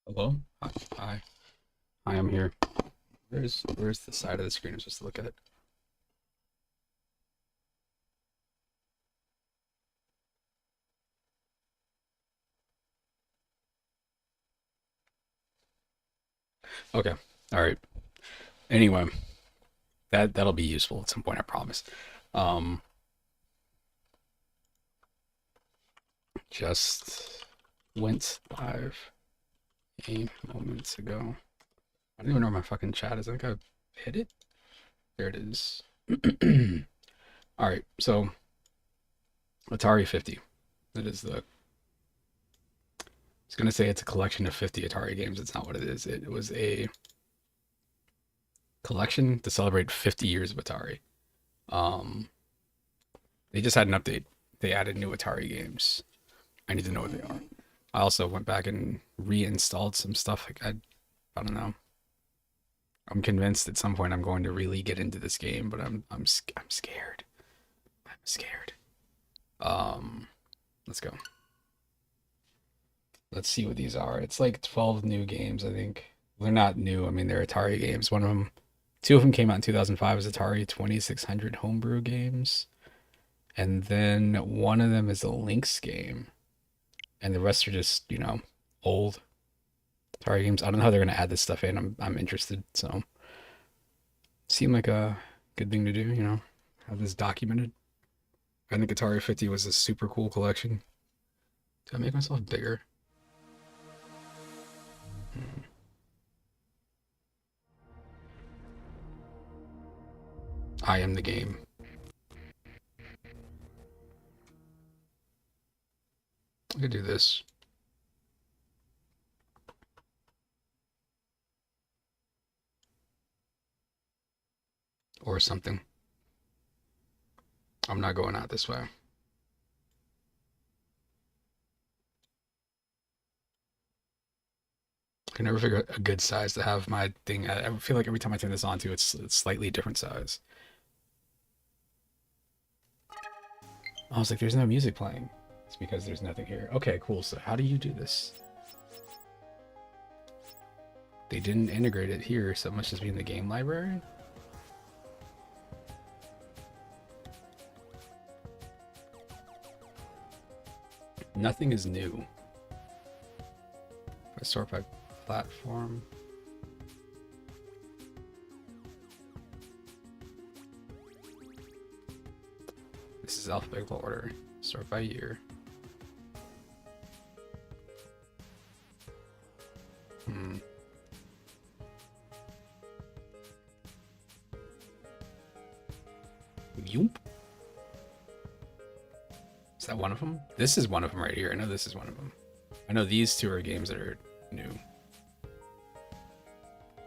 Hello? Hi. Hi. I am here. Where's the side of the screen I'm supposed to look at? Okay. All right. Anyway, that'll be useful at some point, I promise. Um, just went live a moment ago. I don't even know where my fucking chat is. I think I hit it. There it is. All right. So Atari 50. That is the. I was gonna say it's a collection of 50 Atari games. It's not what it is. It was a collection to celebrate 50 years of Atari. Um, they just had an update. They added new Atari games. I need to know what they are. I also went back and reinstalled some stuff. Like I don't know. I'm convinced at some point I'm going to really get into this game, but I'm scared. I'm scared. Um, let's go. Let's see what these are. It's like 12 new games, I think. They're not new. I mean, they're Atari games. One of them, two of them came out in 2005 as Atari 2600 homebrew games, and then one of them is a Lynx game, and the rest are just old Atari games. I don't know how they're gonna add this stuff in. I'm interested. So seemed like a good thing to do. Have this documented. I think Atari 50 was a super cool collection. Did I make myself bigger? Hmm. I am the game. I could do this or something. I'm not going out this way. I can never figure out a good size to have my thing. I feel like every time I turn this on to, it's slightly different size. I was like, there's no music playing. It's because there's nothing here. Okay, cool. So how do you do this? They didn't integrate it here, so it must just be in the game library. Nothing is new. If I sort by platform. This is alphabetical order. Sort by year. Hmm. Yoop. Is that one of them? This is one of them right here. I know this is one of them. I know these two are games that are new.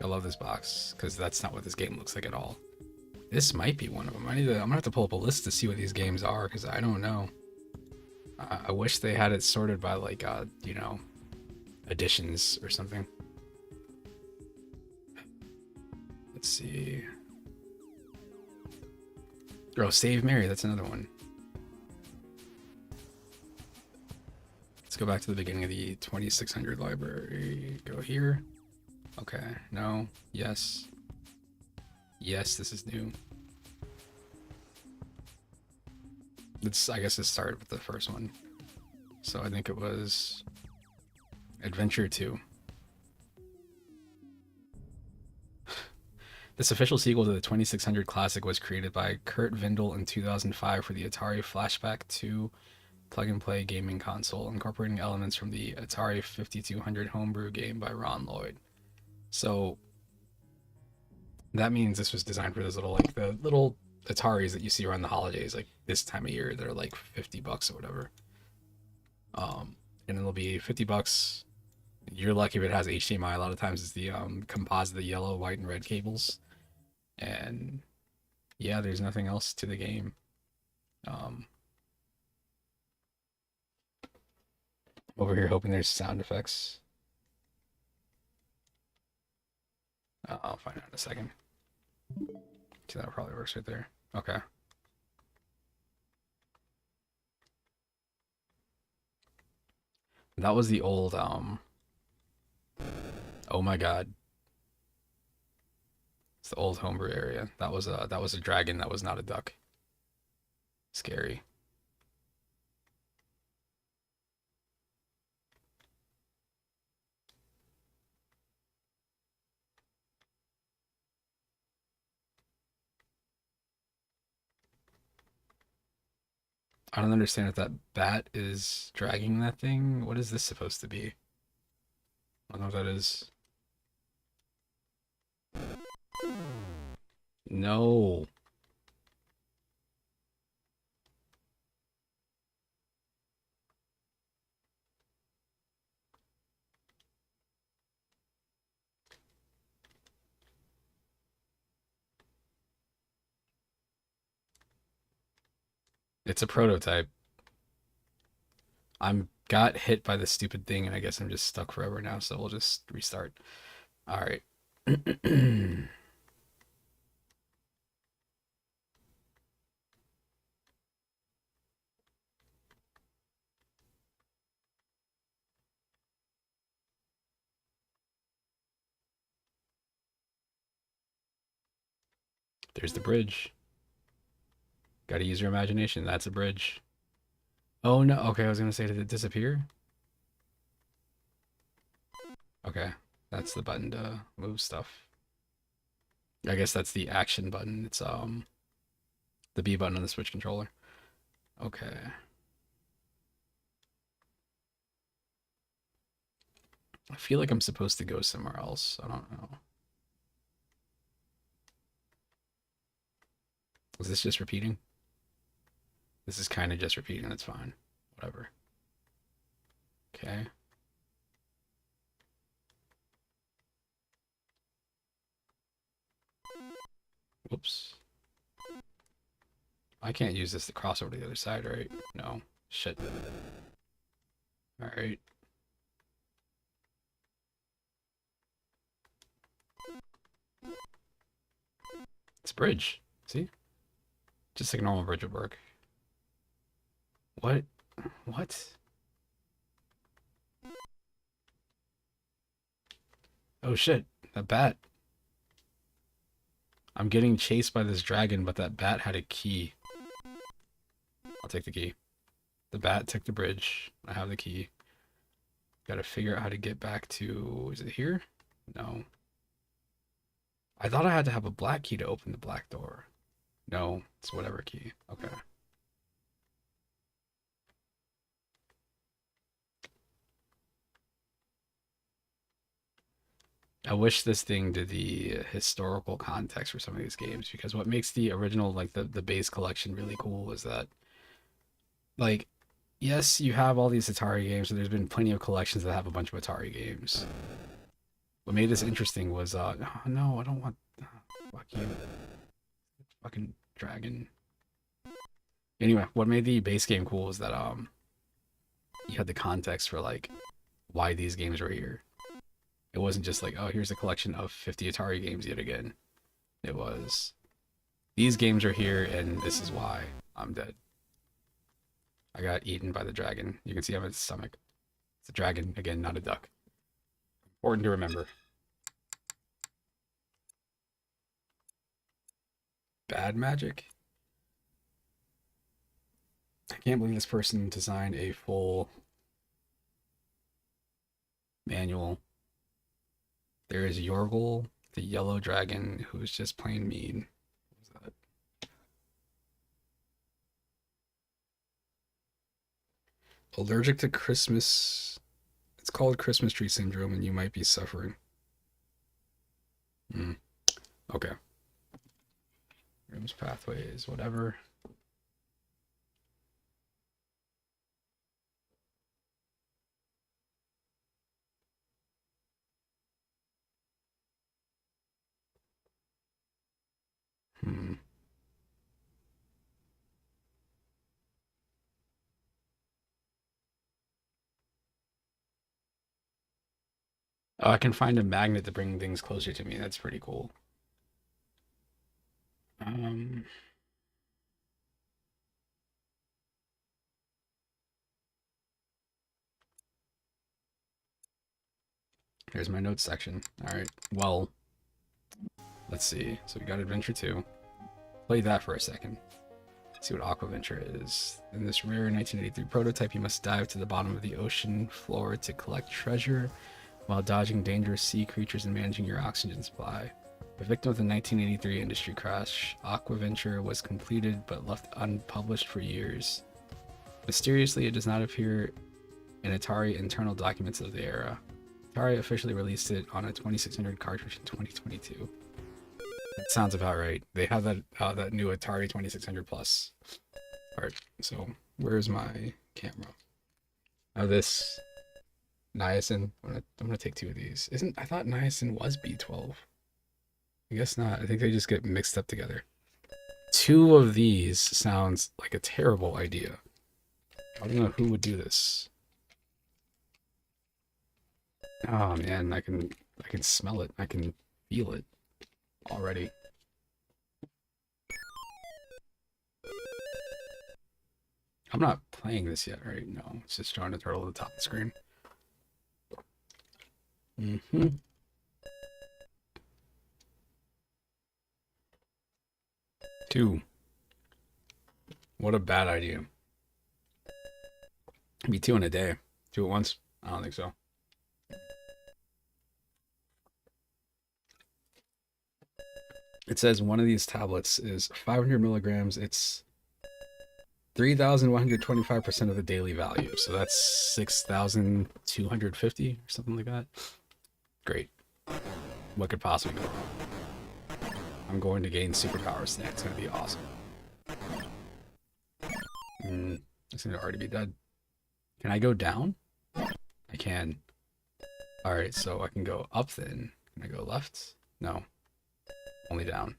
I love this box because that's not what this game looks like at all. This might be one of them. I'm gonna have to pull up a list to see what these games are because I don't know. I wish they had it sorted by like editions or something. Let's see. Oh, Save Mary. That's another one. Let's go back to the beginning of the 2600 library. Go here. Okay. No. Yes. Yes, this is new. I guess it started with the first one. So I think it was Adventure 2. This official sequel to the 2600 classic was created by Kurt Vindel in 2005 for the Atari Flashback 2 plug and play gaming console, incorporating elements from the Atari 5200 homebrew game by Ron Lloyd. So that means this was designed for those the little Ataris that you see around the holidays, like this time of year. They're like $50 or whatever. And it'll be $50. You're lucky if it has HDMI. A lot of times it's the composite, the yellow, white, and red cables. And yeah, there's nothing else to the game. Um, Over here hoping there's sound effects. I'll find out in a second. See, that probably works right there. Okay. That was the old Oh my god. It's the old homebrew area. That was a dragon, that was not a duck. Scary. I don't understand if that bat is dragging that thing. What is this supposed to be? I don't know what that is. No. It's a prototype. I'm got hit by this stupid thing and I guess I'm just stuck forever now, so we'll just restart. All right. There's the bridge. Got to use your imagination. That's a bridge. Oh no. Okay, I was gonna say, did it disappear? Okay, that's the button to move stuff. I guess that's the action button. It's the B button on the Switch controller. Okay. I feel like I'm supposed to go somewhere else. I don't know. Is this just repeating? This is kind of just repeating. That's fine. Whatever. Okay. Whoops. I can't use this to cross over to the other side, right? No. Shit. All right. It's a bridge. See? Just like a normal bridge would work. What? What? Oh shit. That bat. I'm getting chased by this dragon, but that bat had a key. I'll take the key. The bat took the bridge. I have the key. Gotta figure out how to get back to... Is it here? No. I thought I had to have a black key to open the black door. No, it's whatever key. Okay. I wish this thing did the historical context for some of these games, because what makes the original, like the base collection, really cool is that, like, yes, you have all these Atari games, and there's been plenty of collections that have a bunch of Atari games. What made this interesting was, oh, no, I don't want, fuck you, fucking dragon. Anyway, what made the base game cool is that, you had the context for, like, why these games were here. It wasn't just like, oh, here's a collection of 50 Atari games yet again. It was, these games are here, and this is why I'm dead. I got eaten by the dragon. You can see I'm in its stomach. It's a dragon, again, not a duck. Important to remember. Bad magic? I can't believe this person designed a full manual. There is Yorgel, the yellow dragon, who's just plain mean. What was that? Allergic to Christmas. It's called Christmas tree syndrome, and you might be suffering. Hmm. Okay. Rooms, pathways, whatever. Hmm. Oh, I can find a magnet to bring things closer to me. That's pretty cool. Um, Here's my notes section. All right. Well, let's see. So we got Adventure 2. Play that for a second. See what Aquaventure is. In this rare 1983 prototype, you must dive to the bottom of the ocean floor to collect treasure while dodging dangerous sea creatures and managing your oxygen supply. A victim of the 1983 industry crash, Aquaventure was completed but left unpublished for years. Mysteriously, it does not appear in Atari internal documents of the era. Atari officially released it on a 2600 cartridge in 2022. That sounds about right. They have that new Atari 2600 Plus. Alright, so where's my camera? I have this niacin. I'm gonna take 2 of these. I thought niacin was B12? I guess not. I think they just get mixed up together. 2 of these sounds like a terrible idea. I don't know who would do this. Oh man, I can smell it. I can feel it already. I'm not playing this yet, right? No, it's just drawing a turtle at the top of the screen. Mm-hmm. Two. What a bad idea. It'd be 2 in a day. 2 at once? I don't think so. It says one of these tablets is 500 milligrams. It's 3,125% of the daily value. So that's 6,250 or something like that. Great. What could possibly go wrong? I'm going to gain superpowers today. It's going to be awesome. It's going to already be dead. Can I go down? I can. Alright, so I can go up then. Can I go left? No. Only down.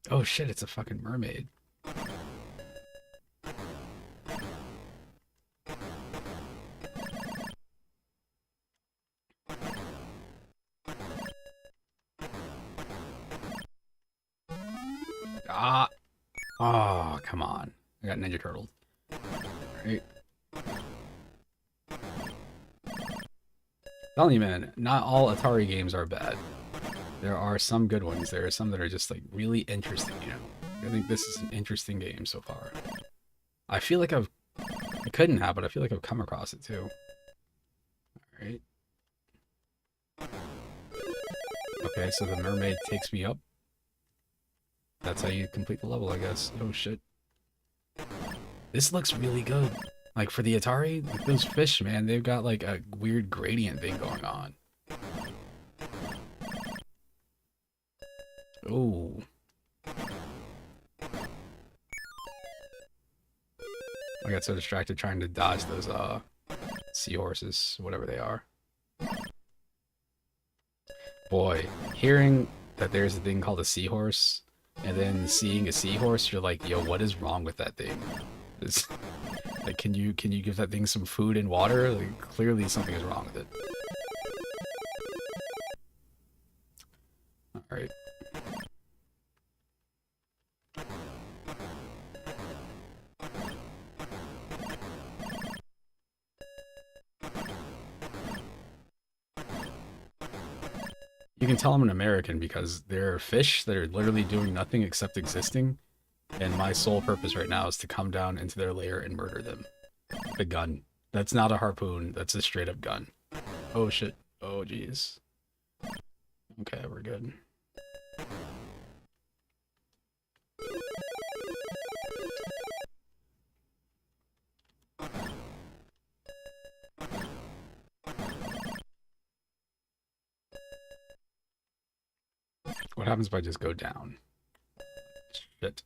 Oh shit, it's a fucking mermaid. Ah! Oh, come on. I got Ninja Turtle. Alright. Telling you, man, not all Atari games are bad. There are some good ones. There are some that are just like really interesting, you know. I think this is an interesting game so far. I feel like I couldn't have, but I feel like I've come across it too. Alright. Okay, so the mermaid takes me up. That's how you complete the level, I guess. Oh shit. This looks really good. Like for the Atari, like those fish, man, they've got like a weird gradient thing going on. Oh. I got so distracted trying to dodge those seahorses, whatever they are. Boy, hearing that there's a thing called a seahorse, and then seeing a seahorse, you're like, yo, what is wrong with that thing? It's, like, can you give that thing some food and water? Like, clearly something is wrong with it. Alright. You can tell I'm an American because there are fish that are literally doing nothing except existing, and my sole purpose right now is to come down into their lair and murder them. The gun. That's not a harpoon, that's a straight up gun. Oh shit. Oh jeez. Okay, we're good. What happens if I just go down? Shit.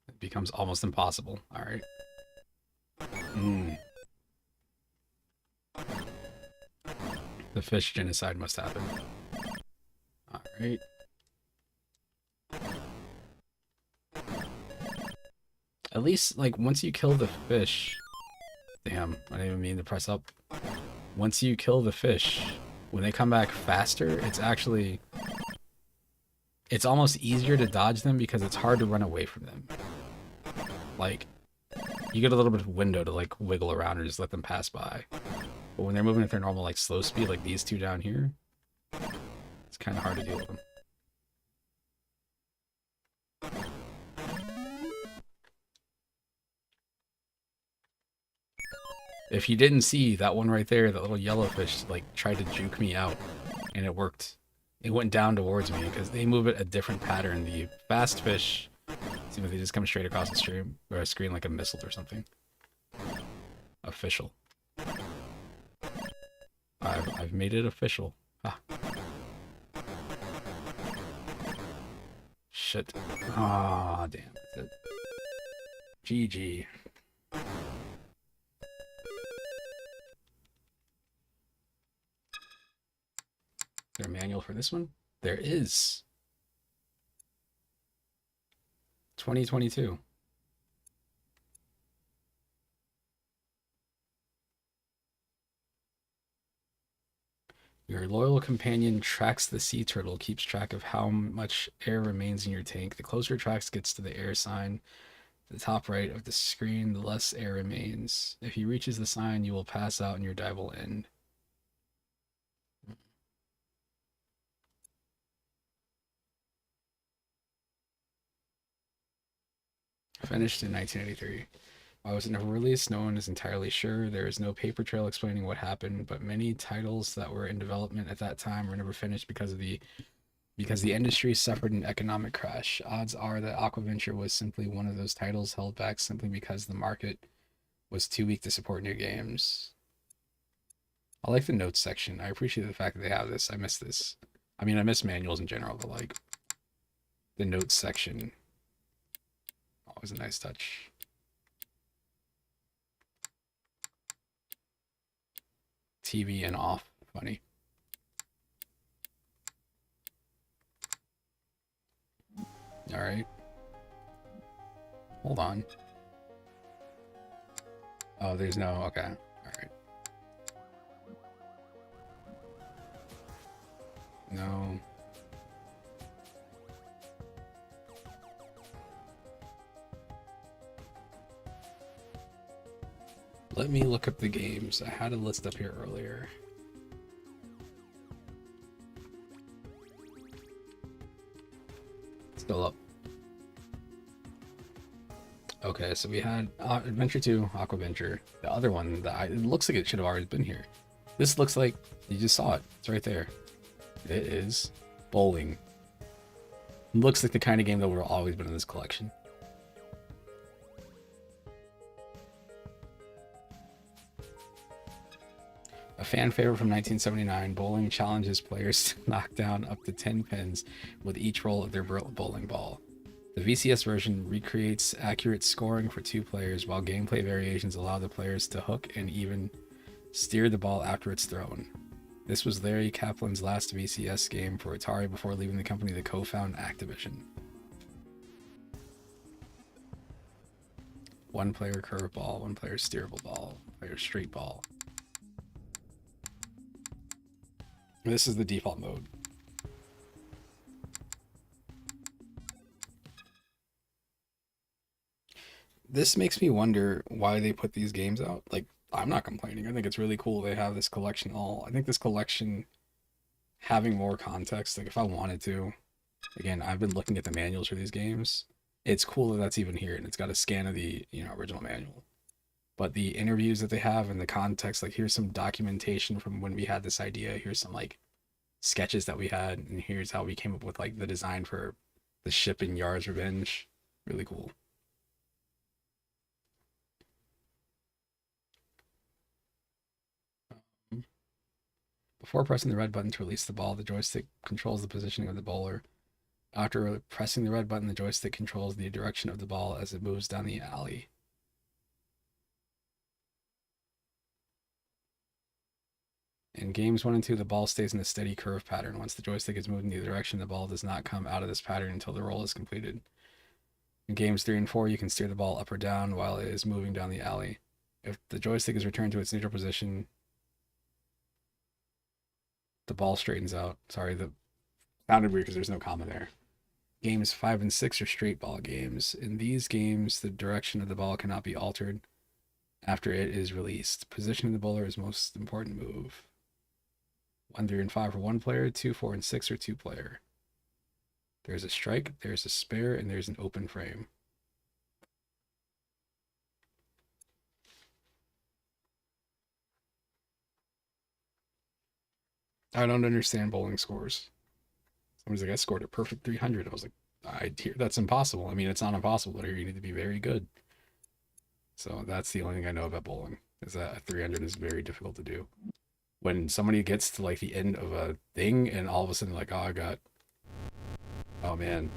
It becomes almost impossible. Alright. The fish genocide must happen. Alright. At least, like, once you kill the fish... Damn, I didn't even mean to press up. Once you kill the fish, when they come back faster, it's actually... It's almost easier to dodge them because it's hard to run away from them. Like, you get a little bit of window to like wiggle around or just let them pass by. But when they're moving at their normal like slow speed, like these two down here, it's kind of hard to deal with them. If you didn't see that one right there, that little yellow fish like tried to juke me out, and it worked. It went down towards me because they move it a different pattern. The fast fish seem like they just come straight across the stream or a screen like a missile or something. Official. I've made it official. Ah. Shit. Ah, damn. That's it. GG. Is there a manual for this one? There is. 2022. Your loyal companion tracks the sea turtle, keeps track of how much air remains in your tank. The closer it tracks gets to the air sign, the top right of the screen, the less air remains. If he reaches the sign, you will pass out and your dive will end. Finished in 1983. Why was it never released? No one is entirely sure. There is no paper trail explaining what happened, but many titles that were in development at that time were never finished because the industry suffered an economic crash. Odds are that Aquaventure was simply one of those titles held back simply because the market was too weak to support new games. I like the notes section. I appreciate the fact that they have this. I miss this. I mean, I miss manuals in general, but like the notes section, always a nice touch. TV and off. Funny. All right. Hold on. Oh, there's no. Okay. All right. No. Let me look up the games. I had a list up here earlier. Still up. Okay, so we had Adventure 2, Aquaventure. The other one, it looks like it should have already been here. This looks like you just saw it. It's right there. It is bowling. It looks like the kind of game that would have always been in this collection. A fan favorite from 1979, bowling challenges players to knock down up to 10 pins with each roll of their bowling ball. The VCS version recreates accurate scoring for two players, while gameplay variations allow the players to hook and even steer the ball after it's thrown. This was Larry Kaplan's last VCS game for Atari before leaving the company to co-found Activision. One player curveball, one player steerable ball, one player straight ball. This is the default mode. This makes me wonder why they put these games out. Like, I'm not complaining. I think it's really cool they have this collection all. I think this collection having more context, like if I wanted to, again, I've been looking at the manuals for these games. It's cool that that's even here and it's got a scan of the, original manual. But the interviews that they have and the context, like here's some documentation from when we had this idea, here's some like sketches that we had, and here's how we came up with like the design for the ship in Yar's Revenge. Really cool. Before pressing the red button to release the ball, the joystick controls the positioning of the bowler. After pressing the red button, the joystick controls the direction of the ball as it moves down the alley. In games 1 and 2, the ball stays in a steady curve pattern. Once the joystick is moved in the direction, the ball does not come out of this pattern until the roll is completed. In games 3 and 4, you can steer the ball up or down while it is moving down the alley. If the joystick is returned to its neutral position, the ball straightens out. Sorry, that sounded weird because there's no comma there. Games 5 and 6 are straight ball games. In these games, the direction of the ball cannot be altered after it is released. Positioning the bowler is most important move. 1, 3, and 5 for one player, 2, 4, and 6 are two player. There's a strike, there's a spare, and there's an open frame. I don't understand bowling scores. Somebody's like, I scored a perfect 300. I was like, I hear that's impossible. I mean, it's not impossible, but here you need to be very good. So that's the only thing I know about bowling, is that a 300 is very difficult to do. When somebody gets to like the end of a thing and all of a sudden like, oh man,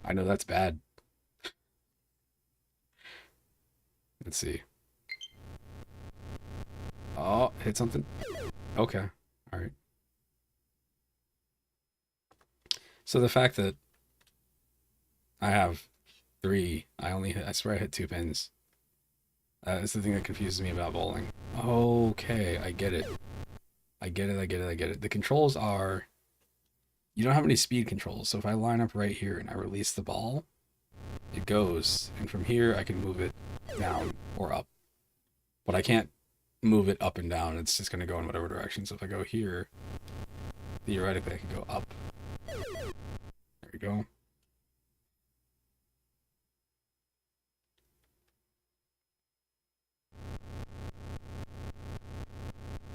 I know that's bad. Let's see. Oh, hit something. Okay. All right. So the fact that I have three, I swear I hit two pins. That's the thing that confuses me about bowling. Okay, I get it. I get it. The controls are, you don't have any speed controls. So if I line up right here and I release the ball, it goes. And from here, I can move it down or up. But I can't move it up and down. It's just going to go in whatever direction. So if I go here, theoretically, I could go up. There we go.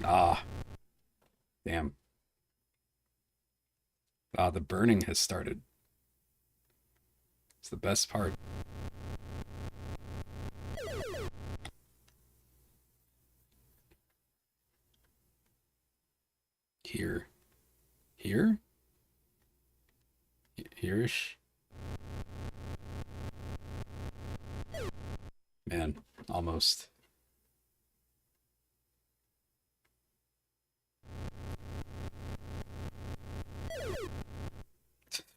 Ah, damn. Ah, the burning has started. It's the best part. Here. Here? Here-ish? Man, almost.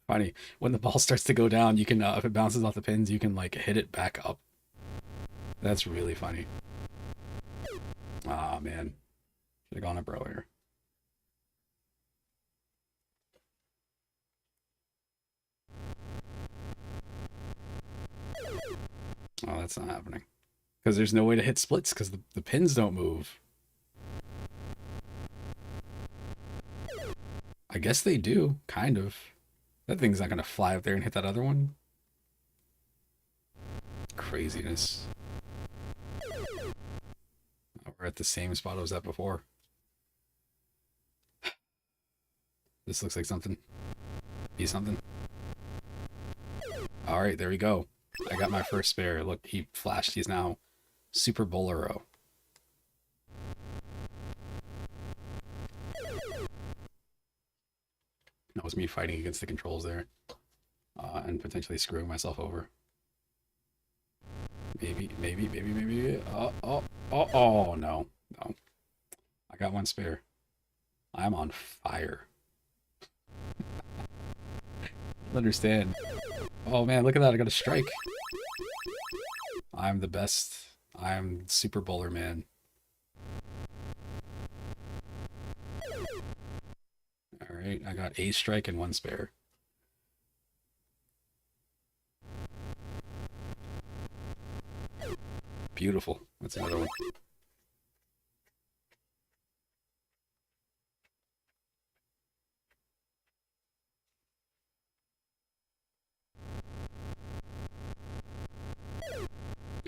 Funny. When the ball starts to go down, you can, if it bounces off the pins, you can, like, hit it back up. That's really funny. Ah, man. Should have gone up earlier. Oh, that's not happening. Because there's no way to hit splits because the pins don't move. I guess they do, kind of. That thing's not going to fly up there and hit that other one. Craziness. Oh, we're at the same spot I was at before. This looks like something. Be something. Alright, there we go. I got my first spare. Look, he flashed. He's now Super Bolero. That was me fighting against the controls there. And potentially screwing myself over. Maybe. Oh, no. No. I got one spare. I'm on fire. Understand. Oh man, look at that. I got a strike. I'm the best. I'm Super Bowler Man. Alright, I got a strike and one spare. Beautiful. That's another one.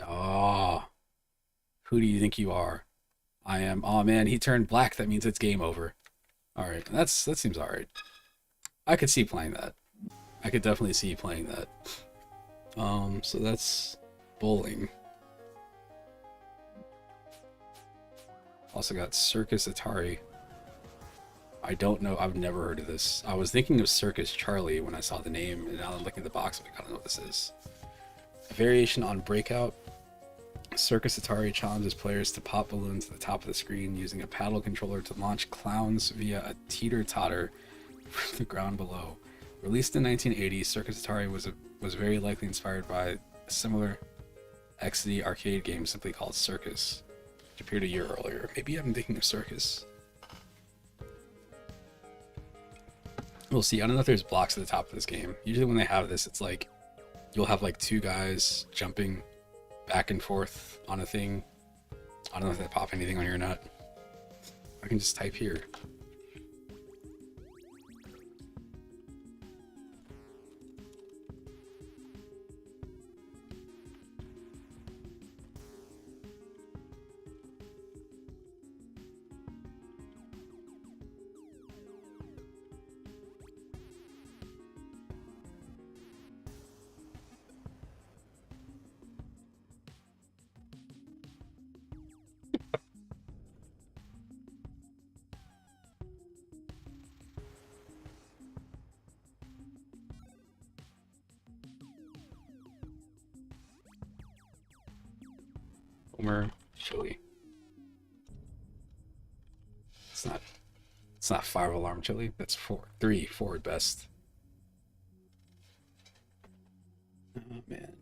Oh, who do you think you are? I am. Oh man, he turned black. That means it's game over. All right, that seems all right. I could see playing that. I could definitely see playing that. So that's bowling. Also got Circus Atari. I don't know. I've never heard of this. I was thinking of Circus Charlie when I saw the name, and now I'm looking at the box. I'm like, I don't know what this is. A variation on Breakout. Circus Atari challenges players to pop balloons at the top of the screen using a paddle controller to launch clowns via a teeter-totter from the ground below. Released in 1980, Circus Atari was very likely inspired by a similar XD arcade game simply called Circus, which appeared a year earlier. Maybe I'm thinking of Circus. We'll see. I don't know if there's blocks at the top of this game. Usually when they have this, it's like you'll have like two guys jumping back and forth on a thing. I don't know if they pop anything on here or not. I can just type here. Homer, chili. It's not. It's not 5 alarm chili. That's 4 at best. Oh man.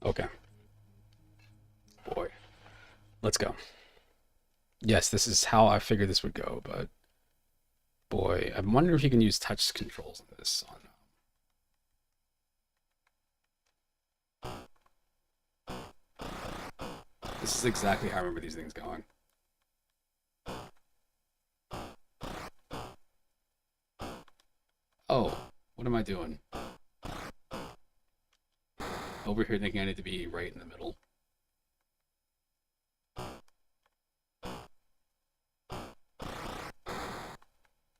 Okay. Boy. Let's go. Yes, this is how I figured this would go, but boy, I wonder if you can use touch controls on this. This is exactly how I remember these things going. Oh, what am I doing? Over here thinking I need to be right in the middle.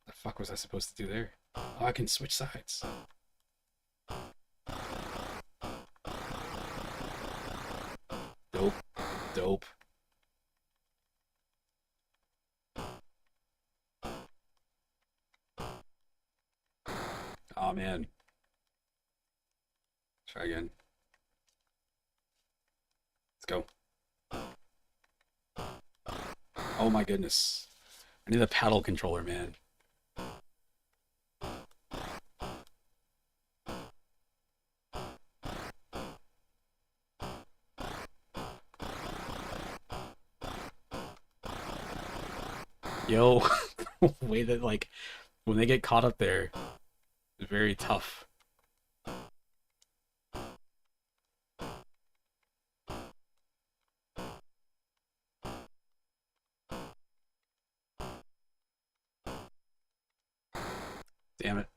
The fuck was I supposed to do there? Oh, I can switch sides. Dope. Dope. Oh man. Try again. Let's go. Oh my goodness. I need a paddle controller, man. Yo, the way that like when they get caught up there, it's very tough. Damn it.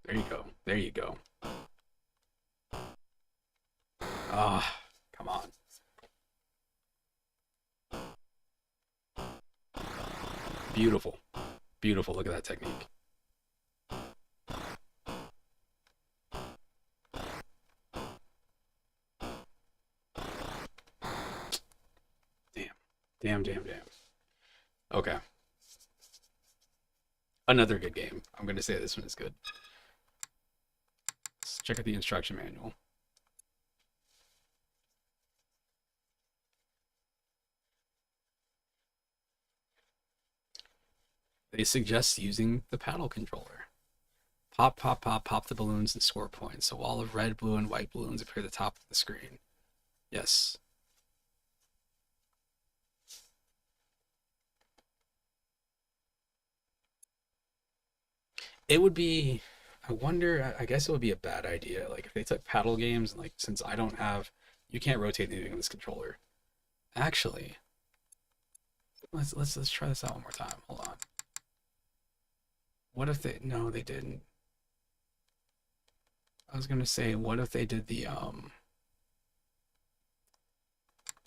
There you go. There you go. Ah, come on. Beautiful. Beautiful. Look at that technique. Damn. Damn, damn, damn. Okay. Another good game. I'm going to say this one is good. Let's check out the instruction manual. They suggest using the paddle controller. Pop, pop, pop, pop the balloons and score points. A wall of red, blue, and white balloons appear at the top of the screen. Yes. It would be, I wonder, I guess it would be a bad idea. Like if they took paddle games, like since I don't have, you can't rotate anything on this controller. Actually, let's try this out one more time. Hold on. What if they, no, they didn't. I was gonna say, what if they did the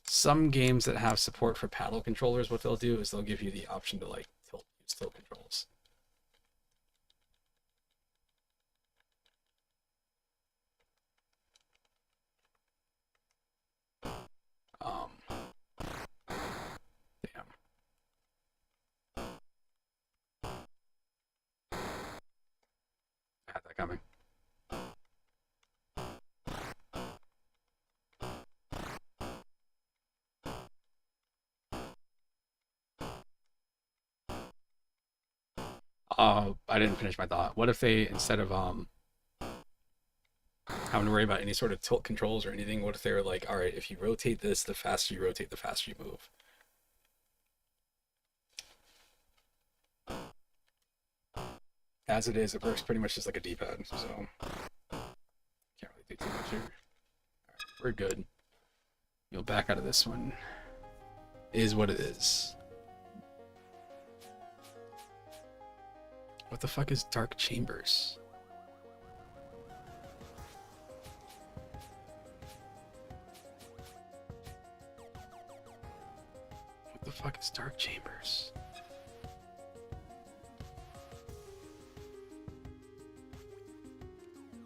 some games that have support for paddle controllers, what they'll do is they'll give you the option to like use tilt controls. Um, damn, I had that coming. I didn't finish my thought. What if they instead of having to worry about any sort of tilt controls or anything, what if they were like, all right, if you rotate this, the faster you rotate, the faster you move. As it is, it works pretty much just like a D-pad, so can't really do too much here. Right, we're good. You'll back out of this one. Is what it is. What the fuck is Dark Chambers? What the fuck is Dark Chambers?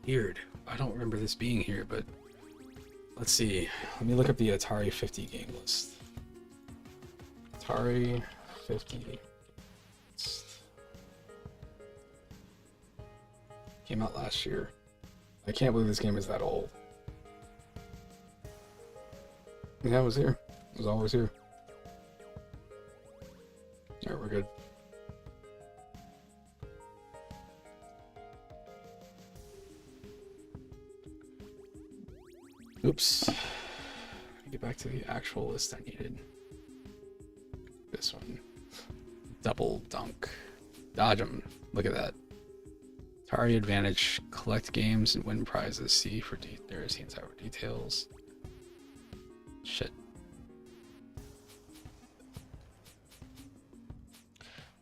Weird. I don't remember this being here, but let's see. Let me look up the Atari 50 game list. Atari 50 list. Came out last year. I can't believe this game is that old. Yeah, it was here. It was always here. Alright, we're good. Oops. Get back to the actual list I needed. This one. Double dunk. Dodge 'em. Look at that. Atari Advantage. Collect games and win prizes. See for there's the entire details. Shit.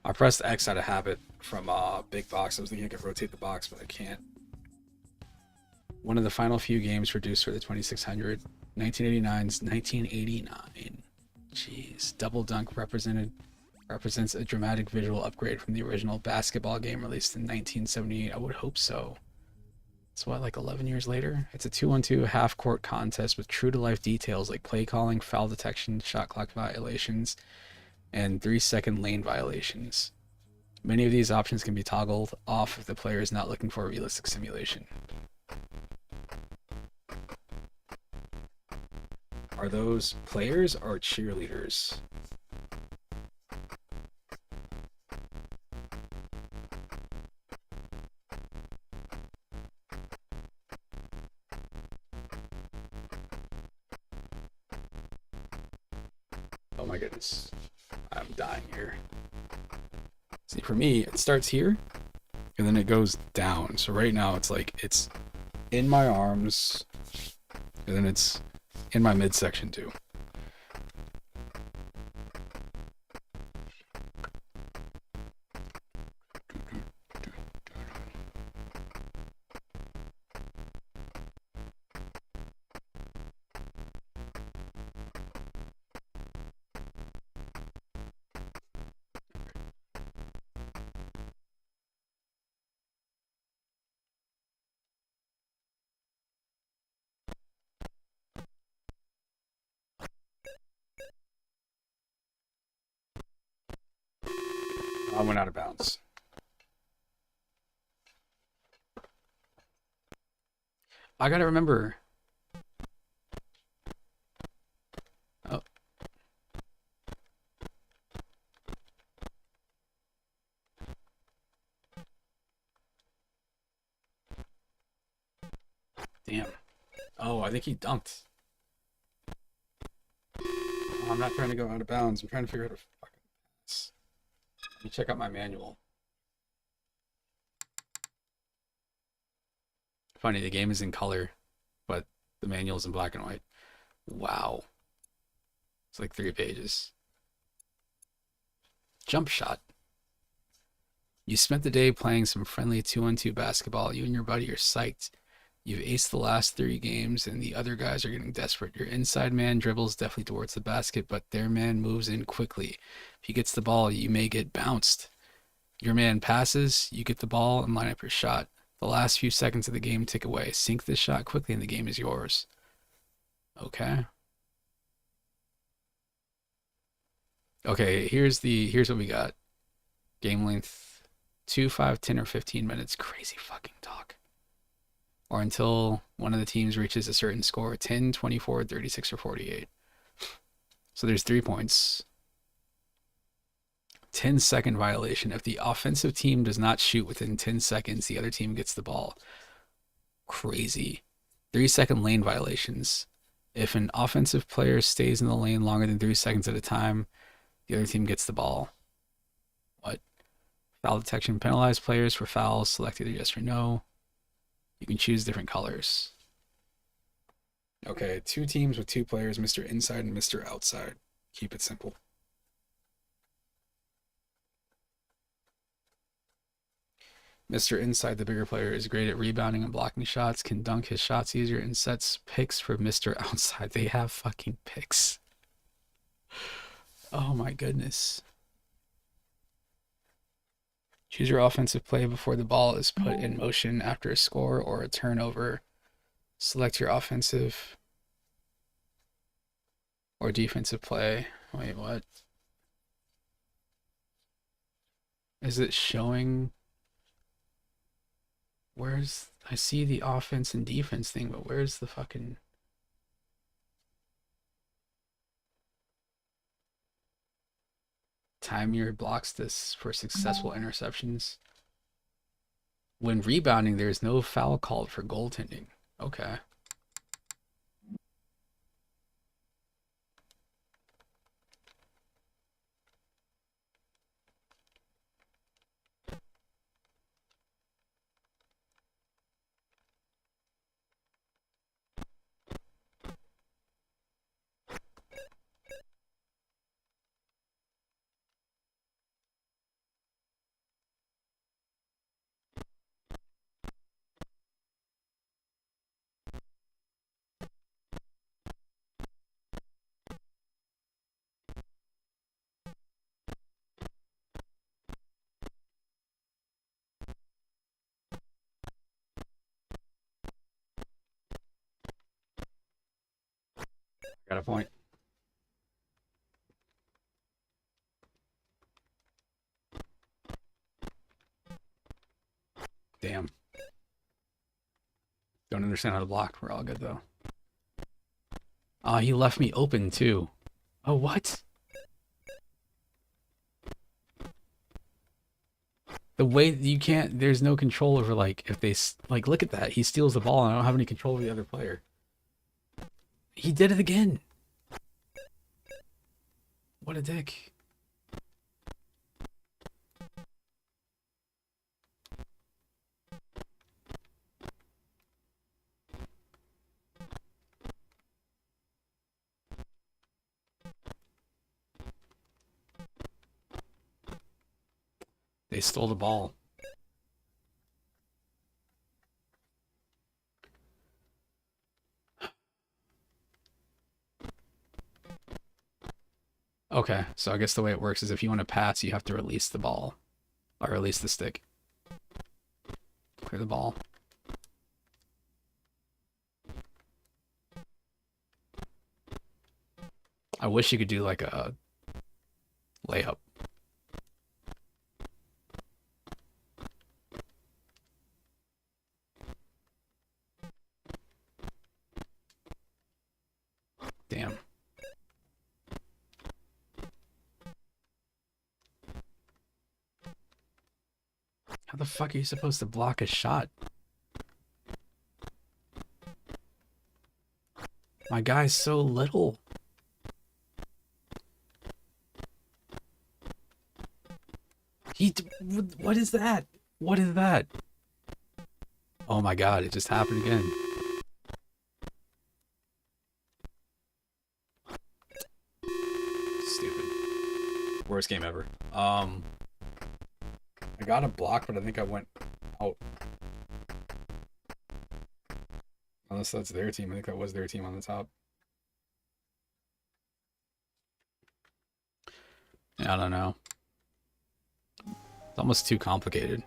I pressed X out of habit from big box. I was thinking I could rotate the box, but I can't. One of the final few games produced for the 2600. 1989's 1989. Jeez. Double Dunk represents a dramatic visual upgrade from the original basketball game released in 1978. I would hope so. It's what, like 11 years later? It's a 2-on-2 half-court contest with true-to-life details like play calling, foul detection, shot clock violations, and 3-second lane violations. Many of these options can be toggled off if the player is not looking for a realistic simulation. Are those players or cheerleaders? Oh my goodness. I'm dying here. See, for me, it starts here and then it goes down. So right now it's like it's in my arms and then it's in my midsection too. I went out of bounds. I gotta remember. Oh, damn. Oh, I think he dunked. Oh, I'm not trying to go out of bounds. I'm trying to figure out a fucking pass. Let me check out my manual. Funny, the game is in color, but the manual is in black and white. Wow. It's like 3 pages. Jump shot. You spent the day playing some friendly 2-on-2 basketball. You and your buddy are psyched. You've aced the last 3 games, and the other guys are getting desperate. Your inside man dribbles definitely towards the basket, but their man moves in quickly. If he gets the ball, you may get bounced. Your man passes, you get the ball, and line up your shot. The last few seconds of the game tick away. Sink this shot quickly, and the game is yours. Okay. Okay, here's what we got. Game length 2, 5, 10, or 15 minutes. Crazy fucking talk. Or until one of the teams reaches a certain score, 10, 24, 36, or 48. So there's 3 points. 10-second violation. If the offensive team does not shoot within 10 seconds, the other team gets the ball. Crazy. 3-second lane violations. If an offensive player stays in the lane longer than 3 seconds at a time, the other team gets the ball. What? Foul detection. Penalize players for fouls. Select either yes or no. You can choose different colors. Okay, 2 teams with 2 players, Mr. Inside and Mr. Outside. Keep it simple. Mr. Inside, the bigger player, is great at rebounding and blocking shots, can dunk his shots easier, and sets picks for Mr. Outside. They have fucking picks. Oh my goodness. Choose your offensive play before the ball is put in motion after a score or a turnover. Select your offensive or defensive play. Wait, what? Is it showing? Where's, I see the offense and defense thing, but where's the fucking time your blocks this for successful interceptions? When rebounding, there's no foul called for goaltending. Okay. Got a point. Damn. Don't understand how to block. We're all good though. He left me open too. Oh, what? The way you can't, there's no control over, like, if they, like, look at that. He steals the ball and I don't have any control over the other player. He did it again. What a dick. They stole the ball. Okay, so I guess the way it works is if you want to pass, you have to release the ball. Or release the stick. Clear the ball. I wish you could do like a layup. Damn. How the fuck are you supposed to block a shot? My guy's so little. What is that? What is that? Oh my god, it just happened again. Stupid. Worst game ever. I got a block, but I think I went out. Unless that's their team. I think that was their team on the top. Yeah, I don't know. It's almost too complicated.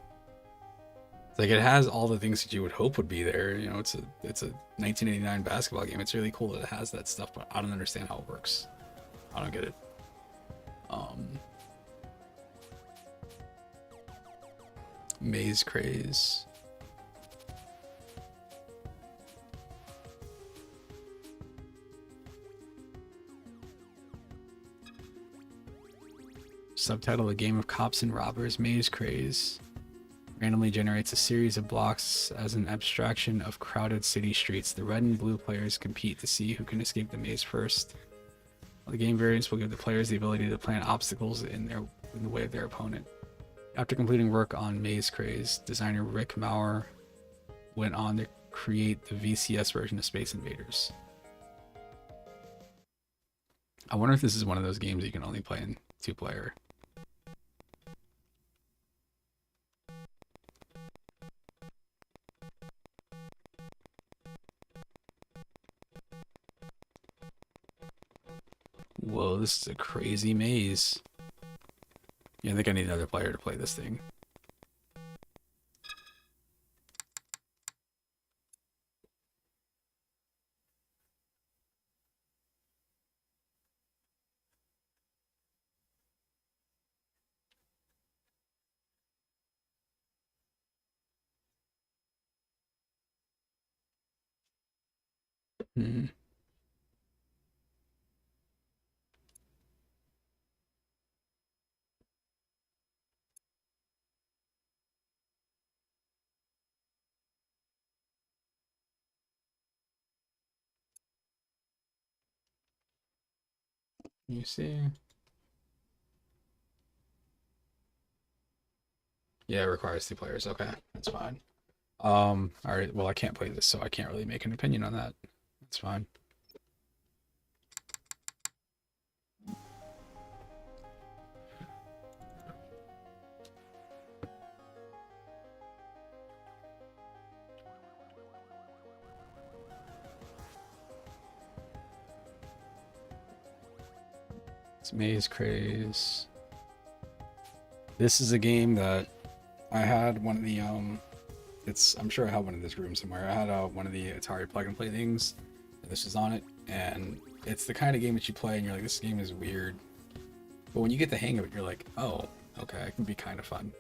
It's like it has all the things that you would hope would be there. You know, it's a 1989 basketball game. It's really cool that it has that stuff, but I don't understand how it works. I don't get it. Maze Craze. Subtitle: A game of cops and robbers, Maze Craze. Randomly generates a series of blocks as an abstraction of crowded city streets. The red and blue players compete to see who can escape the maze first. The game variants will give the players the ability to plant obstacles in the way of their opponent. After completing work on Maze Craze, designer Rick Maurer went on to create the VCS version of Space Invaders. I wonder if this is one of those games you can only play in 2-player. Whoa, this is a crazy maze. Yeah, I think I need another player to play this thing. Hmm. You see? Yeah, it requires 2 players. Okay, that's fine. All right. Well, I can't play this, so I can't really make an opinion on that. That's fine. It's Maze Craze. This is a game that I had one of the I'm sure I have one in this room somewhere. I had one of the Atari plug and play things. And this is on it, and it's the kind of game that you play and you're like, this game is weird. But when you get the hang of it, you're like, oh, okay, it can be kind of fun.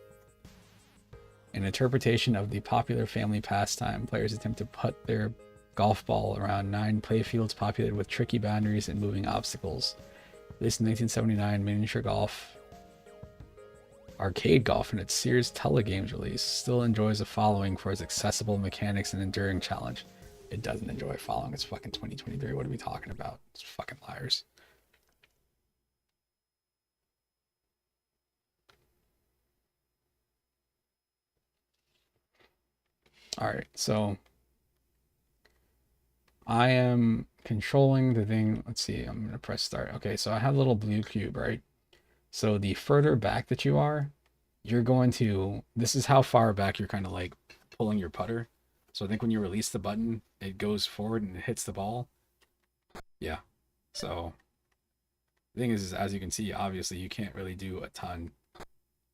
An interpretation of the popular family pastime. Players attempt to put their golf ball around 9 playfields populated with tricky boundaries and moving obstacles. Released in 1979, miniature golf, arcade golf, and its Sears Telegames release, still enjoys a following for its accessible mechanics and enduring challenge. It doesn't enjoy following. It's fucking 2023. What are we talking about? It's fucking liars. All right, so I am controlling the thing. Let's see, I'm going to press start. Okay, so I have a little blue cube, right? So the further back that you are, you're going to, this is how far back you're kind of like pulling your putter. So I think when you release the button, it goes forward and it hits the ball. Yeah. So the thing is, as you can see, obviously you can't really do a ton.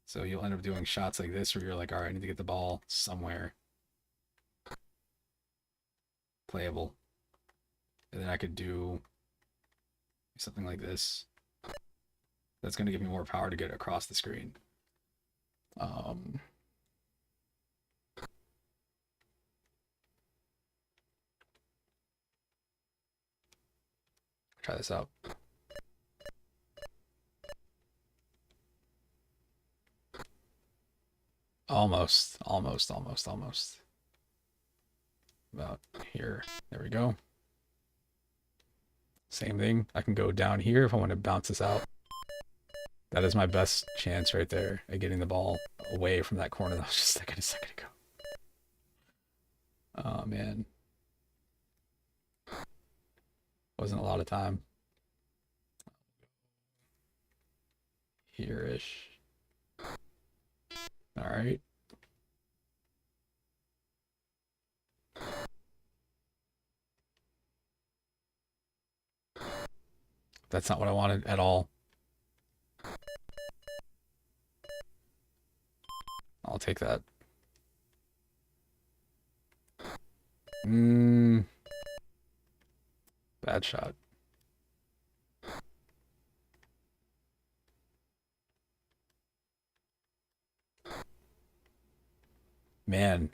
So you'll end up doing shots like this where you're like, all right, I need to get the ball somewhere playable. And then I could do something like this. That's going to give me more power to get across the screen. Try this out. Almost, almost, almost, almost. About here. There we go. Same thing. I can go down here if I want to bounce this out. That is my best chance right there at getting the ball away from that corner that was just a second ago. Oh, man. Wasn't a lot of time. Here-ish. All right. That's not what I wanted at all. I'll take that. Bad shot. Man.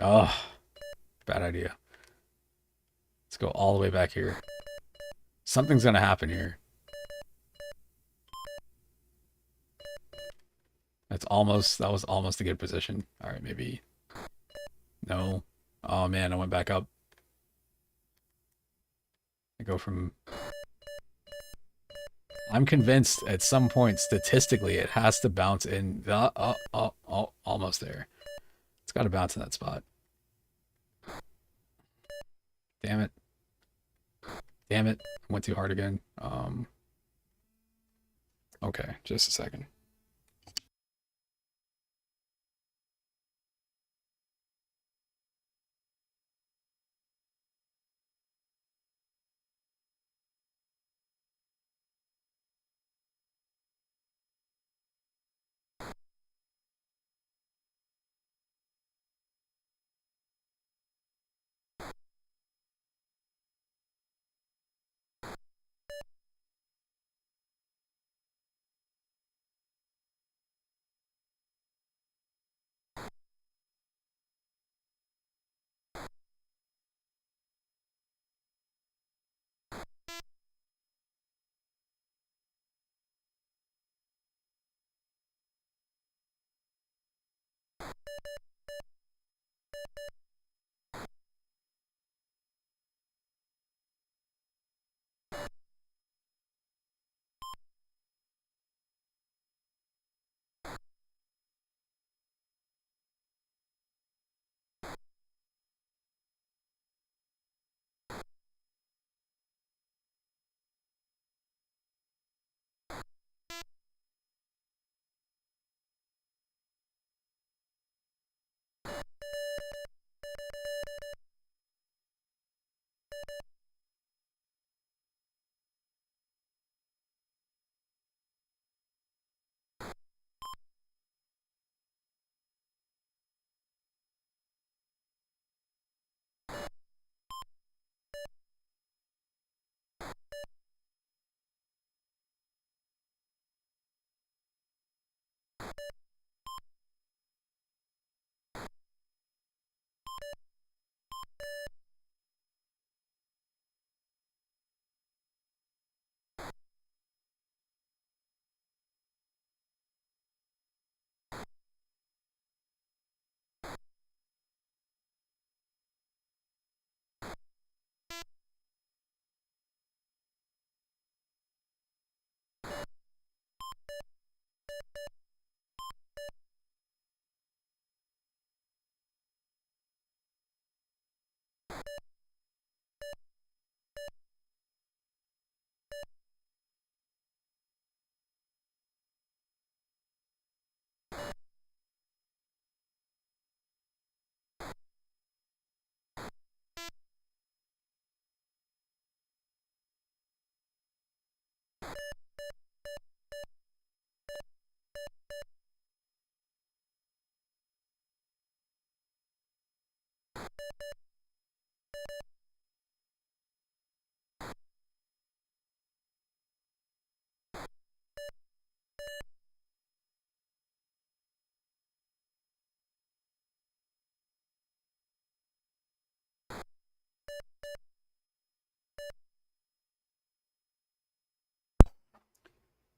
Oh, bad idea. Let's go all the way back here. Something's gonna happen here. That was almost a good position. All right, maybe. No. Oh man, I went back up. I go from. I'm convinced at some point statistically it has to bounce in. Almost there. It's got to bounce in that spot. Damn it. Damn it. I went too hard again. Okay, just a second.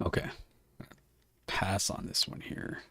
Okay, pass on this one here.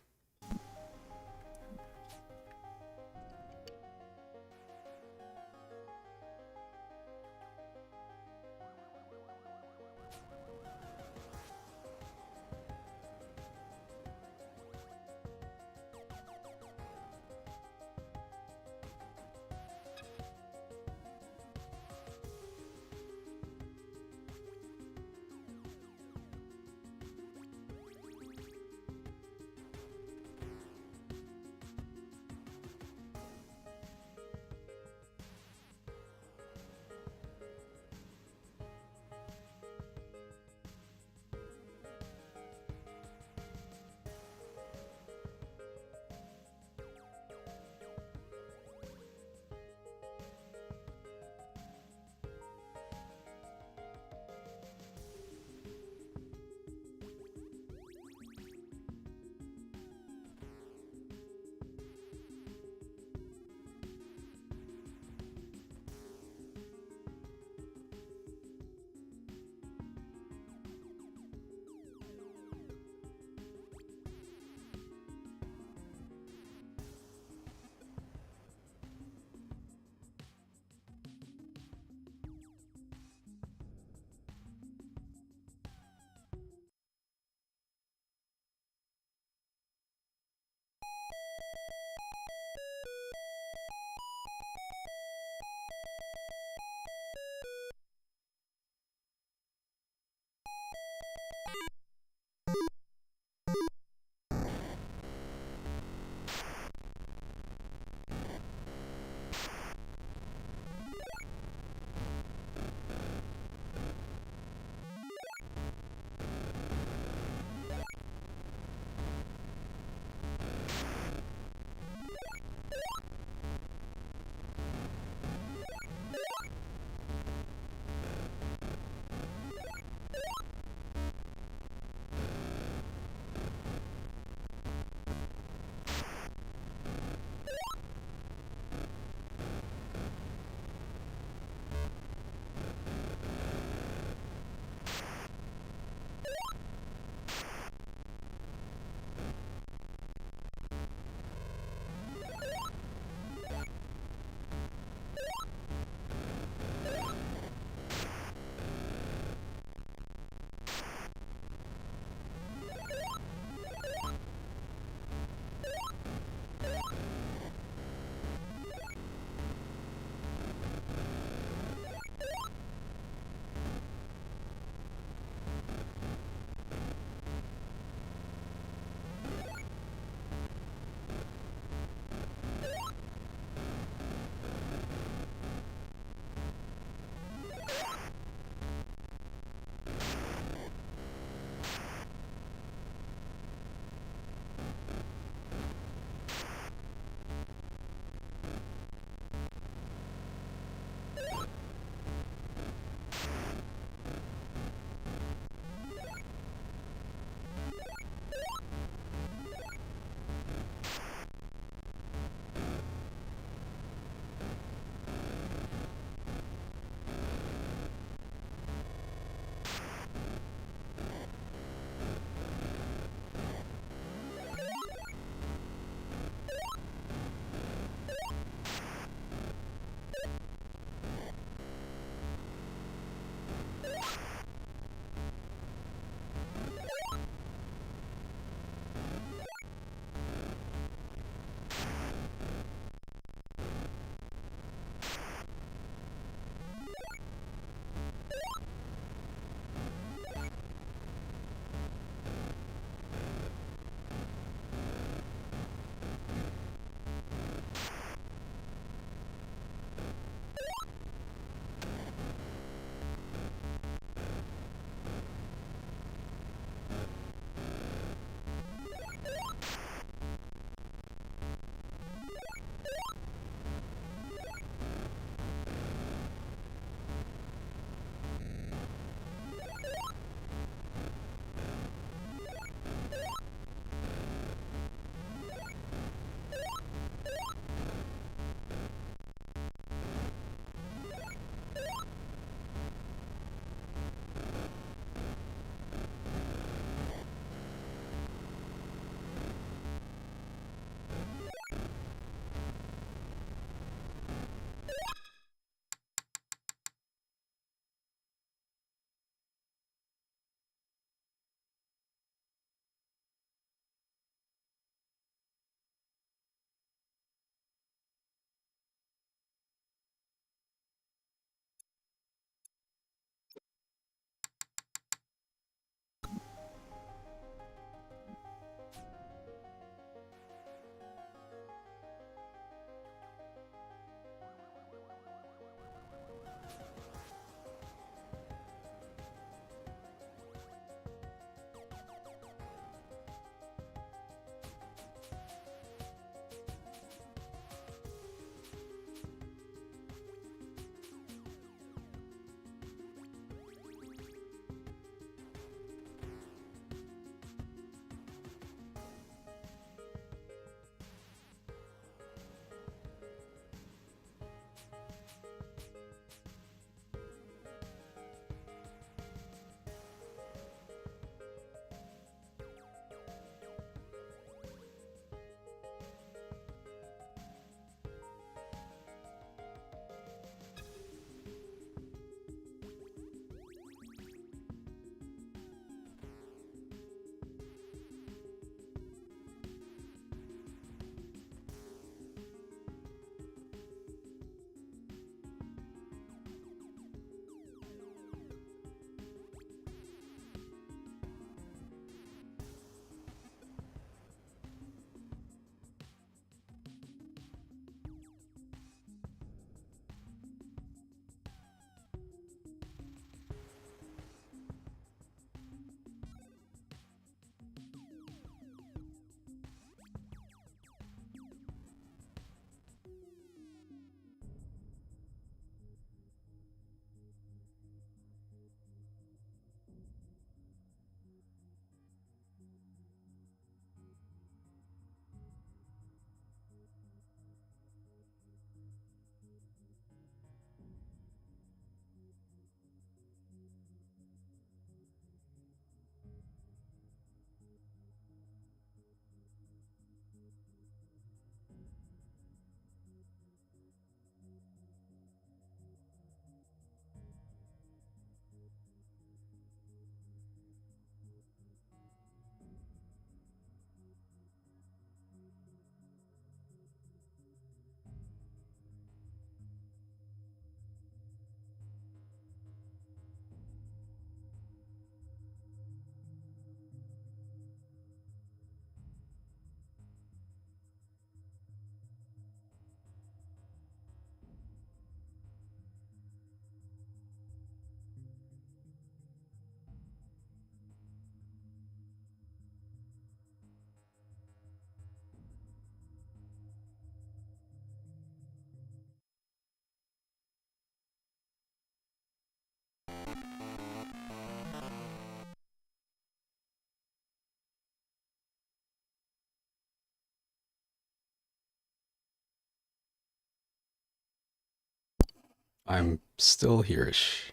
I'm still here-ish.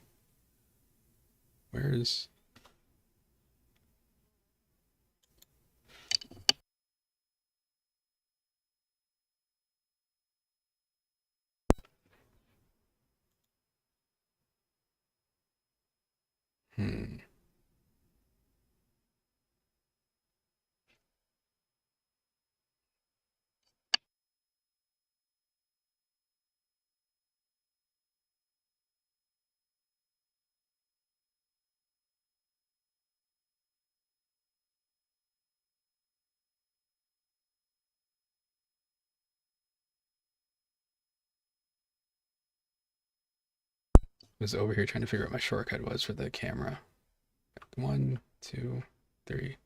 Where's... Hmm. Was over here trying to figure out what my shortcut was for the camera. One, two, three.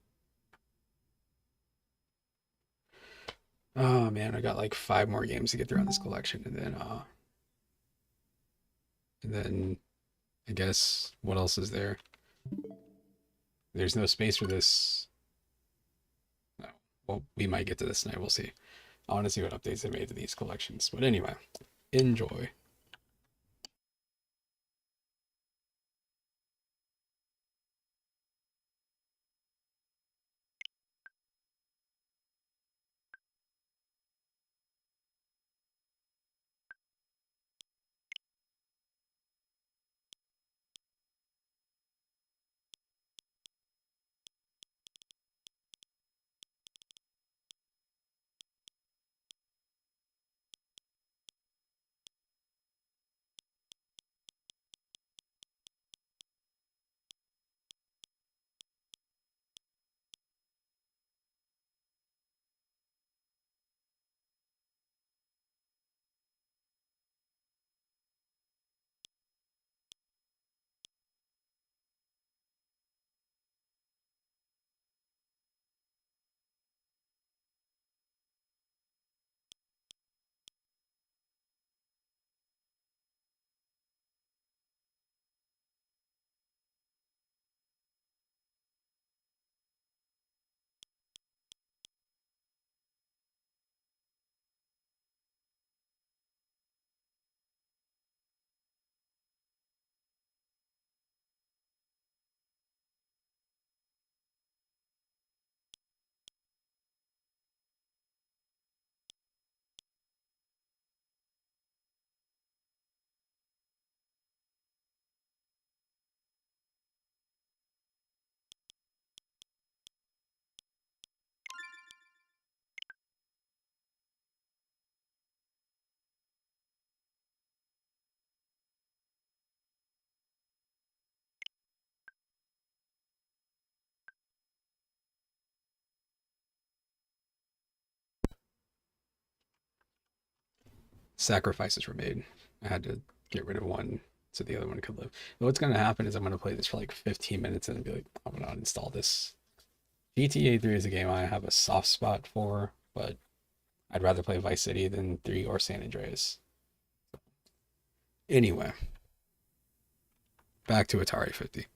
Oh man, I got like 5 more games to get through on this collection, and then I guess what else is there? There's no space for this. No. Well, we might get to this tonight. We'll see. I want to see what updates they made to these collections. But anyway, enjoy. Sacrifices were made. I had to get rid of one so the other one could live. But what's going to happen is I'm going to play this for like 15 minutes and be like, I'm going to uninstall this. GTA 3 is a game I have a soft spot for, but I'd rather play Vice City than 3 or San Andreas. Anyway, back to Atari 50.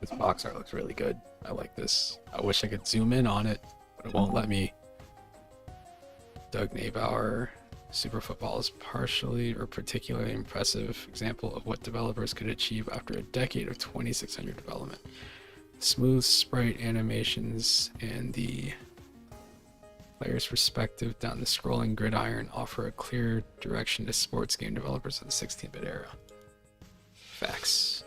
This box art looks really good. I like this. I wish I could zoom in on it, but it won't let me. Doug Naybauer. Super Football is partially or particularly impressive example of what developers could achieve after a decade of 2600 development. Smooth sprite animations and the player's perspective down the scrolling gridiron offer a clear direction to sports game developers of the 16-bit era. Facts.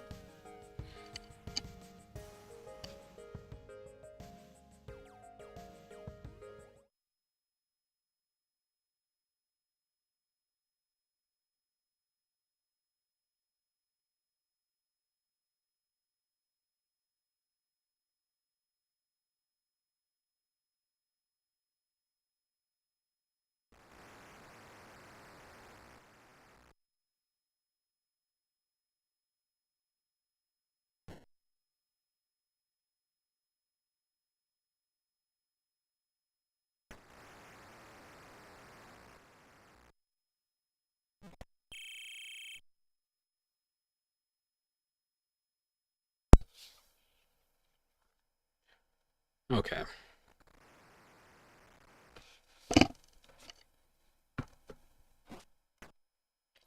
Okay.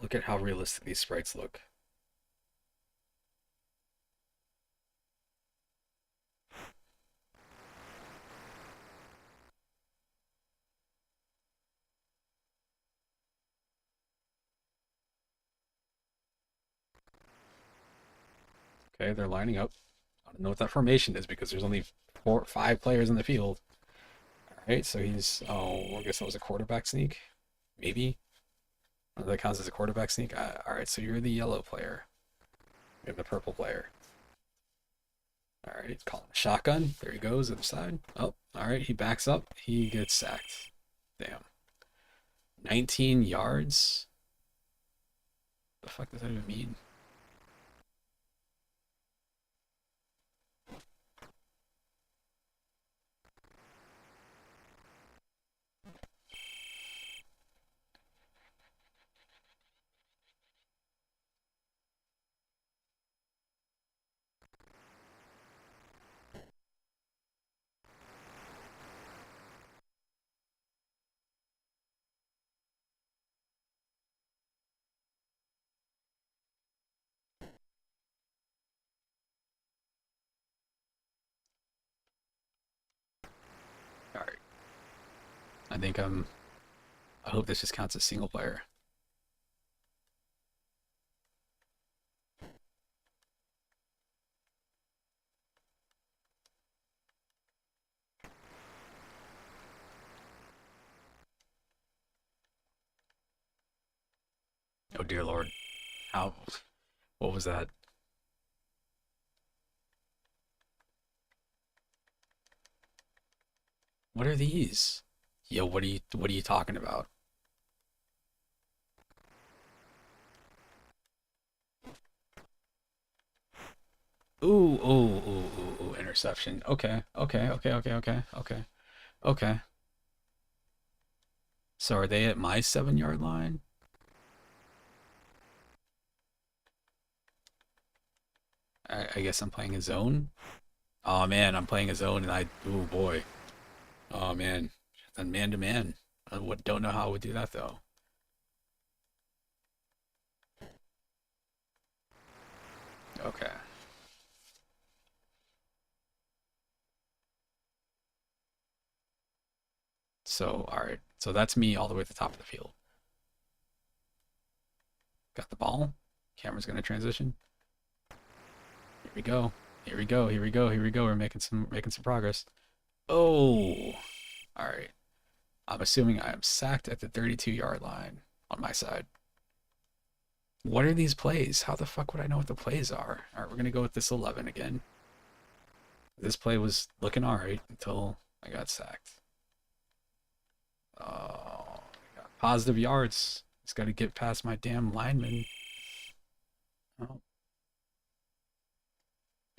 Look at how realistic these sprites look. Okay, they're lining up. I don't know what that formation is because there's only 5 players in the field. All right, so he's, oh, I guess that was a quarterback sneak. Maybe. That counts as a quarterback sneak. All right, so you're the yellow player. We have the purple player. All right, call him a shotgun. There he goes, other side. Oh, all right, he backs up. He gets sacked. Damn. 19 yards? The fuck does that even mean? All right. I think I hope this just counts as single player. Oh dear lord. How what was that? What are these? Yo, what are you talking about? Ooh, ooh, ooh, ooh, ooh, interception. Okay, okay, okay, okay, okay, okay, okay. So are they at my 7 yard line? I guess I'm playing a zone. Oh man, I'm playing a zone and oh boy. Oh man. Then man to man. Don't know how I would do that though. Okay. So, all right. So that's me all the way at the top of the field. Got the ball. Camera's gonna transition. Here we go. Here we go. Here we go. Here we go. We're making some progress. Oh. All right. I'm assuming I am sacked at the 32-yard line on my side. What are these plays? How the fuck would I know what the plays are? All right, we're gonna go with this 11 again. This play was looking all right until I got sacked. Oh, got positive yards. Just got to get past my damn lineman. Oh.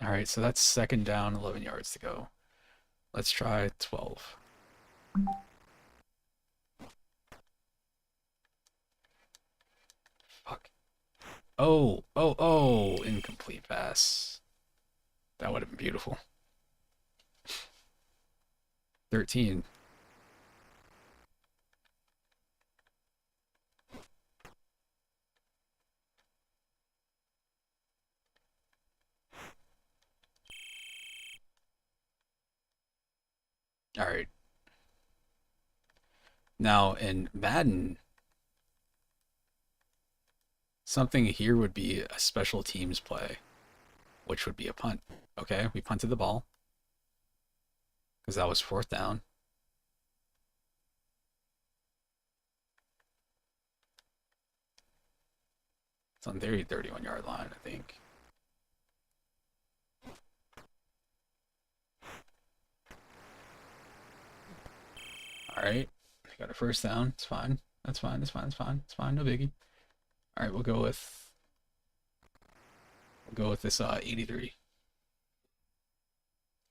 All right, so that's second down, 11 yards to go. Let's try 12. Fuck. Oh, oh, oh, incomplete pass. That would have been beautiful. 13. All right. Now in Madden, something here would be a special teams play, which would be a punt. Okay, we punted the ball because that was fourth down. It's on their 31-yard line, I think. All right, got a first down. It's fine. That's fine. That's fine. That's fine. It's fine. No biggie. All right, we'll go with this 83.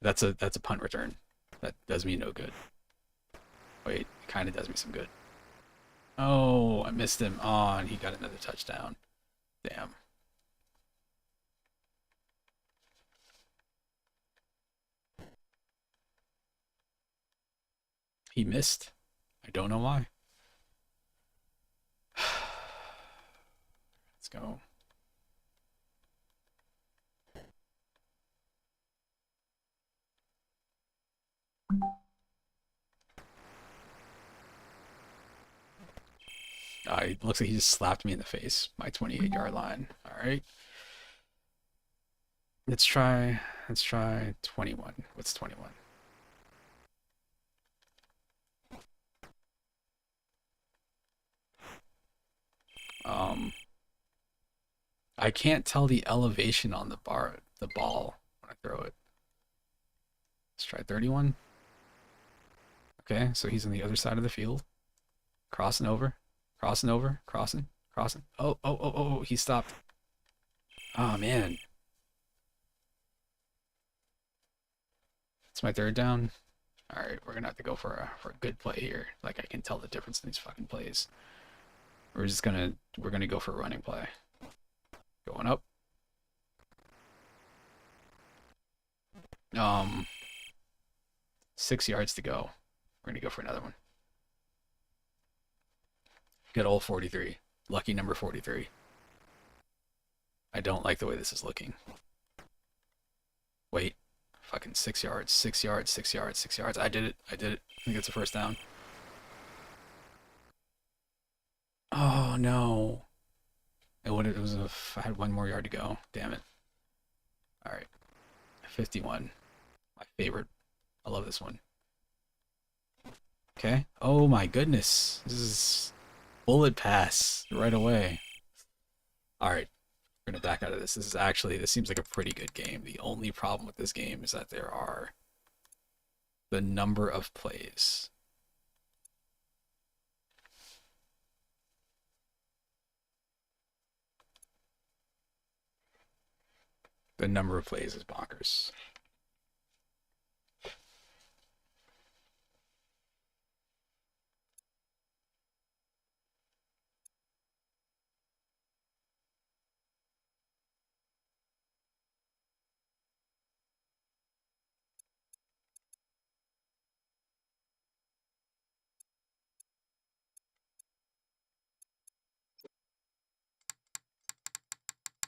That's a punt return. That does me no good. Wait, it kind of does me some good. Oh, I missed him. Oh, and he got another touchdown. Damn. He missed. I don't know why. Let's go. It looks like he just slapped me in the face. My 28-yard line. All right. Let's try 21. What's 21? I can't tell the elevation on the ball when I throw it. Let's try 31. Okay, so he's on the other side of the field. Crossing over, crossing over, crossing. Oh, he stopped. Oh, man. It's my third down. All right, we're gonna have to go for a good play here. Like I can tell the difference in these fucking plays. We're gonna go for a running play. Going up. Um, 6 yards to go. We're gonna go for another one. Good old 43. Lucky number 43. I don't like the way this is looking. Wait. Fucking 6 yards, 6 yards, 6 yards, 6 yards. I did it. I think it's a first down. Oh no. I had 1 more yard to go. Damn it. All right. 51. My favorite. I love this one. Okay. Oh my goodness. This is bullet pass right away. All right. We're going to back out of this. This seems like a pretty good game. The only problem with this game is that there are the number of plays. The number of plays is bonkers.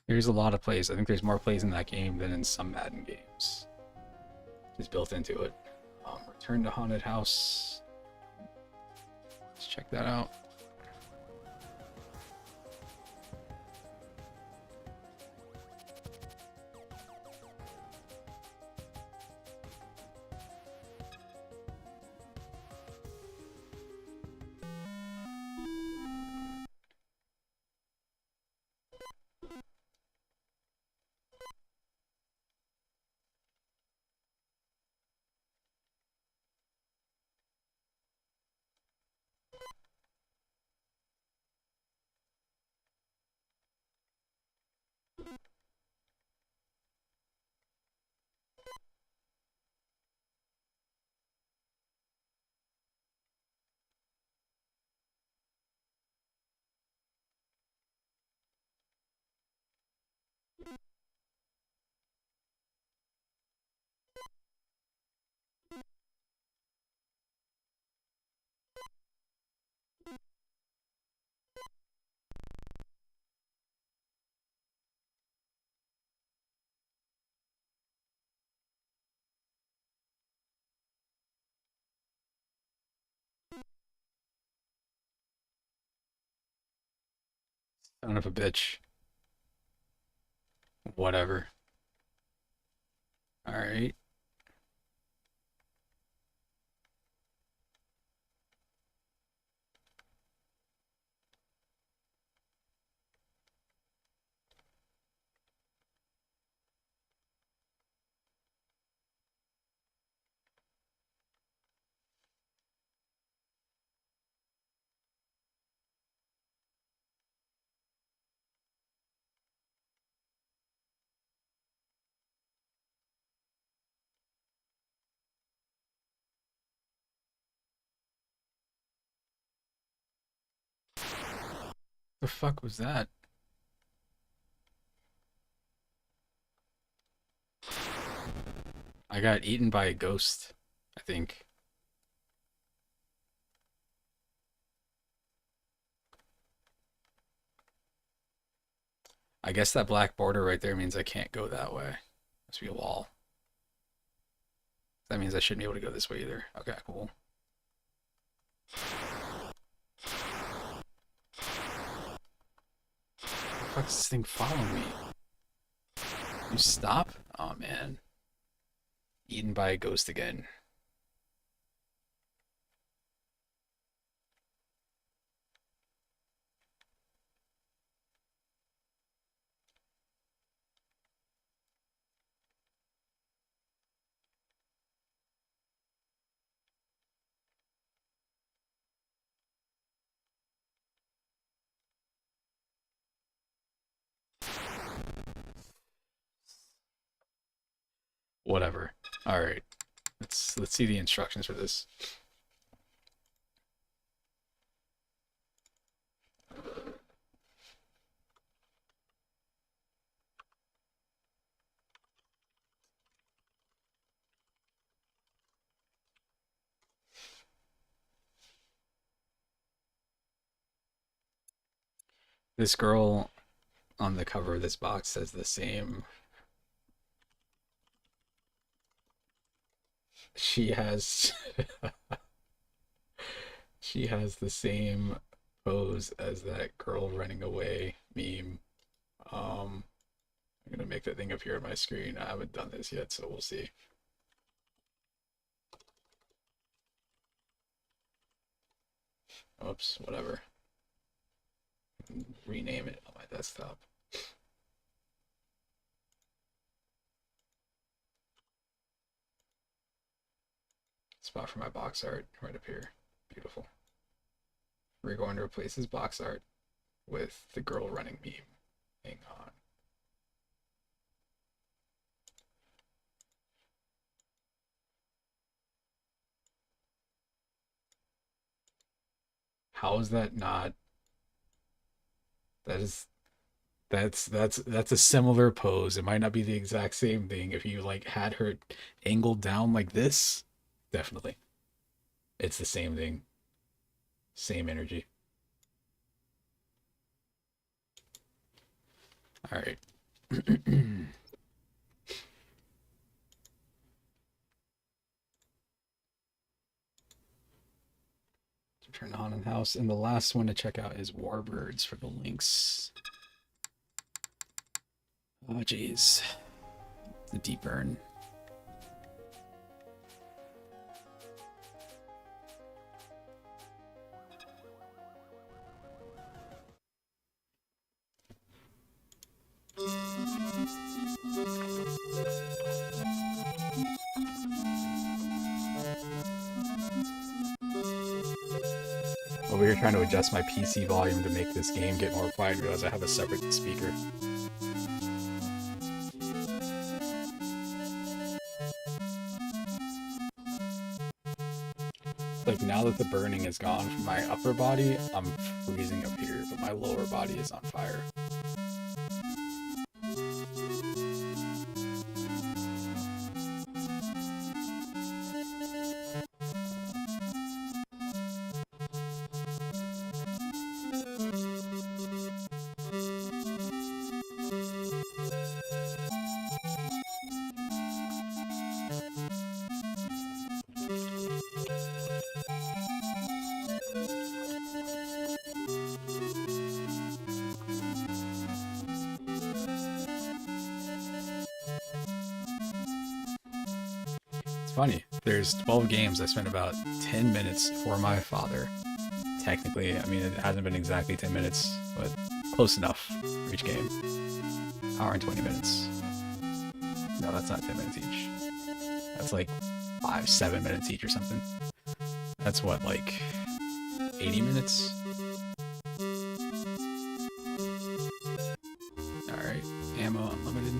There's a lot of plays. I think there's more plays in that game than in some Madden games. Just built into it. Return to Haunted House. Let's check that out. Son of a bitch. Whatever. All right. The fuck was that? I got eaten by a ghost, I think. I guess that black border right there means I can't go that way. Must be a wall. That means I shouldn't be able to go this way either. Okay, cool. The fuck's this thing following me? You stop? Oh man. Eaten by a ghost again. Whatever. Alright. Let's see the instructions for this. This girl on the cover of this box says the same. She has she has the same pose as that girl running away meme. I'm gonna make that thing appear on my screen. I haven't done this yet, so we'll see. Oops, whatever. Rename it on my desktop. Spot for my box art right up here. Beautiful. We're going to replace this box art with the girl running meme. Hang on. How is that not? That is that's a similar pose. It might not be the exact same thing. If you like had her angled down like this, definitely. It's the same thing. Same energy. All right. Turn on in house. And the last one to check out is Warbirds for the links. Oh, jeez. The deep burn. Over here trying to adjust my PC volume to make this game get more quiet, realize I have a separate speaker. Like now that the burning is gone from my upper body, I'm freezing up here, but my lower body is on fire. It's funny. There's 12 games. I spent about 10 minutes for my father. Technically, I mean, it hasn't been exactly 10 minutes, but close enough for each game. Hour and 20 minutes. No, that's not 10 minutes each. That's like 7 minutes each or something. That's what, like 80 minutes? Alright, ammo unlimited.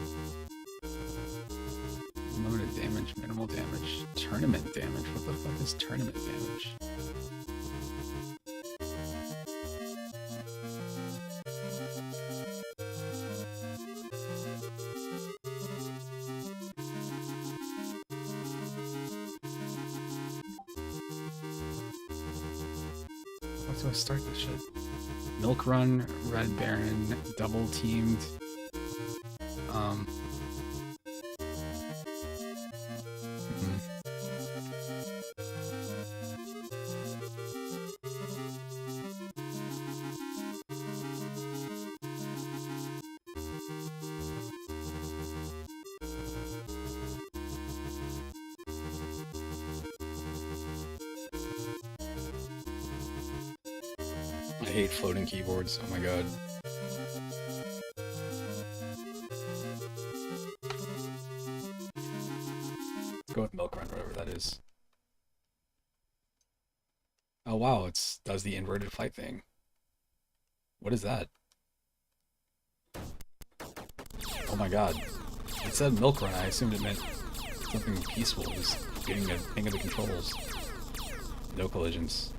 Unlimited damage, minimal damage, tournament damage. What the fuck is tournament damage? How do I start this shit? Milk Run, Red Baron, double teamed. I hate floating keyboards, oh my god. Let's go with Milk Run, whatever that is. Oh wow, it does the inverted flight thing. What is that? Oh my god. It said Milk Run, I assumed it meant something peaceful, just getting the hang of the controls. No collisions.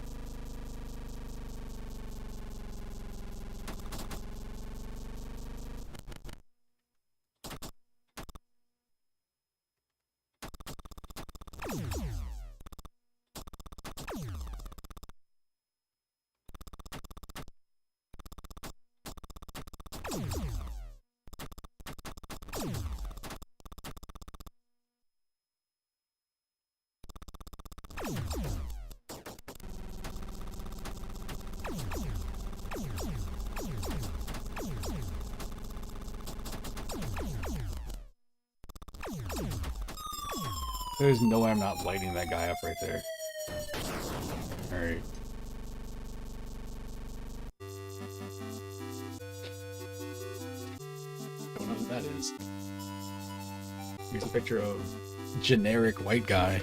There's no way I'm not lighting that guy up right there. Alright. Don't know who that is. Here's a picture of generic white guy.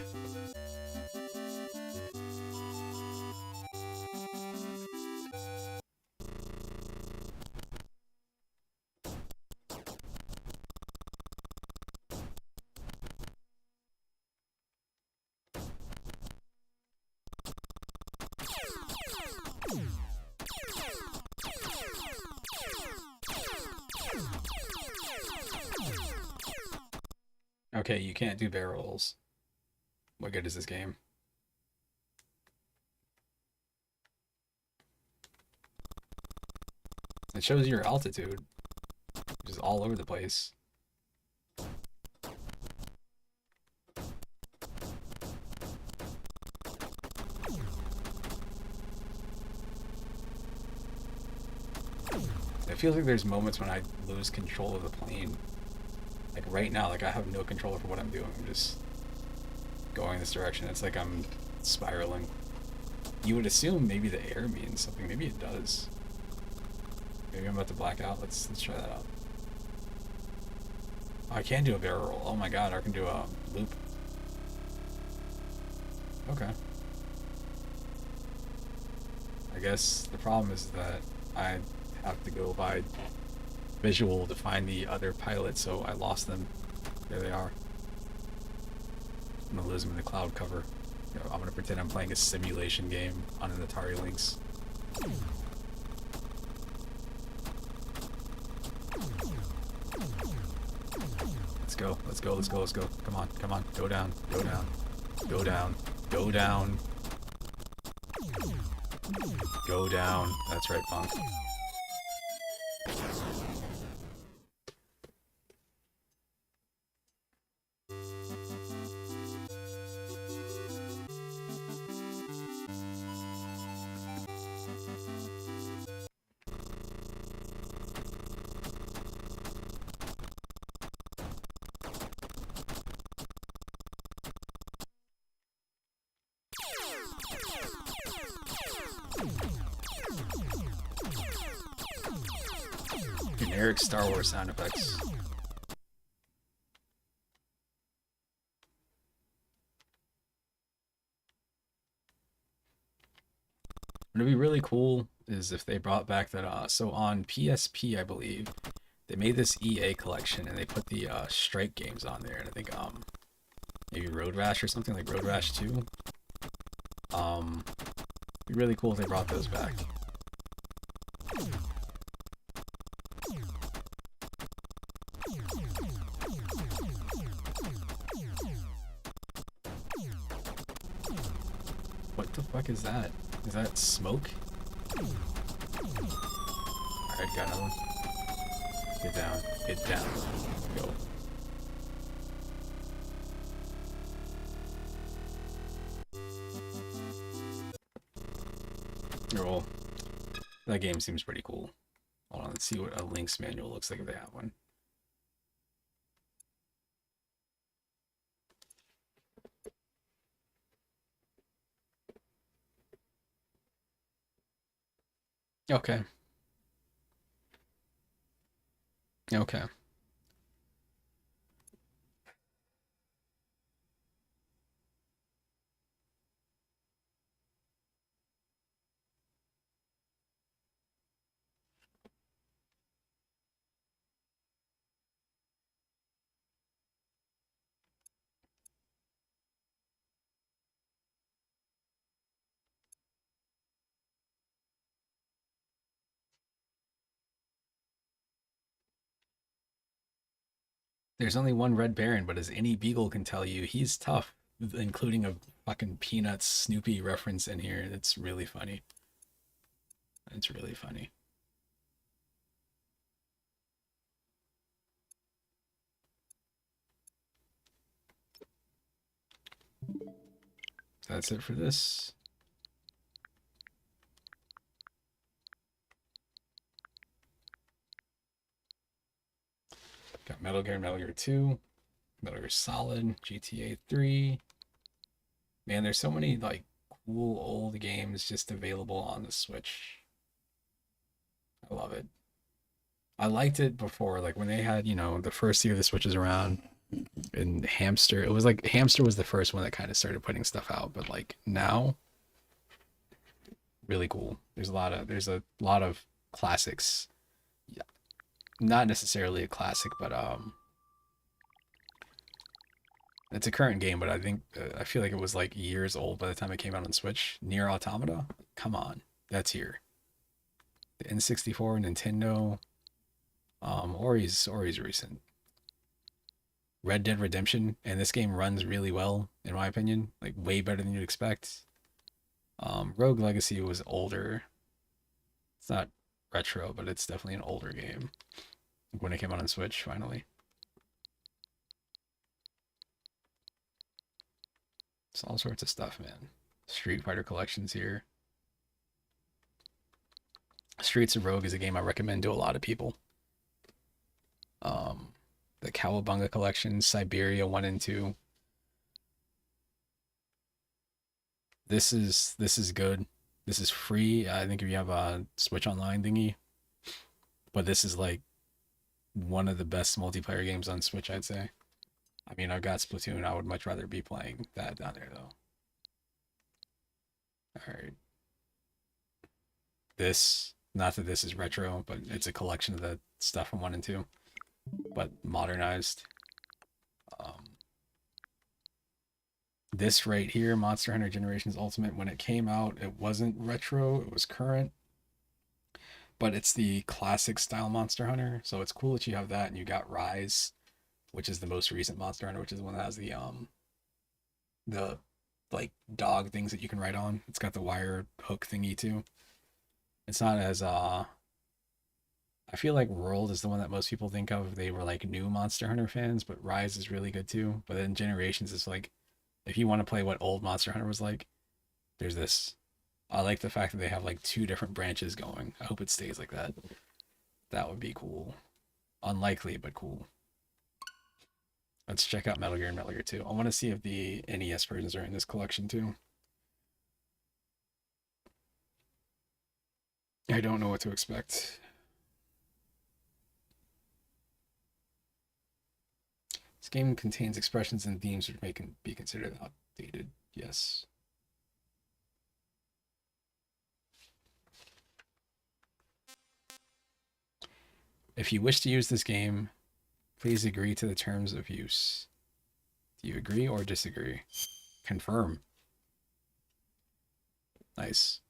Okay, you can't do barrels. What good is this game? It shows your altitude, which is all over the place. It feels like there's moments when I lose control of the plane. Like right now, like I have no control over what I'm doing. I'm just going this direction. It's like I'm spiraling. You would assume maybe the air means something. Maybe it does. Maybe I'm about to black out. Let's try that out. Oh, I can do a barrel roll. Oh my god, I can do a loop. Okay. I guess the problem is that I have to go by visual to find the other pilots, so I lost them. There they are. I'm gonna lose them in the cloud cover. You know, I'm gonna pretend I'm playing a simulation game on an Atari Lynx. Let's go, let's go, let's go, let's go. Come on, come on. Go down, go down, go down, go down. Go down. That's right, punk. generic Star Wars sound effects. What'd be really cool is if they brought back that. So on PSP, I believe they made this EA collection and they put the Strike games on there, and I think maybe Road Rash or something like Road Rash 2. It'd be really cool if they brought those back. What the fuck is that? Is that smoke? Alright, got another one. Get down. Get down. Go. Roll. That game seems pretty cool. Hold on, let's see what a Link's manual looks like if they have one. Okay. Okay. There's only one Red Baron, but as any Beagle can tell you, he's tough, including a fucking Peanuts Snoopy reference in here. It's really funny. It's really funny. That's it for this. Got Metal Gear 2, Metal Gear Solid, GTA 3. Man, there's so many like cool old games just available on the Switch. I love it. I liked it before, like when they had, the first year the Switch was around, and Hamster. It was like Hamster was the first one that kind of started putting stuff out, but like now, really cool. There's a lot of classics. Yeah, not necessarily a classic, but it's a current game. But I think I feel like it was like years old by the time it came out on Switch. Near Automata, come on, that's here. The N64, Nintendo, Ori's recent. Red Dead Redemption, and this game runs really well, in my opinion. Like, way better than you'd expect. Rogue Legacy was older. It's not retro, but it's definitely an older game. When it came out on Switch, finally. It's all sorts of stuff, man. Street Fighter collections here. Streets of Rogue is a game I recommend to a lot of people. The Cowabunga collection, Siberia 1 and 2. This is good. This is free. I think if you have a Switch Online thingy. But this is like one of the best multiplayer games on Switch, I'd say. I mean, I've got Splatoon. I would much rather be playing that down there, though. Alright. Not that this is retro, but it's a collection of the stuff from 1 and 2. But modernized. This right here, Monster Hunter Generations Ultimate, when it came out, it wasn't retro, it was current. But it's the classic style Monster Hunter, so it's cool that you have that, and you got Rise, which is the most recent Monster Hunter, which is the one that has the like dog things that you can ride on. It's got the wire hook thingy too. It's not as I feel like World is the one that most people think of. They were like new Monster Hunter fans, but Rise is really good too. But then Generations is like, if you want to play what old Monster Hunter was like, there's this. I like the fact that they have like two different branches going. I hope it stays like that. That would be cool. Unlikely, but cool. Let's check out Metal Gear and Metal Gear 2. I want to see if the NES versions are in this collection too. I don't know what to expect. This game contains expressions and themes which may be considered outdated. Yes. If you wish to use this game, please agree to the terms of use. Do you agree or disagree? Confirm. Nice.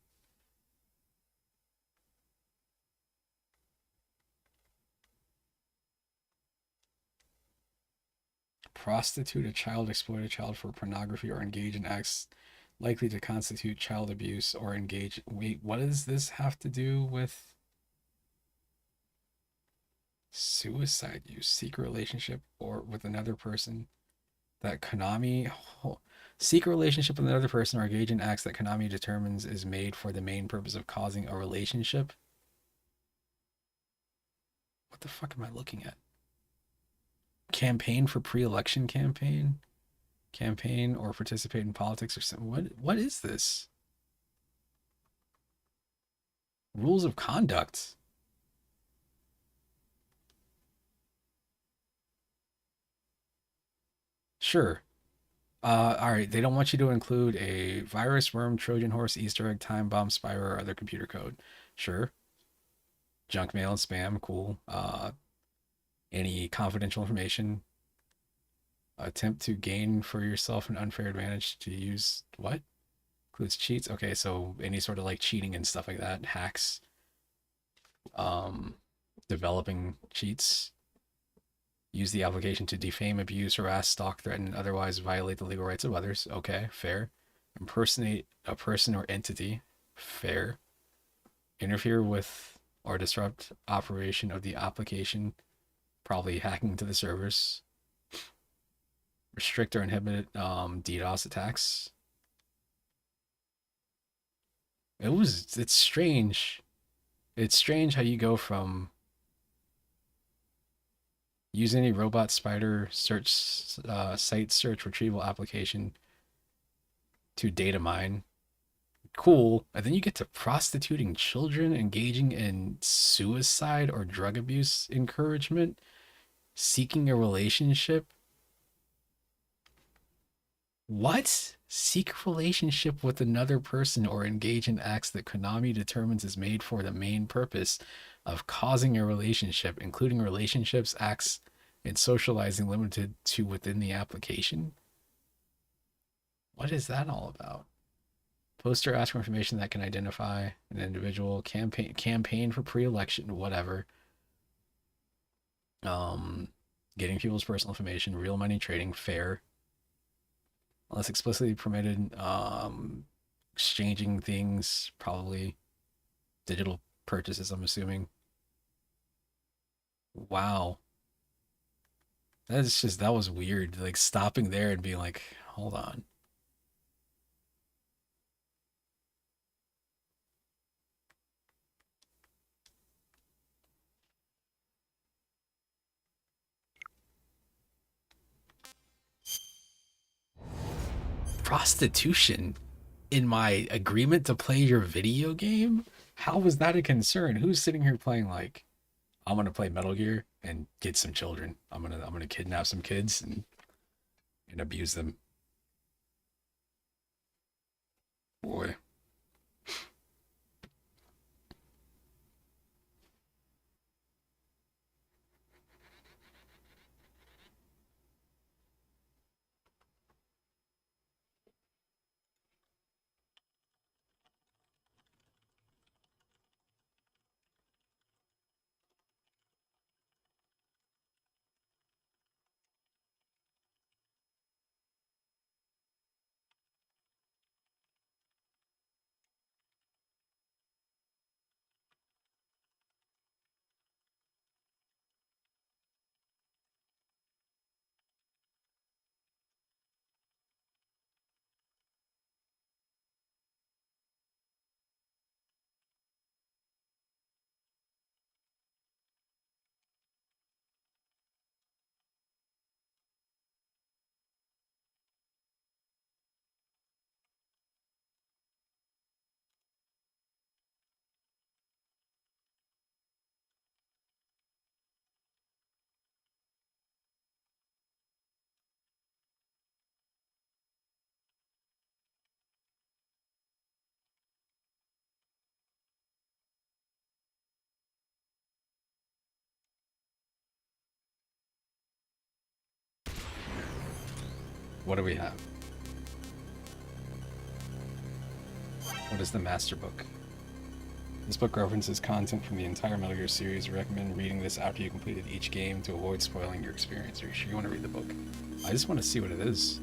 Prostitute a child, exploit a child for pornography, or engage in acts likely to constitute child abuse or engage. Wait, what does this have to do with suicide use? Seek a relationship or with another person that Konami. Seek a relationship with another person or engage in acts that Konami determines is made for the main purpose of causing a relationship. What the fuck am I looking at? Campaign for pre-election campaign? Campaign or participate in politics or something. What is this? Rules of conduct. Sure. All right. They don't want you to include a virus, worm, Trojan horse, Easter egg, time bomb, spyware, or other computer code. Sure. Junk mail and spam. Cool. Any confidential information. Attempt to gain for yourself an unfair advantage to use what? Includes cheats. Okay, so any sort of like cheating and stuff like that. Hacks. Um, developing cheats. Use the application to defame, abuse, harass, stalk, threaten, and otherwise violate the legal rights of others. Okay, fair. Impersonate a person or entity. Fair. Interfere with or disrupt operation of the application, probably hacking into the servers. Restrict or inhibit DDoS attacks. It's strange. It's strange how you go from use any robot spider search site search retrieval application to data mine. Cool. And then you get to prostituting children, engaging in suicide or drug abuse encouragement, seeking a relationship. What? Seek a relationship with another person or engage in acts that Konami determines is made for the main purpose of causing a relationship, including relationships, acts, and socializing limited to within the application? What is that all about? Poster ask for information that can identify an individual, campaign for pre-election, whatever. Um, getting people's personal information, real money trading, fair. Unless explicitly permitted, exchanging things, probably digital purchases, I'm assuming. Wow. That was weird. Like stopping there and being like, hold on. Prostitution in my agreement to play your video game? How was that a concern? Who's sitting here playing like, I'm gonna play Metal Gear and get some children. I'm gonna kidnap some kids and abuse them. Boy. What do we have? What is the Master Book? This book references content from the entire Metal Gear series. I recommend reading this after you completed each game to avoid spoiling your experience. Are you sure you want to read the book? I just want to see what it is.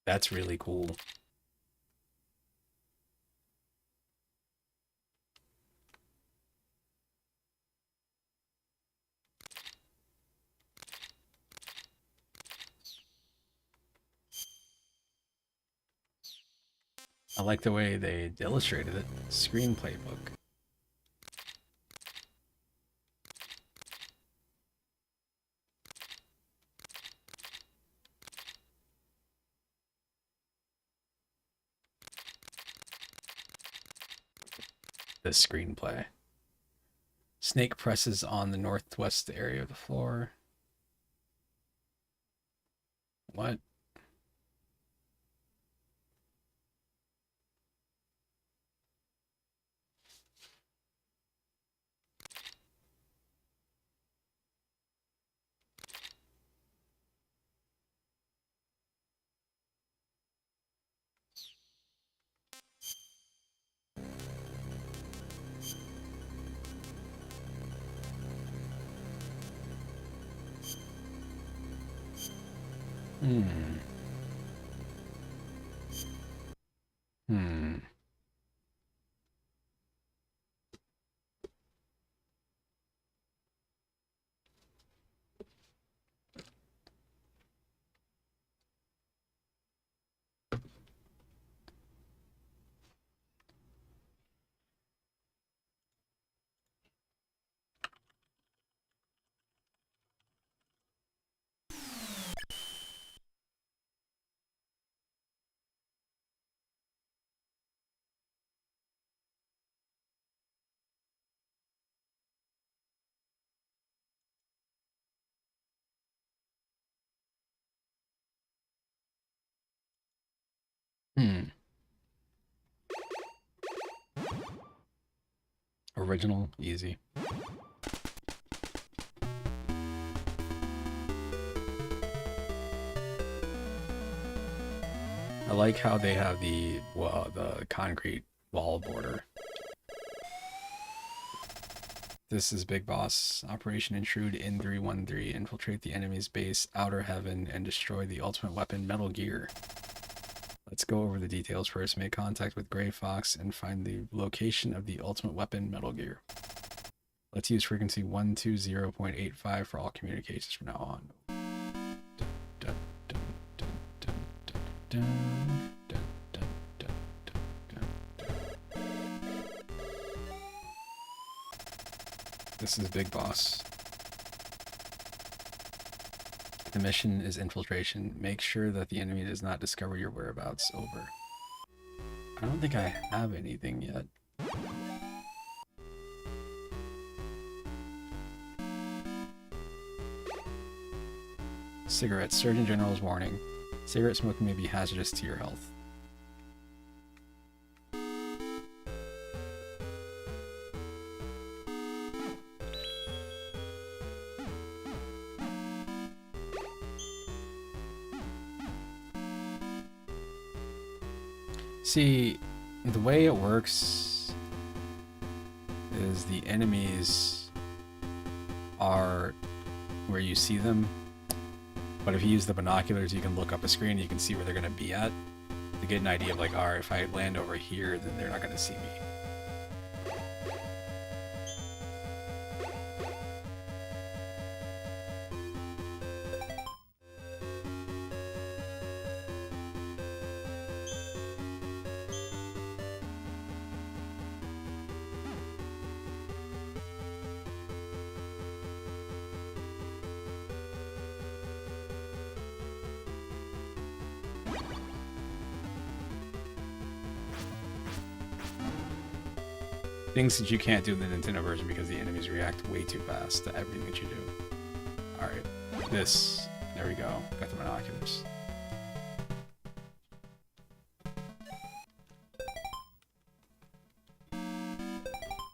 That's really cool. I like the way they illustrated it. Screenplay book. The screenplay. Snake presses on the northwest area of the floor. What? Hmm. Hmm. Hmm. Original, easy. I like how they have the concrete wall border. This is Big Boss. Operation Intrude in 313. Infiltrate the enemy's base, Outer Heaven, and destroy the ultimate weapon, Metal Gear. Let's go over the details first. Make contact with Gray Fox and find the location of the ultimate weapon, Metal Gear. Let's use frequency 120.85 for all communications from now on. Dun, dun, dun, dun, dun, dun, dun, dun, dun, dun, dun. This is Big Boss. The mission is infiltration. Make sure that the enemy does not discover your whereabouts. Over. I don't think I have anything yet. Cigarettes. Surgeon General's warning. Cigarette smoking may be hazardous to your health. See, the way it works is the enemies are where you see them, but if you use the binoculars, you can look up a screen and you can see where they're going to be at to get an idea of like, alright, if I land over here, then they're not going to see me. Things that you can't do in the Nintendo version because the enemies react way too fast to everything that you do. Alright, this. There we go. Got the binoculars.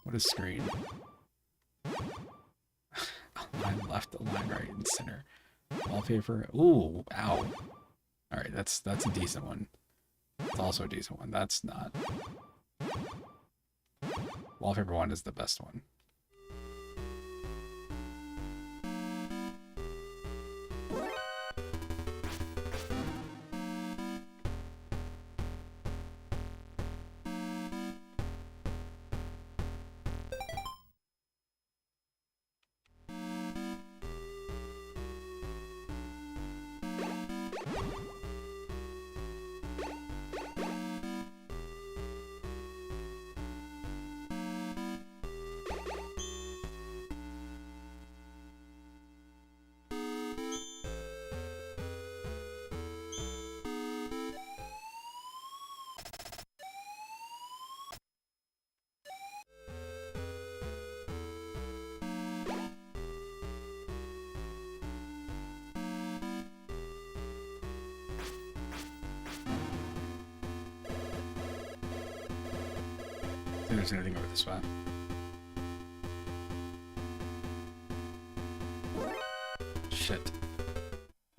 What What is screen? A line left, a line right, and center. Wallpaper. Ooh, ow. Alright, that's a decent one. It's also a decent one. That's not. Wallpaper one is the best one. I think there's anything over this way. Shit.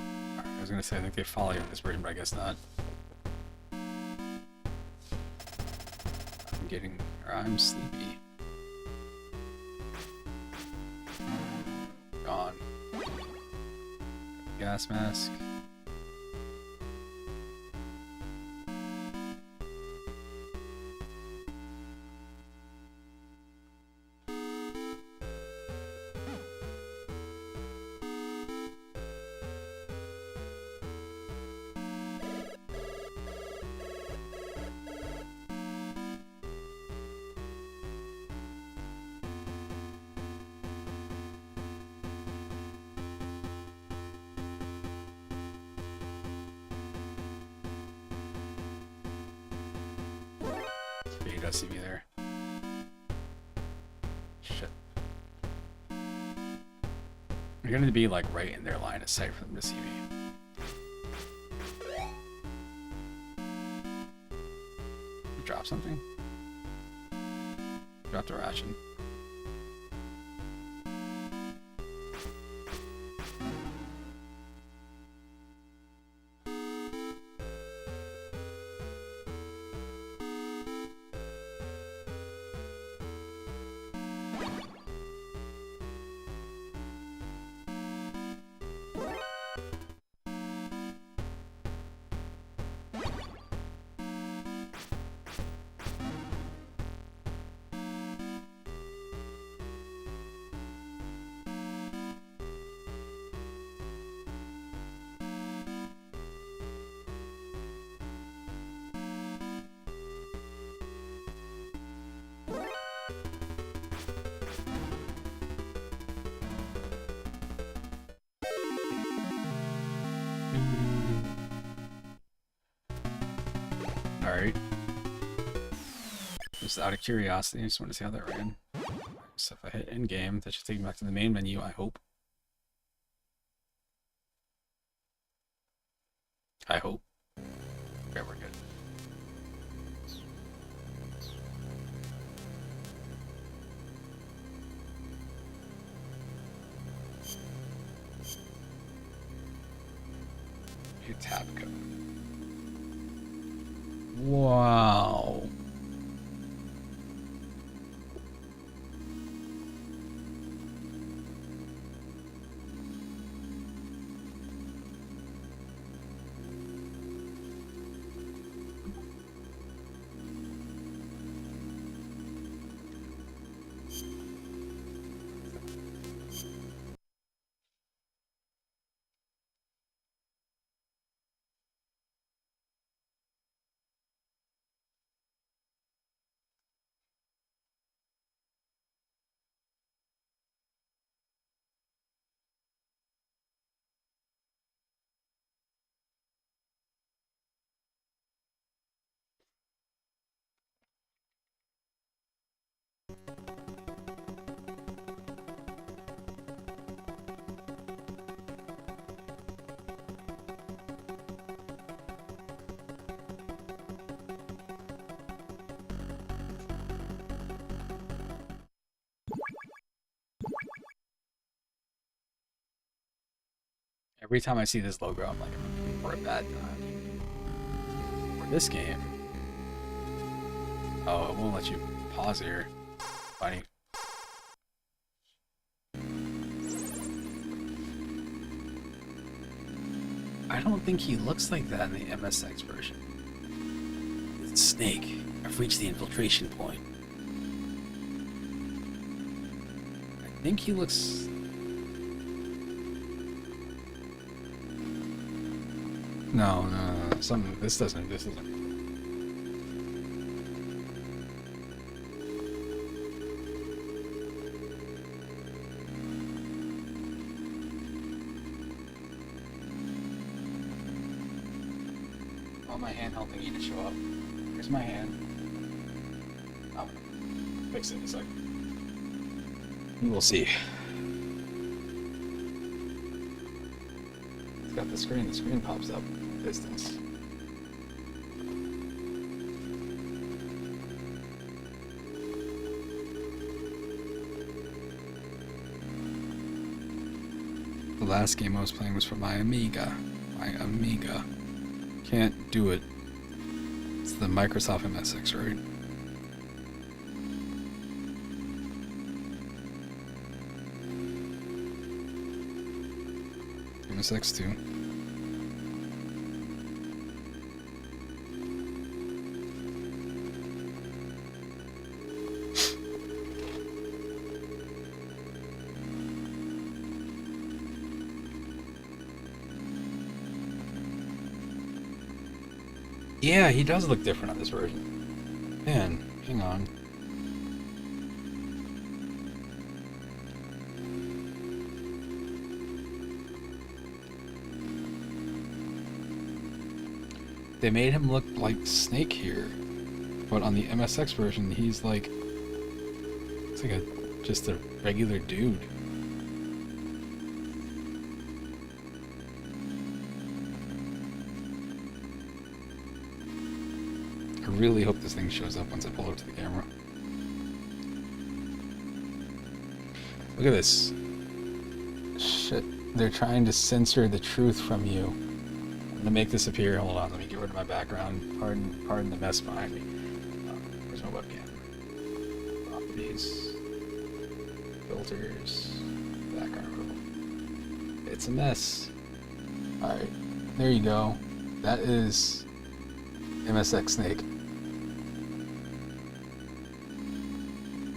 Alright, I was gonna say I think they follow you in this version, but I guess not. I'm sleepy. Gone. Gas mask. He does see me there. Shit. You're gonna be like right in their line of sight for them to see me. You drop something? Dropped a ration. Alright. Just out of curiosity, I just want to see how that ran. So if I hit end game, that should take me back to the main menu, I hope. I hope. Okay, we're good. Your tab code. Wow. Every time I see this logo, I'm like, I'm in for a bad time. For this game. Oh, it won't let you pause here. Funny. I don't think he looks like that in the MSX version. Snake, I've reached the infiltration point. I think he looks... No. Something. This doesn't. Oh, my handheld thingy to show up. Here's my hand. I'll fix it in a second. We'll see. It's got the screen. The screen pops up. Distance. The last game I was playing was for my Amiga. Can't do it. It's the Microsoft MSX, right? MSX2. Yeah, he does look different on this version. Man, hang on. They made him look like Snake here, but on the MSX version, he's like, it's like just a regular dude. I really hope this thing shows up once I pull up to the camera. Look at this. Shit, they're trying to censor the truth from you. I'm gonna make this appear. Hold on, let me get rid of my background. Pardon the mess behind me. Where's my webcam? Properties, filters, background. It's a mess. All right, there you go. That is MSX Snake.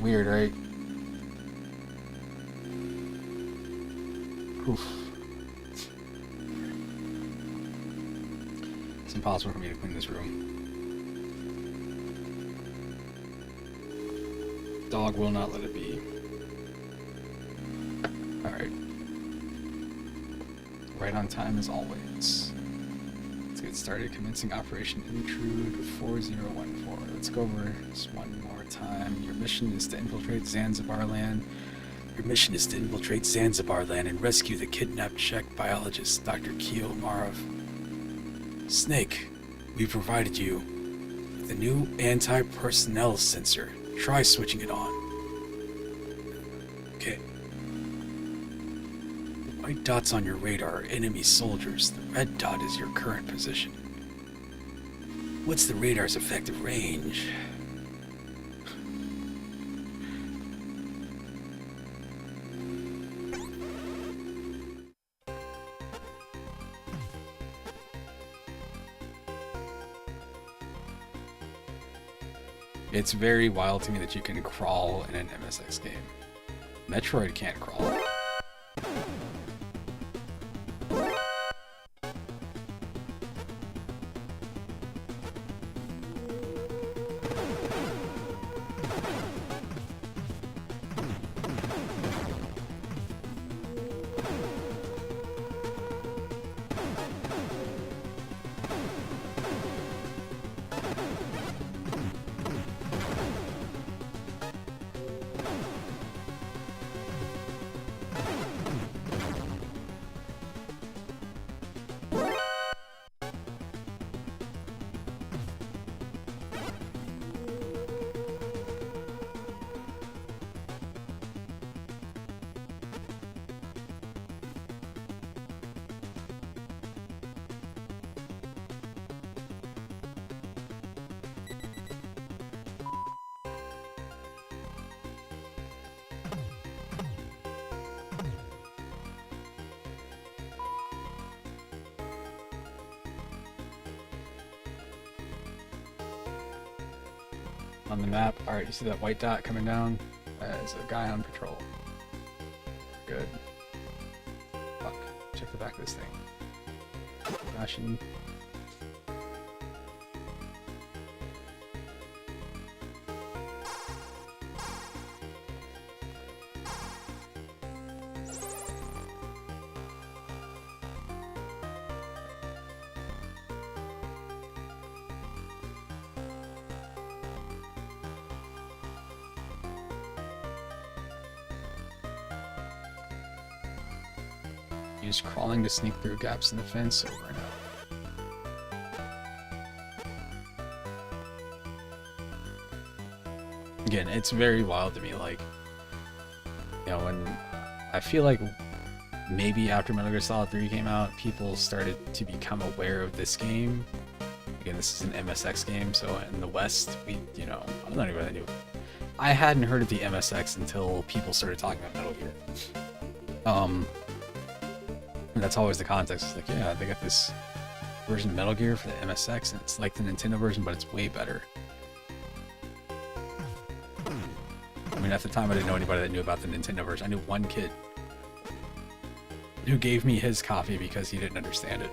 Weird, right? Oof. It's impossible for me to clean this room. Dog will not let it be. Alright. Right on time as always. Let's get started. Commencing Operation Intrude 4014. Let's go over this one more time. Your mission is to infiltrate Zanzibar land. Your mission is to infiltrate Zanzibar land and rescue the kidnapped Czech biologist, Dr. Kio Marov. Snake, we provided you with a new anti-personnel sensor. Try switching it on. Okay. The white dots on your radar are enemy soldiers. The red dot is your current position. What's the radar's effective range? It's very wild to me that you can crawl in an MSX game. Metroid can't crawl. on the map. All right, you see that white dot coming down? There's a guy on patrol. Good. Fuck. Check the back of this thing. Flashing. Use crawling to sneak through gaps in the fence over and out. Again, it's very wild to me, like, you know, when I feel like maybe after Metal Gear Solid 3 came out, people started to become aware of this game. Again, this is an MSX game, so in the West, we, you know, I don't know anybody that knew. I hadn't heard of the MSX until people started talking about Metal Gear. And that's always the context. It's like, yeah, they got this version of Metal Gear for the MSX, and it's like the Nintendo version, but it's way better. I mean, at the time, I didn't know anybody that knew about the Nintendo version. I knew one kid who gave me his copy because he didn't understand it.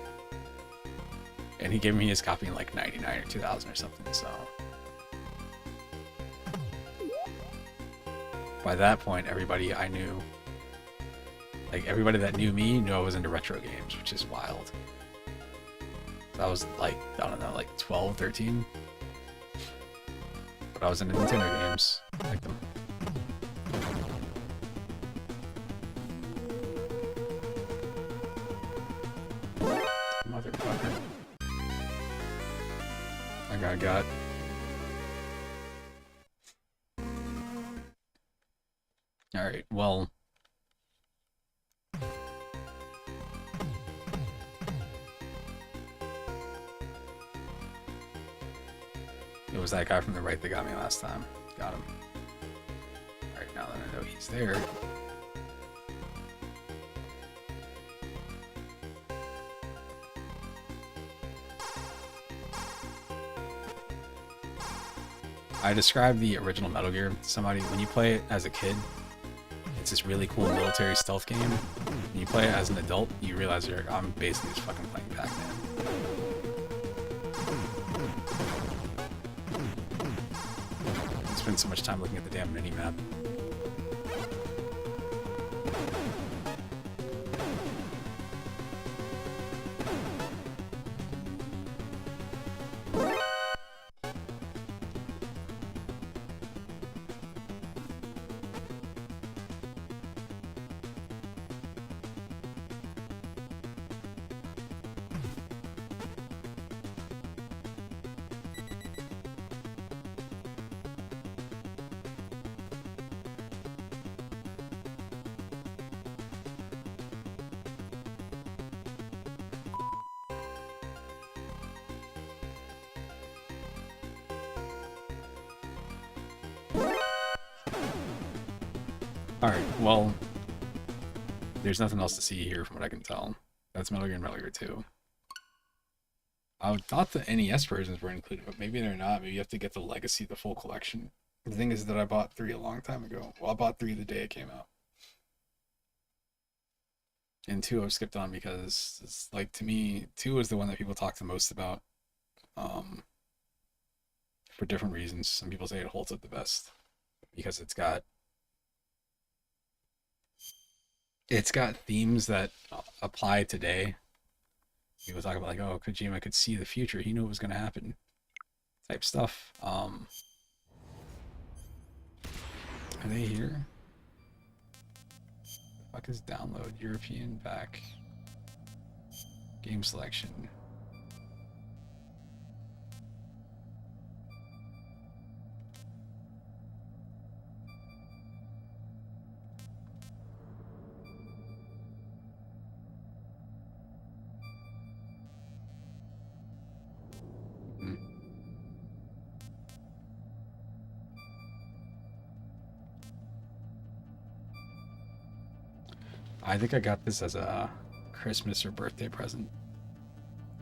And he gave me his copy in like 99 or 2000 or something, so... By that point, everybody I knew, like everybody that knew me, knew I was into retro games, which is wild. So I was like, I don't know, like 12, 13. But I was into Nintendo games. I like them. Motherfucker. I got. Alright, well. It was that guy from the right that got me last time. Got him. Alright, now that I know he's there. I described the original Metal Gear to somebody. When you play it as a kid, it's this really cool military stealth game. When you play it as an adult, you realize I'm basically just fucking playing Pac-Man. I spend so much time looking at the damn mini-map. Alright, well, there's nothing else to see here from what I can tell. That's Metal Gear and Metal Gear 2. I thought the NES versions were included, but maybe they're not. Maybe you have to get the Legacy, the full collection. The thing is that I bought 3 a long time ago. Well, I bought 3 the day it came out. And 2 I've skipped on because, it's like, to me, 2 is the one that people talk the most about. For different reasons. Some people say it holds up the best. Because it's got themes that apply today. People talk about like, oh, Kojima could see the future. He knew it was going to happen. Type stuff. Are they here? The fuck is download? European back. Game selection. I think I got this as a Christmas or birthday present.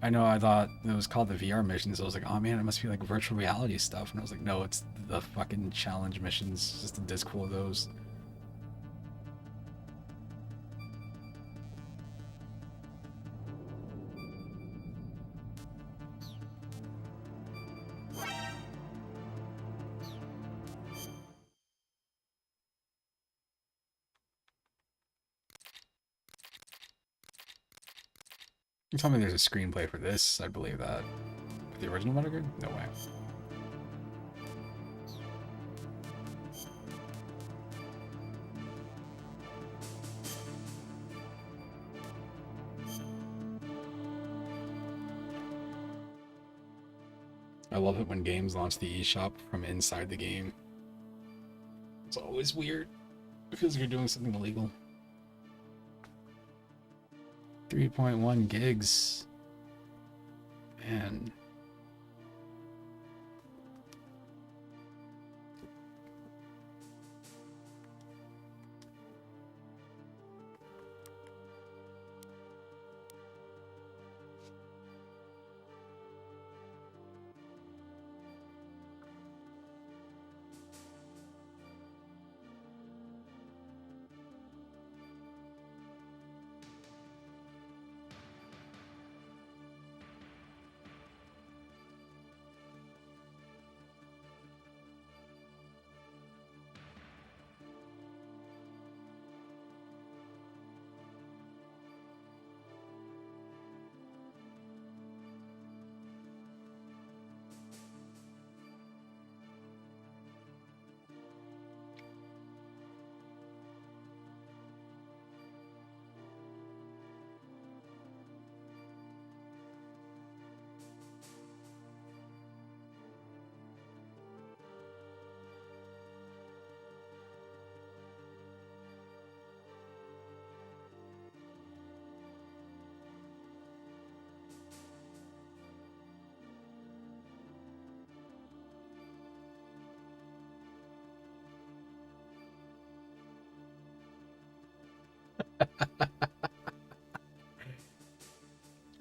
I know I thought it was called the VR missions. I was like, oh man, it must be like virtual reality stuff. And I was like, no, it's the fucking challenge missions. Just a disc full of those. You tell me there's a screenplay for this, I'd believe that. But the original Metal Gear? No way. I love it when games launch the eShop from inside the game. It's always weird because you're doing something illegal. 3.1 gigs. Man.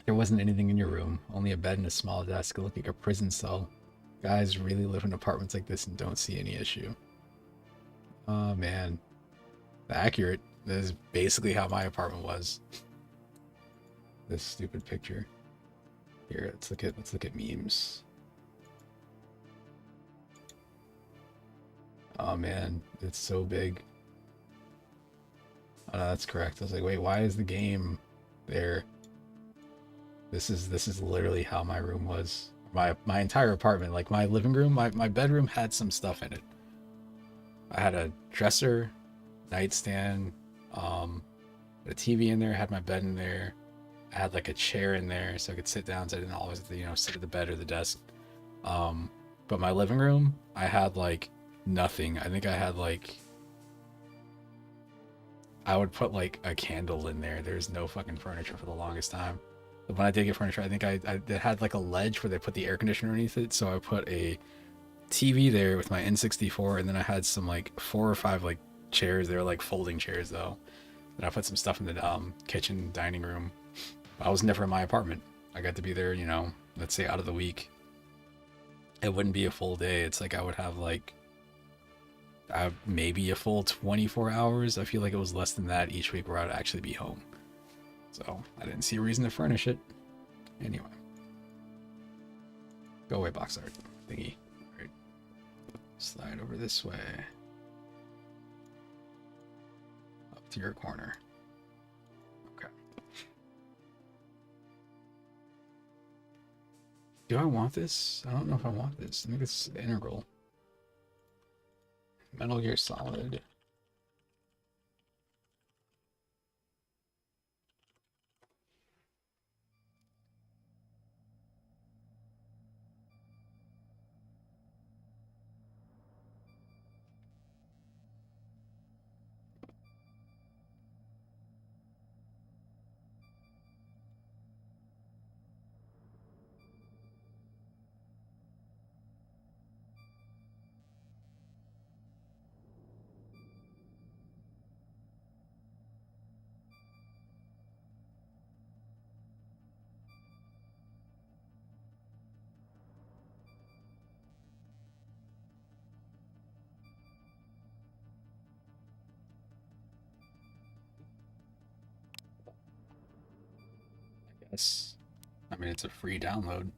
There wasn't anything in your room, only a bed and a small desk. It looked like a prison cell. Guys really live in apartments like this and don't see any issue. Oh man. Accurate. This is basically how my apartment was. This stupid picture. Here, let's look at memes. Oh man, it's so big. Oh, no, that's correct. I was like, wait, why is the game there? This is literally how my room was. My entire apartment, like my living room, my bedroom had some stuff in it. I had a dresser, nightstand, a TV in there, had my bed in there. I had like a chair in there so I could sit down so I didn't always have to, sit at the bed or the desk. But my living room, I had like nothing. I think I had like I would put like a candle in there. There's no fucking furniture for the longest time. But when I did get furniture, I think I had like a ledge where they put the air conditioner underneath it. So I put a TV there with my N64, and then I had some like 4 or 5 like chairs. They were like folding chairs though. And I put some stuff in the kitchen dining room. I was never in my apartment. I got to be there, let's say out of the week. It wouldn't be a full day. It's like I would have like maybe a full 24 hours. I feel like it was less than that each week where I'd actually be home. So I didn't see a reason to furnish it. Anyway. Go away, box art thingy. All right. Slide over this way. Up to your corner. Okay. Do I want this? I don't know if I want this. I think it's integral. Metal Gear Solid. guess. I mean, it's a free download.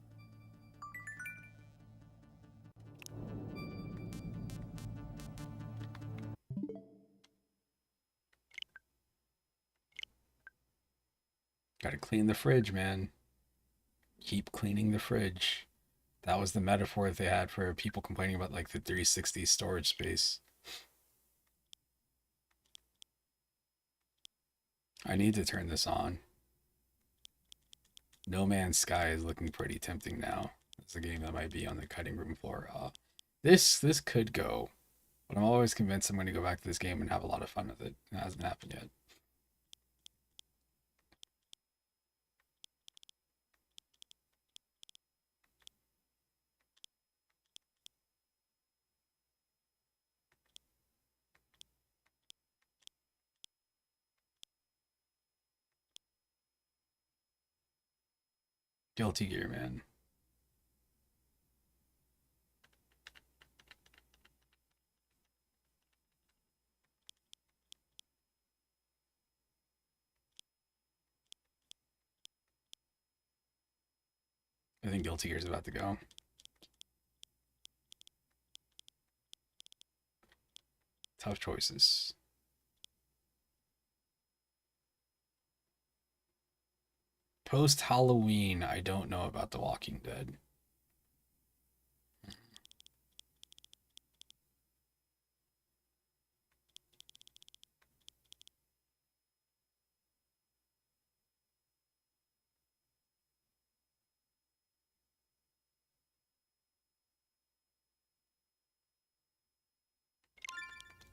Gotta clean the fridge, man. Keep cleaning the fridge. That was the metaphor that they had for people complaining about like the 360 storage space. I need to turn this on. No Man's Sky is looking pretty tempting now. It's a game that might be on the cutting room floor. This could go, but I'm always convinced I'm going to go back to this game and have a lot of fun with it. It hasn't happened yet. Guilty Gear, man. I think Guilty Gear is about to go. Tough choices. Post Halloween, I don't know about The Walking Dead.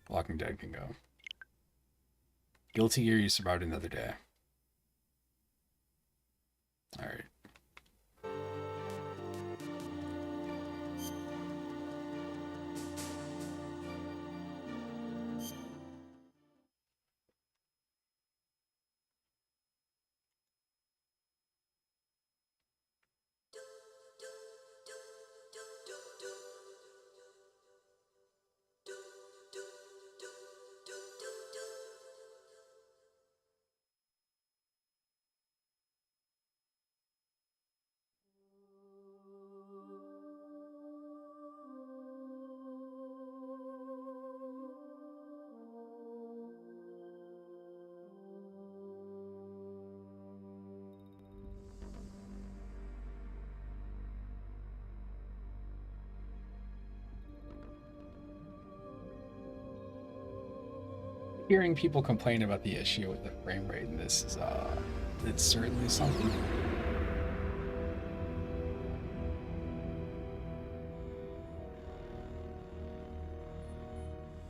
Walking Dead can go. Guilty Gear, you survived another day. Alright. Hearing people complain about the issue with the frame rate in this is it's certainly something.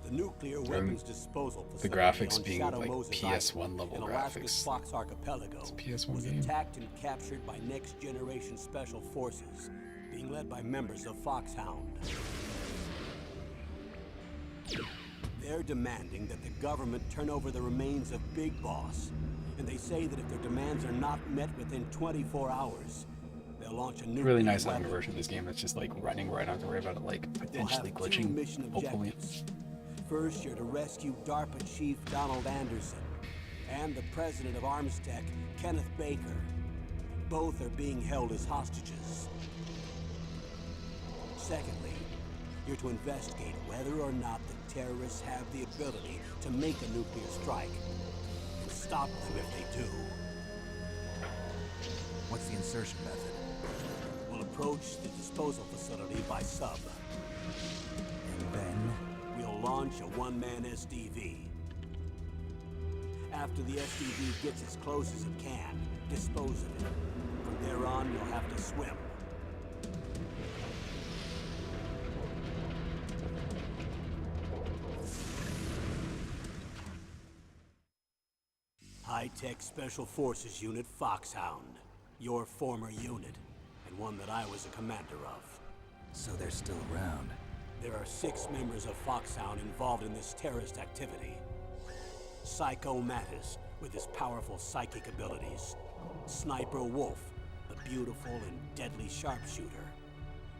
The nuclear weapons disposal The facility graphics on being Shadow like Moses PS1 Island level in Alaska's graphics. Fox Archipelago It's a PS1 was game. attacked and captured by next generation special forces, being led by members of Foxhound. They're demanding that the government turn over the remains of Big Boss, and they say that if their demands are not met within 24 hours, they'll launch a nuclear Really nice weapon. having a version of this game that's just like running where I don't have to worry about it like They'll potentially have two glitching. mission Hopefully. objectives. First, you're to rescue DARPA Chief Donald Anderson and the president of Armstech, Kenneth Baker. Both are being held as hostages. Secondly, you're to investigate whether or not the terrorists have the ability to make a nuclear strike and stop them if they do. What's the insertion method? We'll approach the disposal facility by sub. And then? We'll launch a one-man SDV. After the SDV gets as close as it can, dispose of it. From there on, you'll have to swim. High-Tech Special Forces Unit Foxhound. Your former unit, and one that I was a commander of. So they're still around. There are 6 members of Foxhound involved in this terrorist activity. Psycho Mattis, with his powerful psychic abilities. Sniper Wolf, the beautiful and deadly sharpshooter.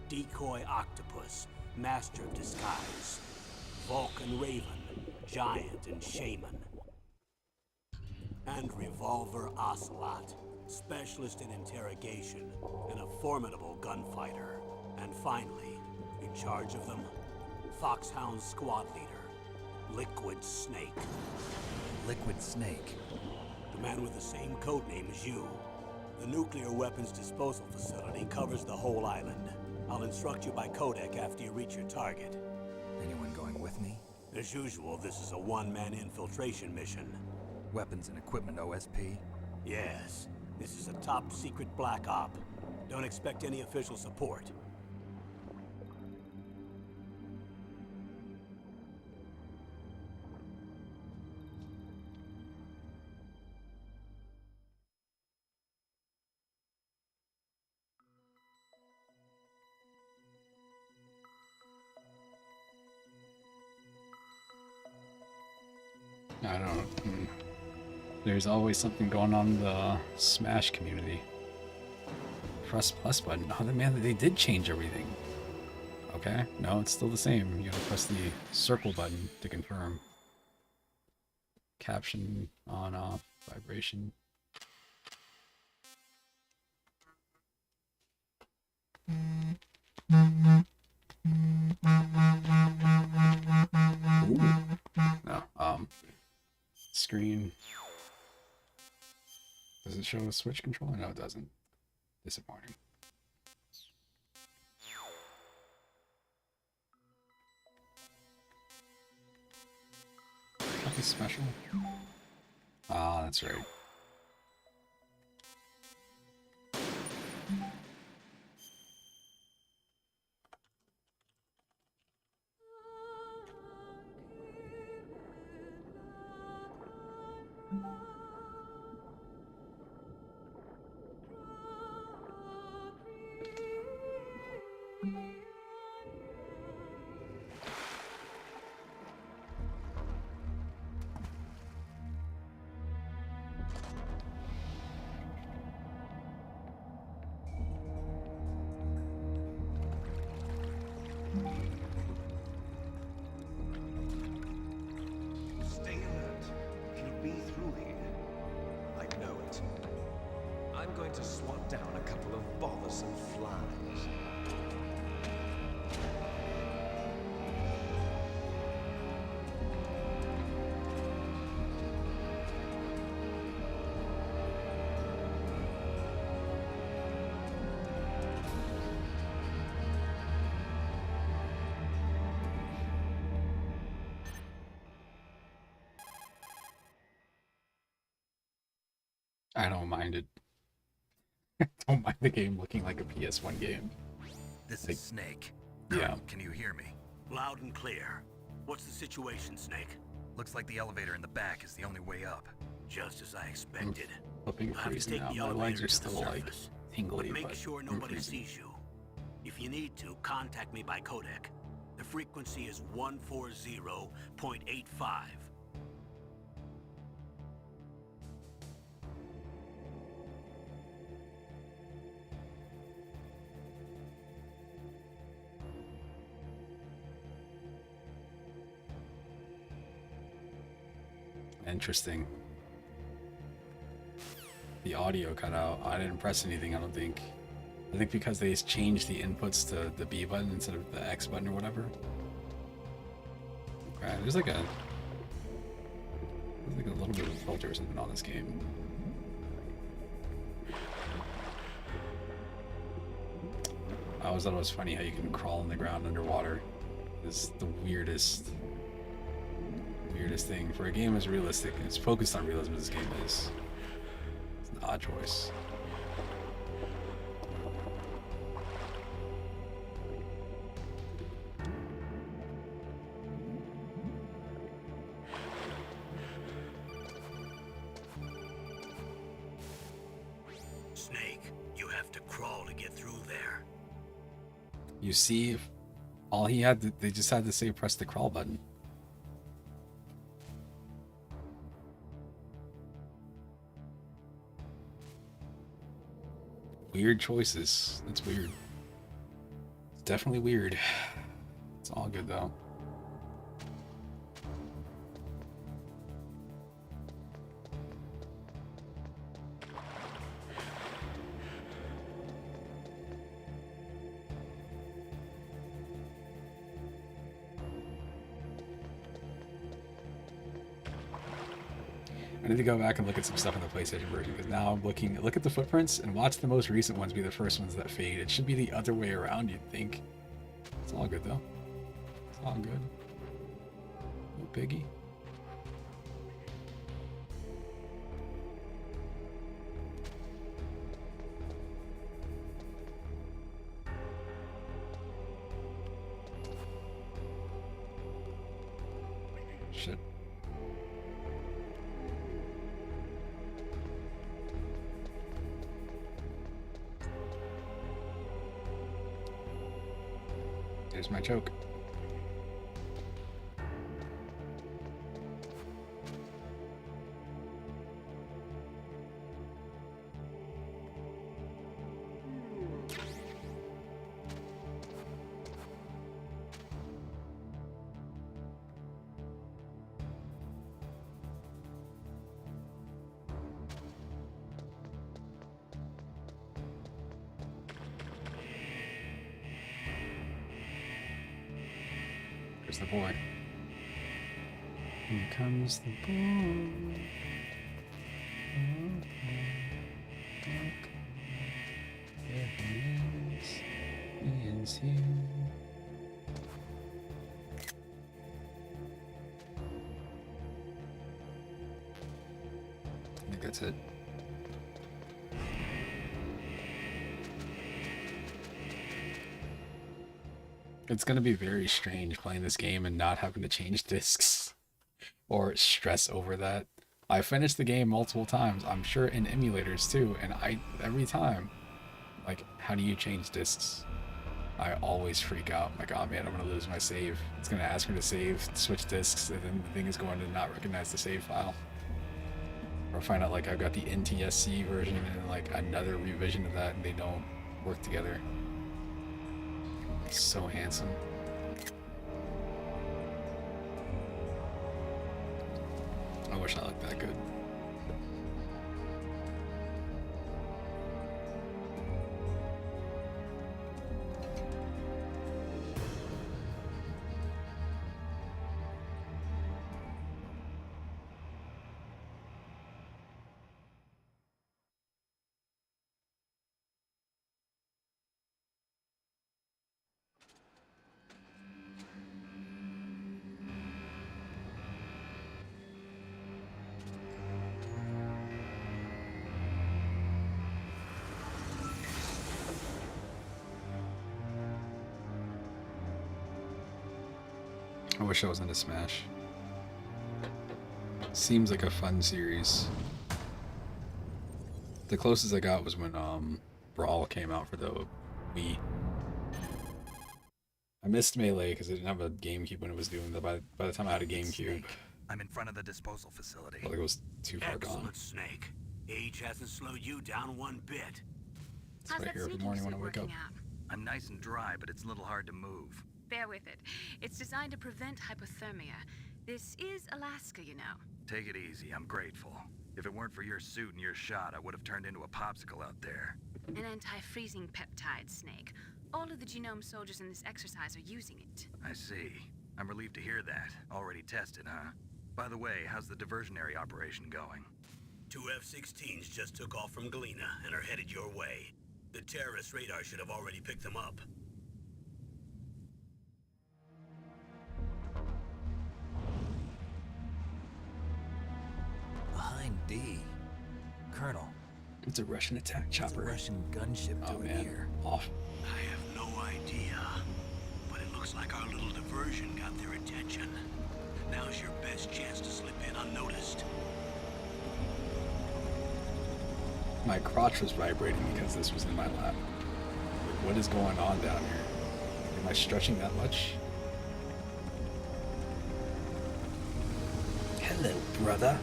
Decoy Octopus, master of disguise. Vulcan Raven, giant and shaman. And Revolver Ocelot, specialist in interrogation and a formidable gunfighter. And finally, in charge of them, Foxhound squad leader, Liquid Snake. Liquid Snake. The man with the same code name as you. The nuclear weapons disposal facility covers the whole island. I'll instruct you by codec after you reach your target. Anyone going with me? As usual, this is a one-man infiltration mission. Weapons and equipment OSP? Yes, this is a top-secret black op. Don't expect any official support. I don't know. There's always something going on in the Smash community. Press plus button. Oh, man, they did change everything. Okay, no, it's still the same. You gotta press the circle button to confirm. Caption on, off, vibration. Ooh. No, screen. Does it show a Switch controller? No, it doesn't. Disappointing. Nothing special. Ah, that's right. Stay alert. He'll be through here. I know it. I'm going to swat down a couple of bothersome flies. I don't mind it. Don't mind the game looking like a PS1 game. This is Snake. Yeah. Colonel, can you hear me? Loud and clear. What's the situation, Snake? Looks like the elevator in the back is the only way up. Just as I expected. Flipping You'll have to freezing take now. the My legs elevator are to the still like surface. tingly, But make but sure I'm nobody freezing. sees you. If you need to, contact me by codec. The frequency is 140.85. Interesting. The audio cut out. I didn't press anything, I don't think. I think because they changed the inputs to the B button instead of the X button or whatever. Okay, there's like a little bit of a filter or something on this game. I always thought it was funny how you can crawl on the ground underwater. It's the weirdest thing for a game as realistic. It's focused on realism as this game is. It's an odd choice. Snake, you have to crawl to get through there. You see, they just had to say press the crawl button. Weird choices. That's weird. It's definitely weird. It's all good though. I need to go back and look at some stuff in the PlayStation version because now I'm looking. Look at the footprints and watch the most recent ones be the first ones that fade. It should be the other way around. You'd think. It's all good though. It's all good. No biggie. Shit. There's my choke. There's the boy. Here comes the boy. There he is. He is here. I think that's it. It's going to be very strange playing this game and not having to change discs or stress over that. I finished the game multiple times, I'm sure in emulators too, and every time, like, how do you change discs? I always freak out. I'm like, oh man, I'm going to lose my save. It's going to ask me to save, switch discs, and then the thing is going to not recognize the save file. Or find out like I've got the NTSC version and like another revision of that and they don't work together. So handsome. I wish I looked that good. I wish I was into Smash. Seems like a fun series. The closest I got was when Brawl came out for the Wii. I missed Melee because I didn't have a GameCube when it was doing that. By the time I had a GameCube, I'm in front of the disposal facility. I felt like it was too far gone. Excellent, Snake. Age hasn't slowed you down one bit. That's what I hear every morning when I wake up. I'm nice and dry, but it's a little hard to move. Bear with it. It's designed to prevent hypothermia. This is Alaska, you know. Take it easy, I'm grateful. If it weren't for your suit and your shot, I would have turned into a popsicle out there. An anti-freezing peptide, Snake. All of the genome soldiers in this exercise are using it. I see. I'm relieved to hear that. Already tested, huh? By the way, how's the diversionary operation going? 2 F-16s just took off from Galena and are headed your way. The terrorist radar should have already picked them up. Behind D. Colonel, It's a Russian attack it's a chopper. Russian gunship Oh doing man, here. off. I have no idea, but it looks like our little diversion got their attention. Now's your best chance to slip in unnoticed. My crotch was vibrating because this was in my lap. Like, what is going on down here? Am I stretching that much? Hello, brother.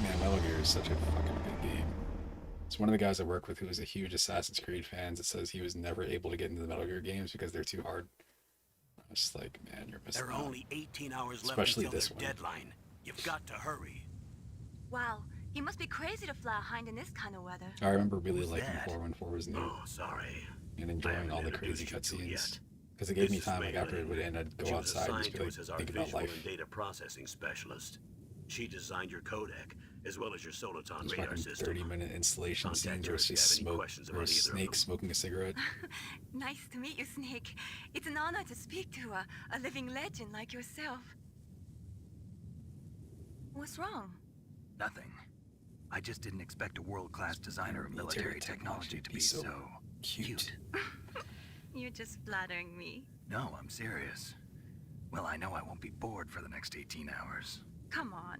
Man, Metal Gear is such a fucking good game. It's one of the guys I work with who is a huge Assassin's Creed fan that says he was never able to get into the Metal Gear games because they're too hard. I was just like, man, you're missing There are out. only 18 hours left Especially until this their one. deadline. You've got to hurry. Wow, you must be crazy to fly hind in this kind of weather. I remember really Who's liking that? 4 when 4 was new Oh, sorry. and I enjoying haven't all the crazy introduced you to cutscenes. yet. Because it gave This me is time, like after it Maylin. would end, I'd She go was outside and assigned just be to like, us as our think about visual life. and data processing specialist. She designed your codec, as well as your Soliton Those radar fucking system. 30-minute installation Contact scenes her where it's if you just have any smoke, questions or about a either of snake them. smoking a cigarette. Nice to meet you, Snake. It's an honor to speak to a living legend like yourself. What's wrong? Nothing. I just didn't expect a world-class designer of military technology to be so cute. You're just flattering me. No, I'm serious. Well, I know I won't be bored for the next 18 hours. Come on.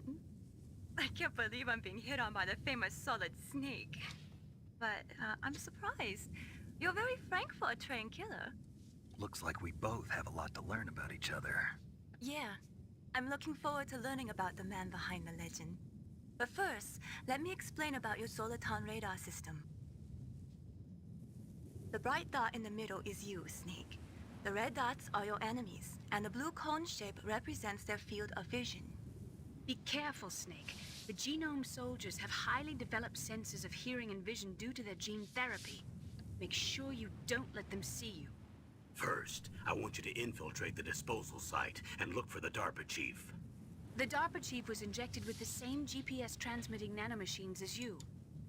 I can't believe I'm being hit on by the famous Solid Snake. But I'm surprised. You're very frank for a trained killer. Looks like we both have a lot to learn about each other. Yeah. I'm looking forward to learning about the man behind the legend. But first, let me explain about your Soliton radar system. The bright dot in the middle is you, Snake. The red dots are your enemies, and the blue cone shape represents their field of vision. Be careful, Snake. The genome soldiers have highly developed senses of hearing and vision due to their gene therapy. Make sure you don't let them see you. First, I want you to infiltrate the disposal site and look for the DARPA chief. The DARPA chief was injected with the same GPS transmitting nanomachines as you.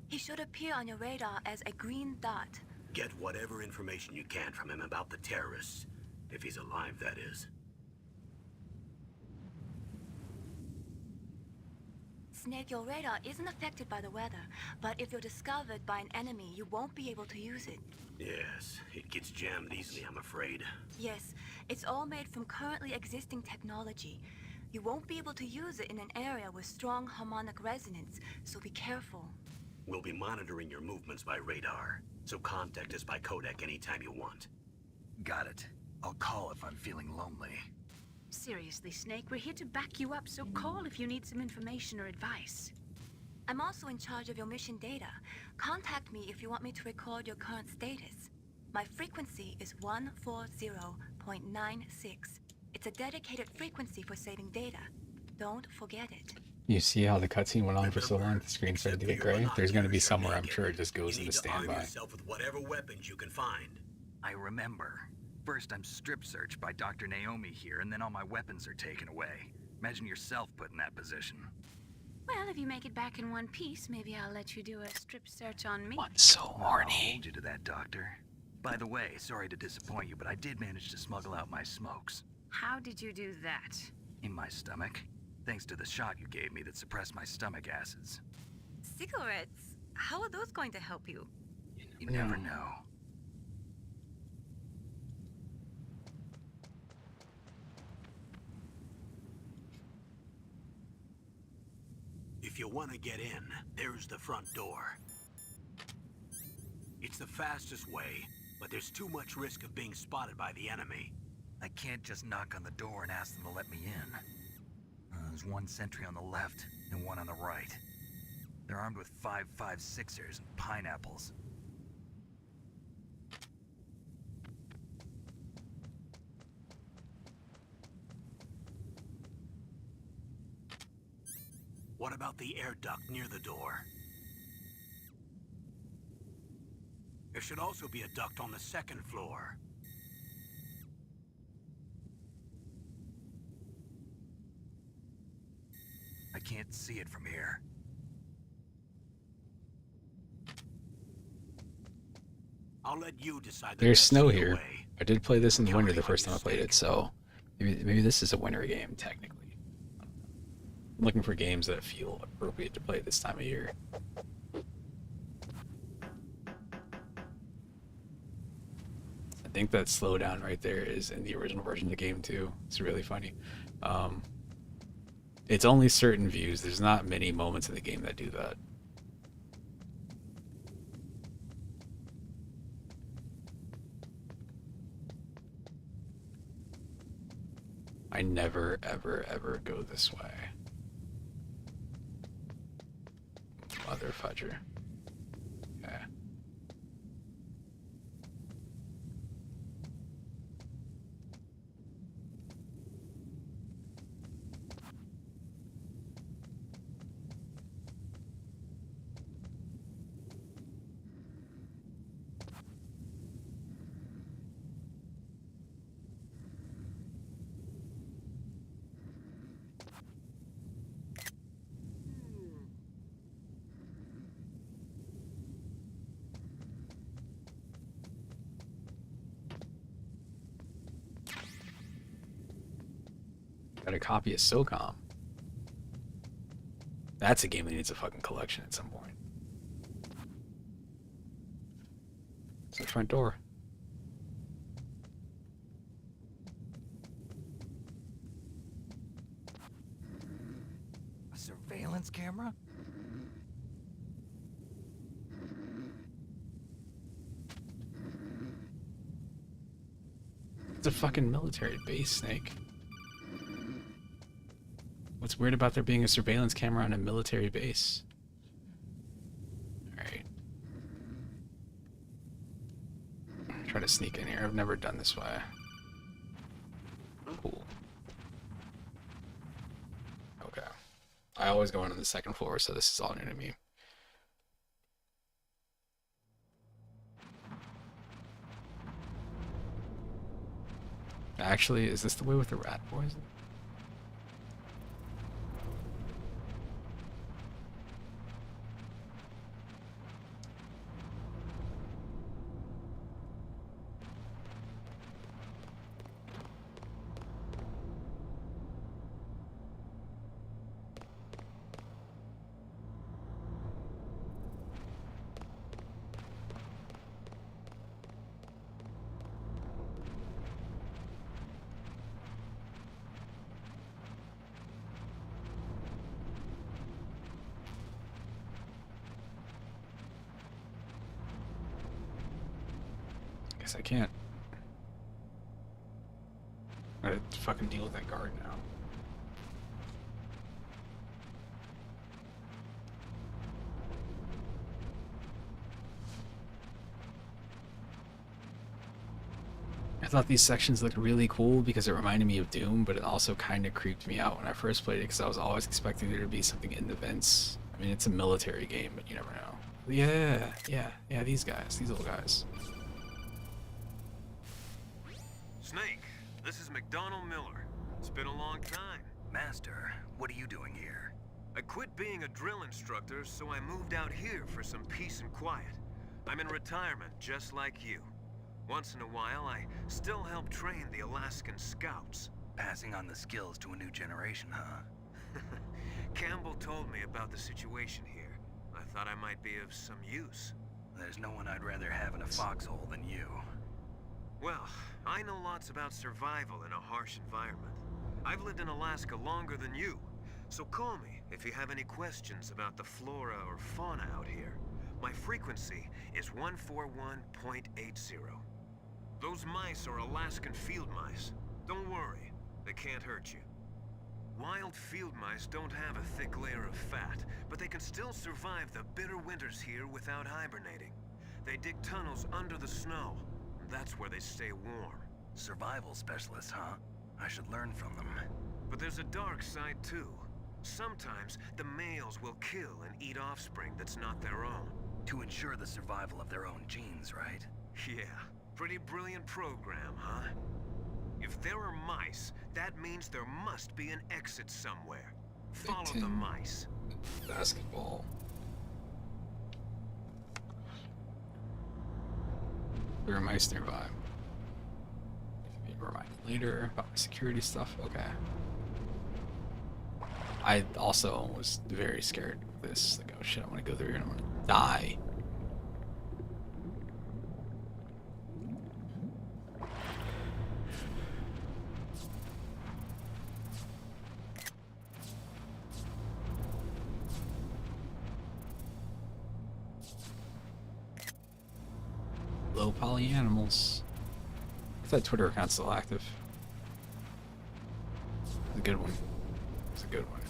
He should appear on your radar as a green dot. Get whatever information you can from him about the terrorists. If he's alive, that is. Snake, your radar isn't affected by the weather, but if you're discovered by an enemy, you won't be able to use it. Yes, it gets jammed easily, I'm afraid. Yes, it's all made from currently existing technology. You won't be able to use it in an area with strong harmonic resonance, so be careful. We'll be monitoring your movements by radar, so contact us by codec anytime you want. Got it. I'll call if I'm feeling lonely. Seriously, Snake, we're here to back you up, so call if you need some information or advice. I'm also in charge of your mission data. Contact me if you want me to record your current status. My frequency is 140.96. It's a dedicated frequency for saving data. Don't forget it. You see how the cutscene went on for so long, the screen started to get gray? There's going to be somewhere, I'm sure, it just goes you into need to arm standby. yourself with whatever weapons you can find. I remember. First, I'm strip searched by Dr. Naomi here, and then all my weapons are taken away. Imagine yourself put in that position. Well, if you make it back in one piece, maybe I'll let you do a strip search on me. I'm so I'll horny. hold you to that, Doctor. By the way, sorry to disappoint you, but I did manage to smuggle out my smokes. How did you do that? In my stomach. Thanks to the shot you gave me that suppressed my stomach acids. Cigarettes? How are those going to help you? You never know. If you want to get in, there's the front door. It's the fastest way, but there's too much risk of being spotted by the enemy. I can't just knock on the door and ask them to let me in. There's one sentry on the left and one on the right. They're armed with 5.56ers and pineapples. What about the air duct near the door? There should also be a duct on the second floor. I can't see it from here. I'll let you decide. The There's best snow either here. way. I did play this in the winter the Counting on first your time I played it, stick. so maybe this is a winter game, technically. I'm looking for games that feel appropriate to play this time of year. I think that slowdown right there is in the original version of the game too. It's really funny. It's only certain views. There's not many moments in the game that do that. I never, ever, ever go this way. Mother fudger. Okay. Got a copy of SOCOM. That's a game that needs a fucking collection at some point. It's the front door. A surveillance camera? It's a fucking military base, Snake. What's weird about there being a surveillance camera on a military base? Alright. Try to sneak in here. I've never done this way. Cool. Okay. I always go on the second floor, so this is all new to me. Actually, is this the way with the rat poison? Guess I can't. I gotta fucking deal with that guard now. I thought these sections looked really cool because it reminded me of Doom, but it also kind of creeped me out when I first played it because I was always expecting there to be something in the vents. I mean, it's a military game, but you never know. Yeah, these guys, these little guys. Snake, this is McDonald Miller. It's been a long time. Master, what are you doing here? I quit being a drill instructor, so I moved out here for some peace and quiet. I'm in retirement, just like you. Once in a while, I still help train the Alaskan Scouts. Passing on the skills to a new generation, huh? Campbell told me about the situation here. I thought I might be of some use. There's no one I'd rather have in a foxhole than you. Well, I know lots about survival in a harsh environment. I've lived in Alaska longer than you, so call me if you have any questions about the flora or fauna out here. My frequency is 141.80. Those mice are Alaskan field mice. Don't worry, they can't hurt you. Wild field mice don't have a thick layer of fat, but they can still survive the bitter winters here without hibernating. They dig tunnels under the snow. That's where they stay warm. Survival specialists, huh? I should learn from them. But there's a dark side too. Sometimes the males will kill and eat offspring that's not their own. To ensure the survival of their own genes, right? Yeah, pretty brilliant program, huh? If there are mice, that means there must be an exit somewhere. Follow the mice. Basketball. There are mice nearby. Be reminded later about my security stuff. Okay. I also was very scared of this. Like, oh shit, I'm gonna go through here and I'm gonna die. Low poly animals. If that Twitter account's still active. It's a good one. It's a good one.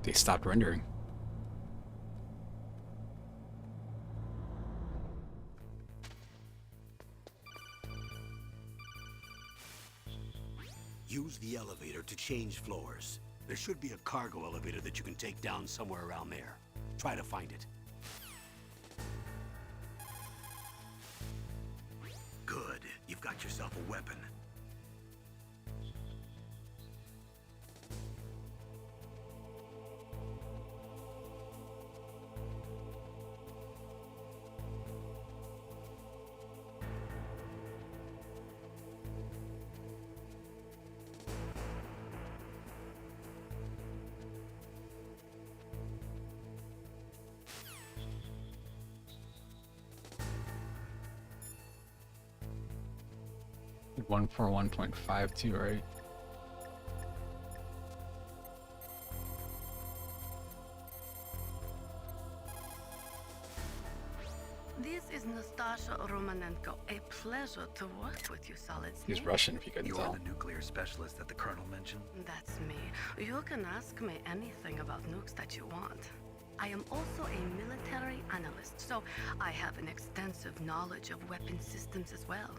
They stopped rendering. Use the elevator to change floors. There should be a cargo elevator that you can take down somewhere around there. Try to find it. Good. You've got yourself a weapon. 141.52, right? This is Nastasha Romanenko. A pleasure to work with you, Solid He's Snake. Russian, if you couldn't You tell. are the nuclear specialist that the Colonel mentioned? That's me. You can ask me anything about nukes that you want. I am also a military analyst, so I have an extensive knowledge of weapon systems as well.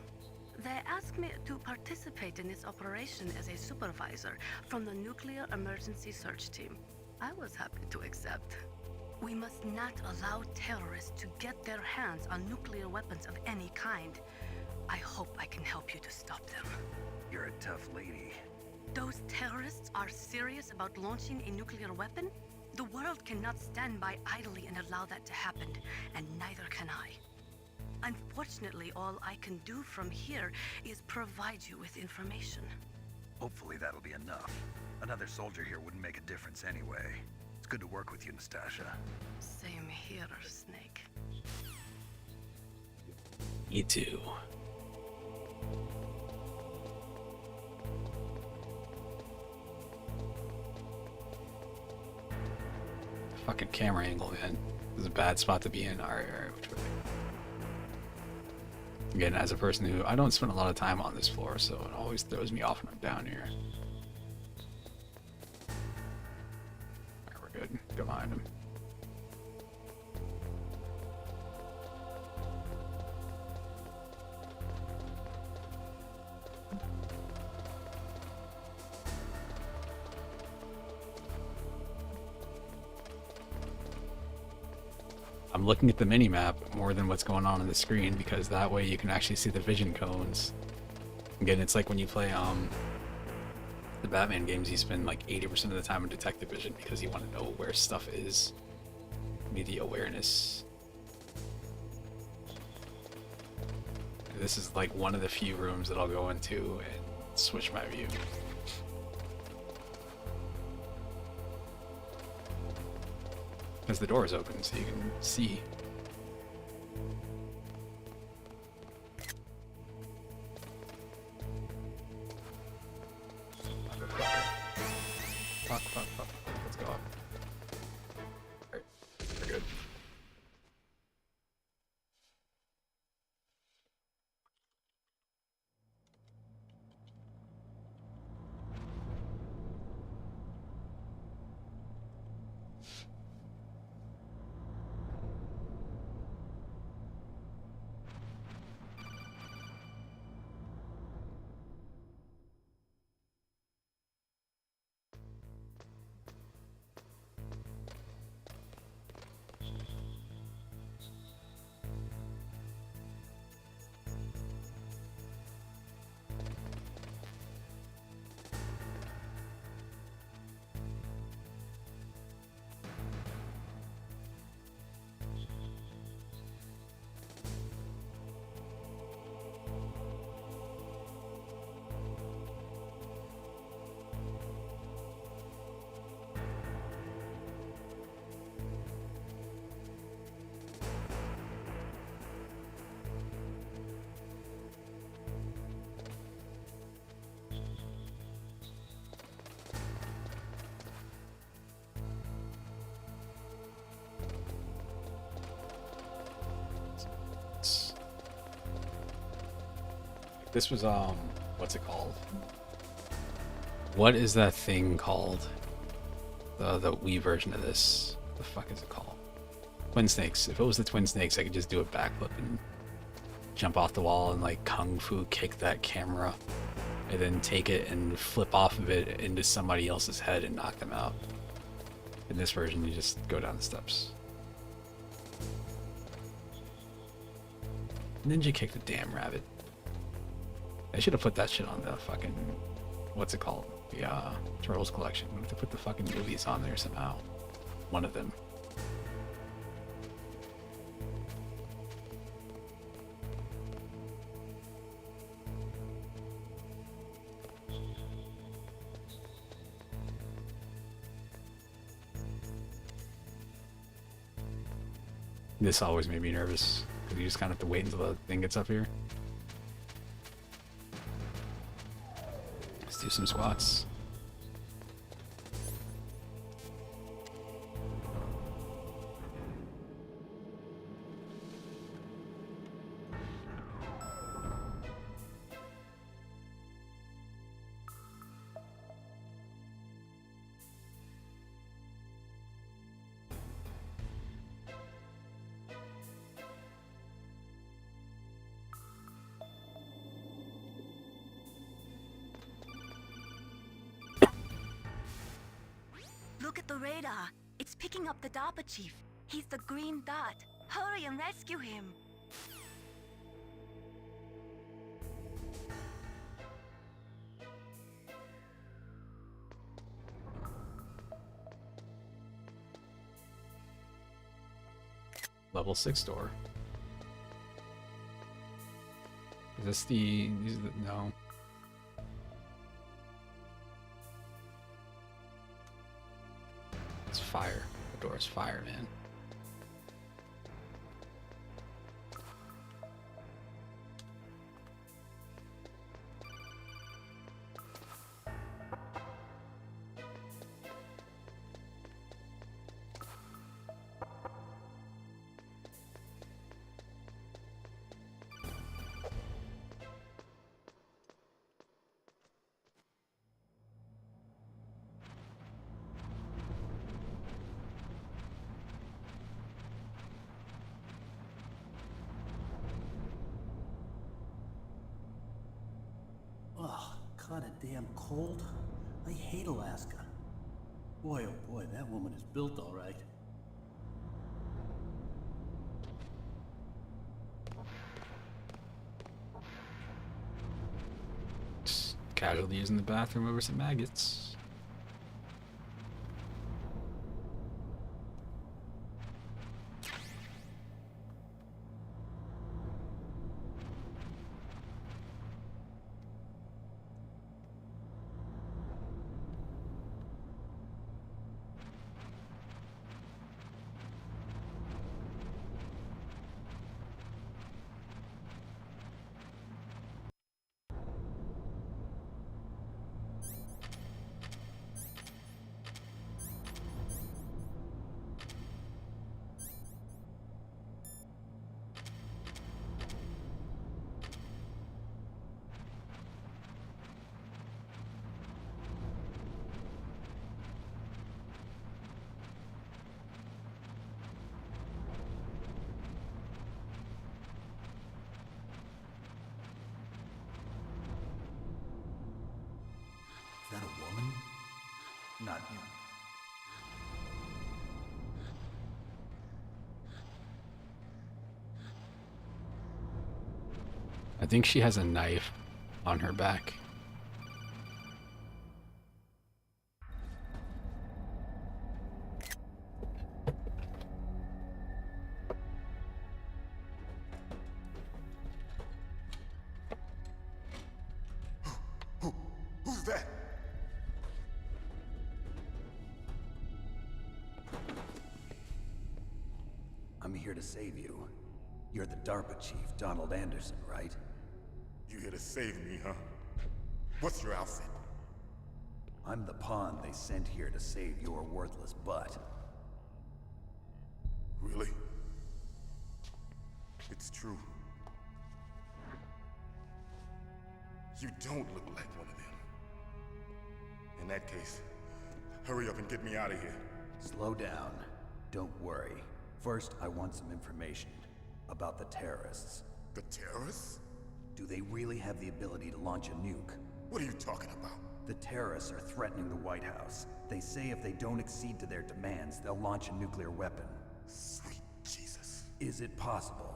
They asked me to participate in this operation as a supervisor from the Nuclear Emergency Search Team. I was happy to accept. We must not allow terrorists to get their hands on nuclear weapons of any kind. I hope I can help you to stop them. You're a tough lady. Those terrorists are serious about launching a nuclear weapon? The world cannot stand by idly and allow that to happen, and neither can I. Unfortunately, all I can do from here is provide you with information. Hopefully that'll be enough. Another soldier here wouldn't make a difference anyway. It's good to work with you, Nastasha. Same here, Snake. Me too. Fucking camera angle, man. This is a bad spot to be in. Alright. Again, as a person who, I don't spend a lot of time on this floor, so it always throws me off when I'm down here. Alright, we're good. Go behind him. I'm looking at the mini-map more than what's going on the screen, because that way you can actually see the vision cones. Again, it's like when you play the Batman games, you spend like 80% of the time in detective vision because you want to know where stuff is. Need the awareness. This is like one of the few rooms that I'll go into and switch my view. Because the door is open, so you can see. Fuck. Let's go up. Alright, we're good. This was what's it called? What is that thing called? The Wii version of this. What the fuck is it called? Twin Snakes. If it was the Twin Snakes, I could just do a backflip and jump off the wall and like kung fu kick that camera, and then take it and flip off of it into somebody else's head and knock them out. In this version, you just go down the steps. Ninja kick the damn rabbit. I should have put that shit on the fucking, what's it called? The Turtles collection. We have to put the fucking movies on there somehow. One of them. This always made me nervous, because you just kind of have to wait until the thing gets up here. Let's do some squats. Look at the radar. It's picking up the DARPA chief. He's the green dot. Hurry and rescue him. Level 6 door. Is this the... No. It's fire. The door is fire, man. Ugh, kinda damn cold. I hate Alaska. Boy, oh boy, that woman is built all right. Just casually using the bathroom over some maggots. Is that a woman? Not you. I think she has a knife on her back. Who's that? I'm here to save you. You're the DARPA chief, Donald Anderson, right? You here to save me, huh? What's your outfit? I'm the pawn they sent here to save your worthless butt. Really? It's true. You don't look like one of them. In that case, hurry up and get me out of here. Slow down. Don't worry. First, I want some information about the terrorists. The terrorists? Do they really have the ability to launch a nuke? What are you talking about? The terrorists are threatening the White House. They say if they don't accede to their demands, they'll launch a nuclear weapon. Sweet Jesus. Is it possible?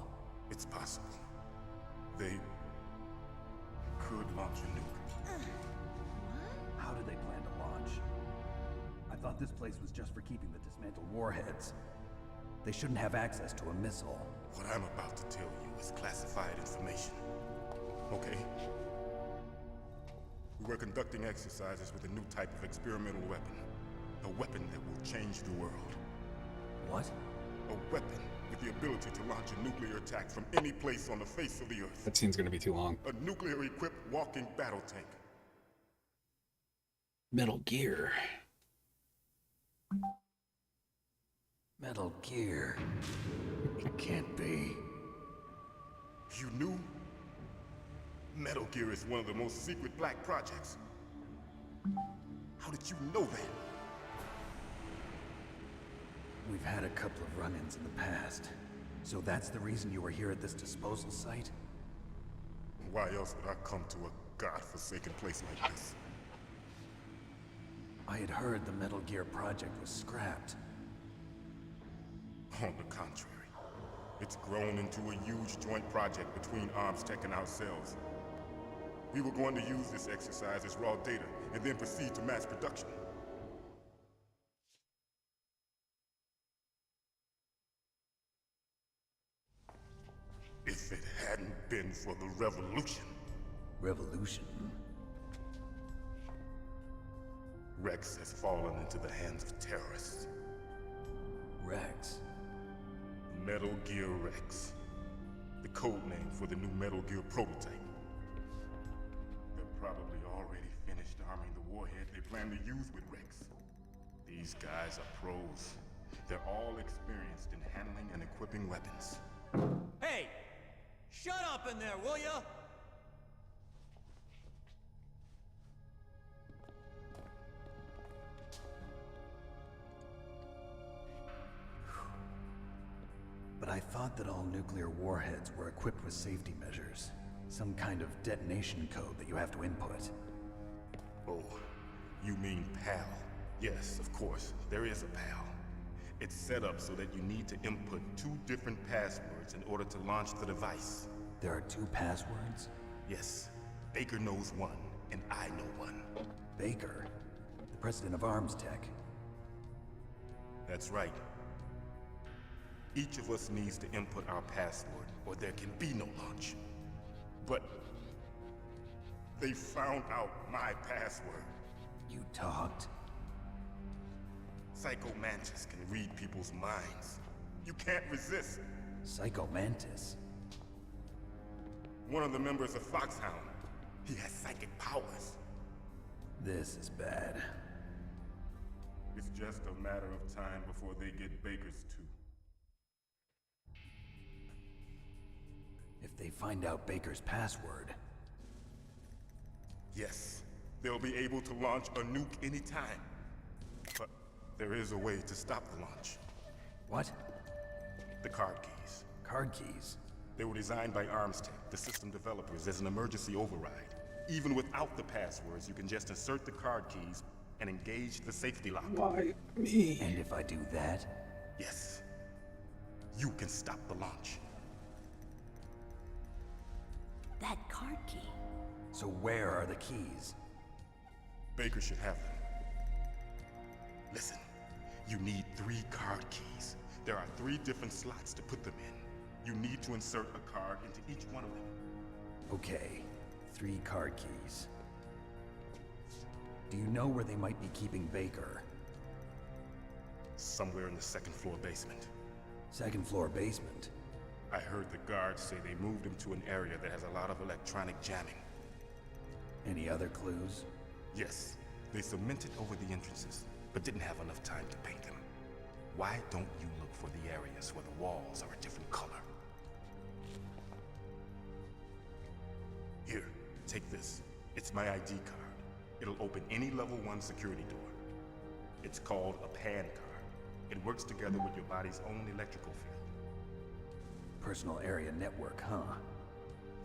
It's possible. They could launch a nuke. How do they plan to launch? I thought this place was just for keeping the dismantled warheads. They shouldn't have access to a missile. What I'm about to tell you is classified information. Okay? We were conducting exercises with a new type of experimental weapon. A weapon that will change the world. What? A weapon with the ability to launch a nuclear attack from any place on the face of the Earth. That scene's gonna be too long. A nuclear-equipped walking battle tank. Metal Gear. Metal Gear. It can't be. You knew? Metal Gear is one of the most secret black projects. How did you know that? We've had a couple of run-ins in the past. So that's the reason you were here at this disposal site? Why else would I come to a godforsaken place like this? I had heard the Metal Gear project was scrapped. On the contrary, it's grown into a huge joint project between Arms Tech and ourselves. We were going to use this exercise as raw data and then proceed to mass production. If it hadn't been for the revolution. Revolution? Rex has fallen into the hands of terrorists. Rex? Metal Gear Rex. The code name for the new Metal Gear prototype. They're probably already finished arming the warhead they plan to use with Rex. These guys are pros. They're all experienced in handling and equipping weapons. Hey! Shut up in there, will ya? But I thought that all nuclear warheads were equipped with safety measures. Some kind of detonation code that you have to input. Oh, you mean PAL? Yes, of course, there is a PAL. It's set up so that you need to input 2 different passwords in order to launch the device. There are 2 passwords? Yes, Baker knows one, and I know one. Baker? The president of Arms Tech? That's right. Each of us needs to input our password, or there can be no launch. But they found out my password. You talked? Psycho Mantis can read people's minds. You can't resist. Psycho Mantis? One of the members of Foxhound. He has psychic powers. This is bad. It's just a matter of time before they get Baker's too. If they find out Baker's password... Yes, they'll be able to launch a nuke anytime. But there is a way to stop the launch. What? The card keys. Card keys? They were designed by Arms Tech, the system developers, as an emergency override. Even without the passwords, you can just insert the card keys and engage the safety lock. Why me? And if I do that? Yes. You can stop the launch. That card key. So where are the keys? Baker should have them. Listen, you need 3 card keys. There are 3 different slots to put them in. You need to insert a card into each one of them. Okay, 3 card keys. Do you know where they might be keeping Baker? Somewhere in the 2nd floor basement. 2nd floor basement? I heard the guards say they moved him to an area that has a lot of electronic jamming. Any other clues? Yes, they cemented over the entrances, but didn't have enough time to paint them. Why don't you look for the areas where the walls are a different color? Here, take this. It's my ID card. It'll open any level 1 security door. It's called a PAN card. It works together with your body's own electrical field. Personal area network, huh?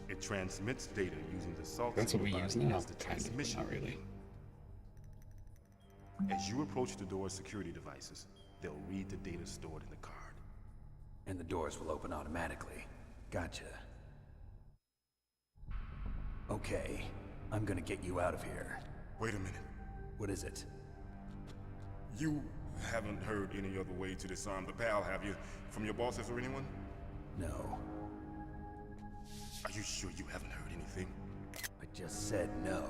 It transmits data using the salts That's in what your we use body now. as the Kind of, but transmission not really. medium. As you approach the door's security devices, they'll read the data stored in the card. And the doors will open automatically. Gotcha. Okay, I'm gonna get you out of here. Wait a minute. What is it? You haven't heard any other way to disarm the PAL, have you? From your bosses or anyone? No. Are you sure you haven't heard anything? I just said no.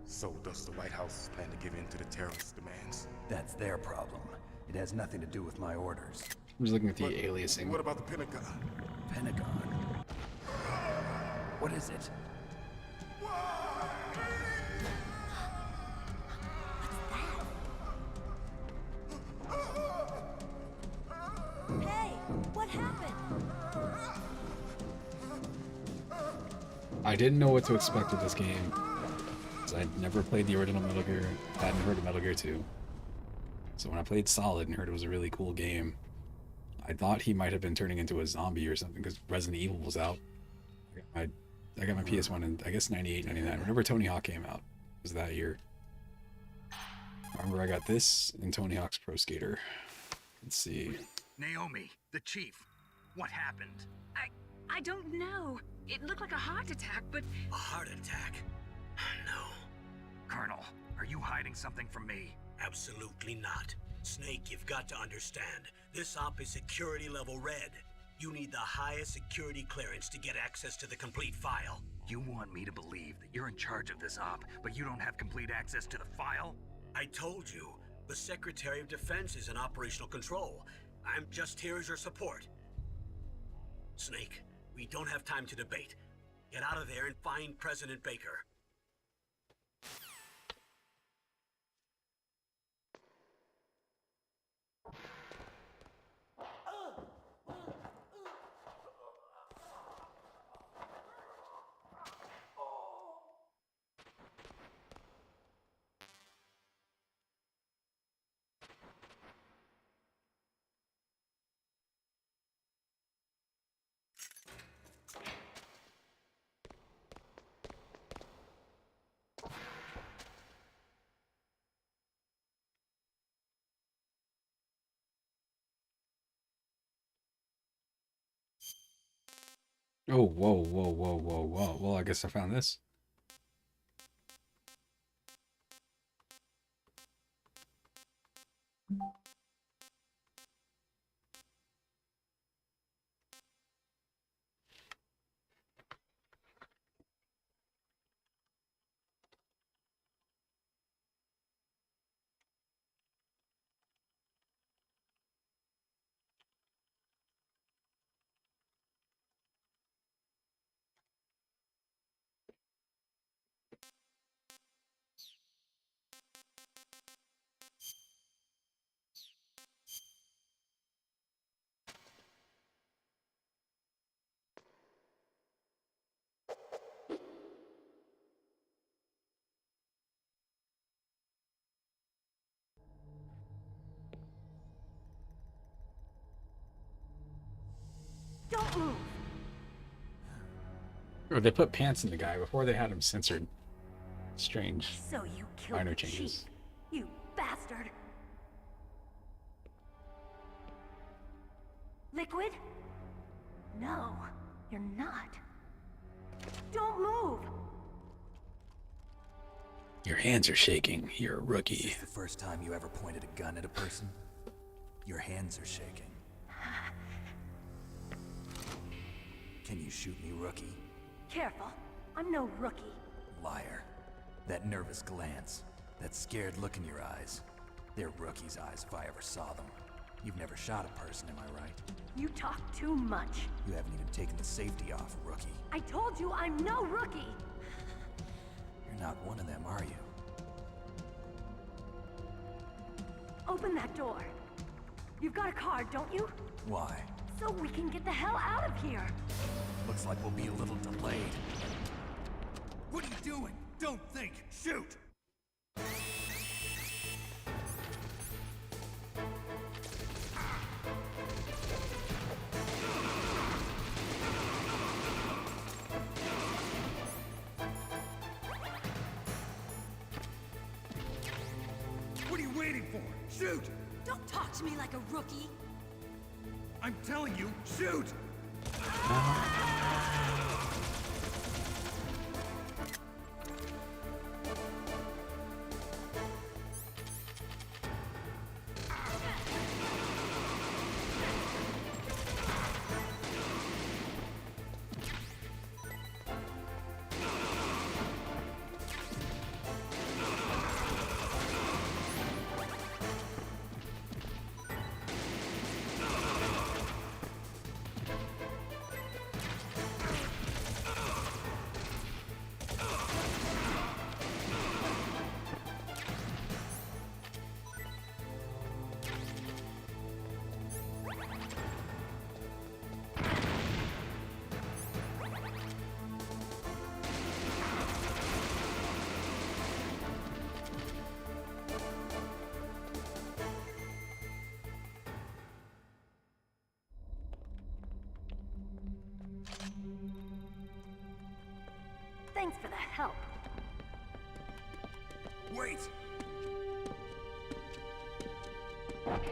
So does the White House plan to give in to the terrorist demands? That's their problem. It has nothing to do with my orders. I'm just looking at the But aliasing. what about the Pentagon? Pentagon? What is it? I didn't know what to expect with this game. Because I'd never played the original Metal Gear, hadn't heard of Metal Gear 2. So when I played Solid and heard it was a really cool game, I thought he might have been turning into a zombie or something because Resident Evil was out. I got my PS1 in, I guess, 98, 99. Whenever Tony Hawk came out, it was that year. I remember I got this and Tony Hawk's Pro Skater. Let's see. Naomi, the chief. What happened? I don't know. It looked like a heart attack, but... A heart attack? No. Colonel, are you hiding something from me? Absolutely not. Snake, you've got to understand. This op is security level red. You need the highest security clearance to get access to the complete file. You want me to believe that you're in charge of this op, but you don't have complete access to the file? I told you, the Secretary of Defense is in operational control. I'm just here as your support. Snake, we don't have time to debate. Get out of there and find President Baker. Oh, whoa, whoa, whoa, whoa, whoa. Well, I guess I found this. Don't move! Or they put pants in the guy before they had him censored. Strange. So you killed Minor the changes. chief, you bastard! Liquid? No, you're not. Don't move! Your hands are shaking. You're a rookie. Is this the first time you ever pointed a gun at a person? Your hands are shaking. Can you shoot me, rookie? Careful, I'm no rookie. Liar. That nervous glance, that scared look in your eyes. They're rookie's eyes if I ever saw them. You've never shot a person, am I right? You talk too much. You haven't even taken the safety off, rookie. I told you I'm no rookie! You're not one of them, are you? Open that door. You've got a card, don't you? Why? So we can get the hell out of here! Looks like we'll be a little delayed. What are you doing? Don't think! Shoot! What are you waiting for? Shoot! Don't talk to me like a rookie! I'm telling you, shoot! Wait!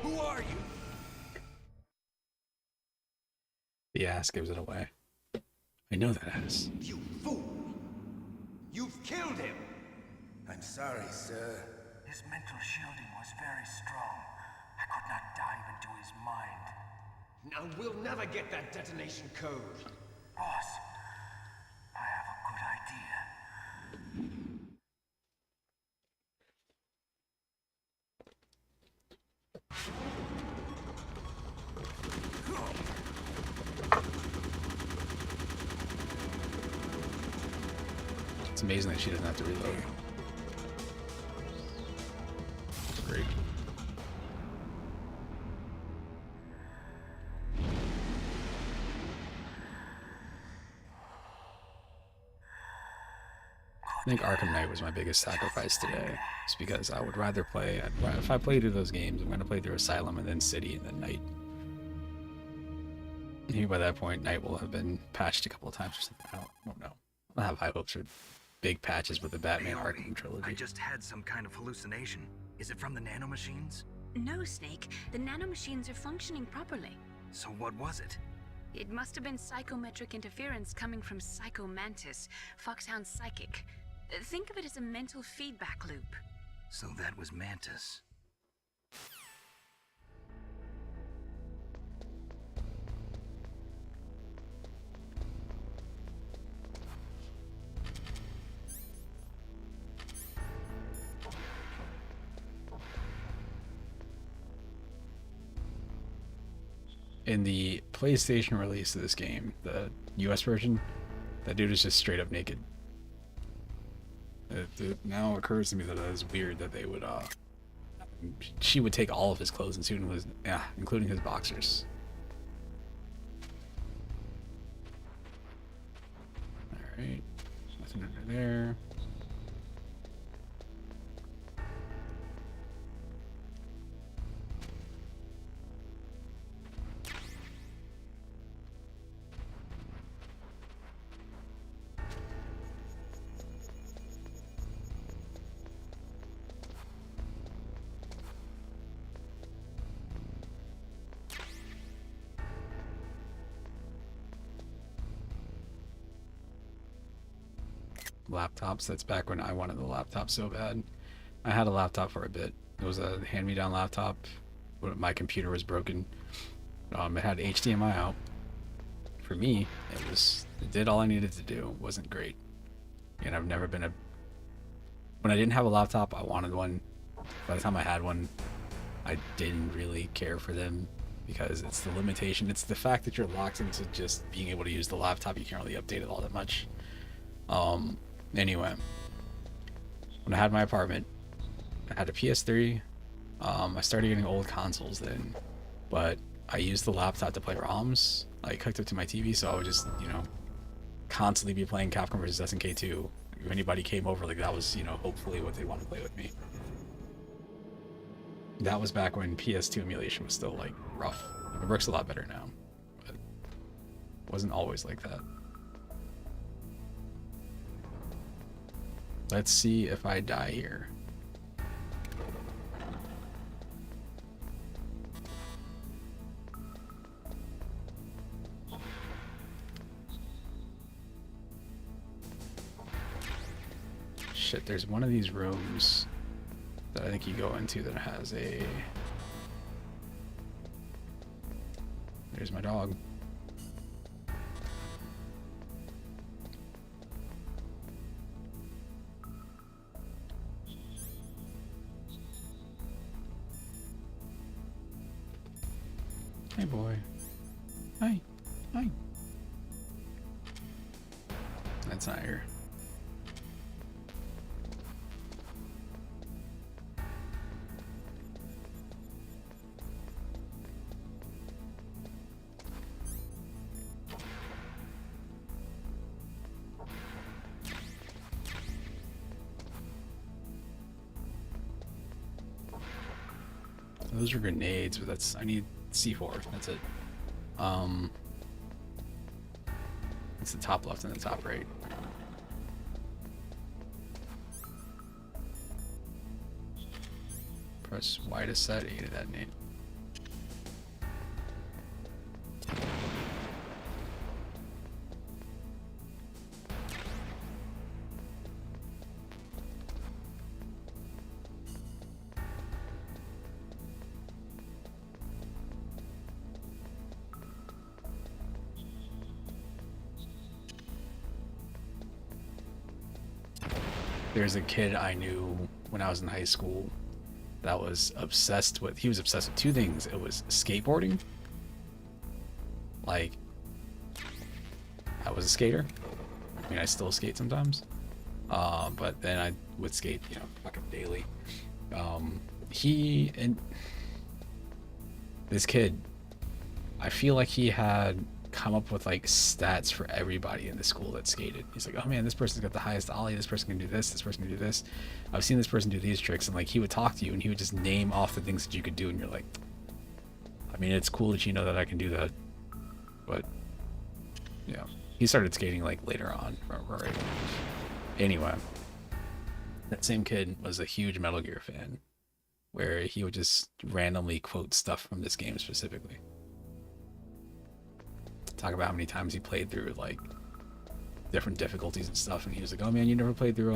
Who are you? The ass gives it away. I know that ass. You fool! You've killed him! I'm sorry, sir. His mental shielding was very strong. I could not dive into his mind. Now we'll never get that detonation code. Boss, I have a good idea. It's amazing that she doesn't have to reload. It's great. I think Arkham Knight was my biggest sacrifice today. It's because I would rather play, if I play through those games, I'm going to play through Asylum and then City and then Knight. Maybe by that point, Knight will have been patched a couple of times or something. I don't know. I have high hopes for big patches with the Batman Arkham trilogy. I just had some kind of hallucination. Is it from the nanomachines? No, Snake. The nanomachines are functioning properly. So what was it? It must have been psychometric interference coming from Psycho Mantis, Foxhound's psychic. Think of it as a mental feedback loop. So that was Mantis. In the PlayStation release of this game, the US version, that dude is just straight up naked. It now occurs to me that it is weird that they would, she would take all of his clothes, including his boxers. Alright, nothing under there. Laptops. That's back when I wanted the laptop so bad. I had a laptop for a bit. It was a hand-me-down laptop. My computer was broken. It had HDMI out. For me, it did all I needed to do. It wasn't great. And I've never been when I didn't have a laptop, I wanted one. By the time I had one, I didn't really care for them because it's the limitation. It's the fact that you're locked into just being able to use the laptop. You can't really update it all that much. Anyway, when I had my apartment, I had a PS3. I started getting old consoles then, but I used the laptop to play ROMs, like hooked up to my TV, so I would just, constantly be playing Capcom vs. SNK 2. If anybody came over, like that was, hopefully what they want to play with me. That was back when PS2 emulation was still like rough. It works a lot better now, but it wasn't always like that. Let's see if I die here. Shit, there's one of these rooms that I think you go into that has a... There's my dog. Hey boy. Hi. Hi. That's not here. Those are grenades, but I need C4. That's it. It's the top left and the top right. Press Y to set, A to detonate. There's a kid I knew when I was in high school that was obsessed with, he was obsessed with two things. It was skateboarding. Like, I was a skater. I mean, I still skate sometimes. But then I would skate, you know, fucking daily. He and this kid, I feel like he had come up with like stats for everybody in the school that skated. He's like, oh man, this person's got the highest ollie, this person can do this person can do this. I've seen this person do these tricks, and like he would talk to you and he would just name off the things that you could do, and you're like, I mean, it's cool that you know that I can do that, but yeah. He started skating like later on, right? Anyway, that same kid was a huge Metal Gear fan, where he would just randomly quote stuff from this game specifically. Talk about how many times he played through like different difficulties and stuff, and he was like, oh man, you never played through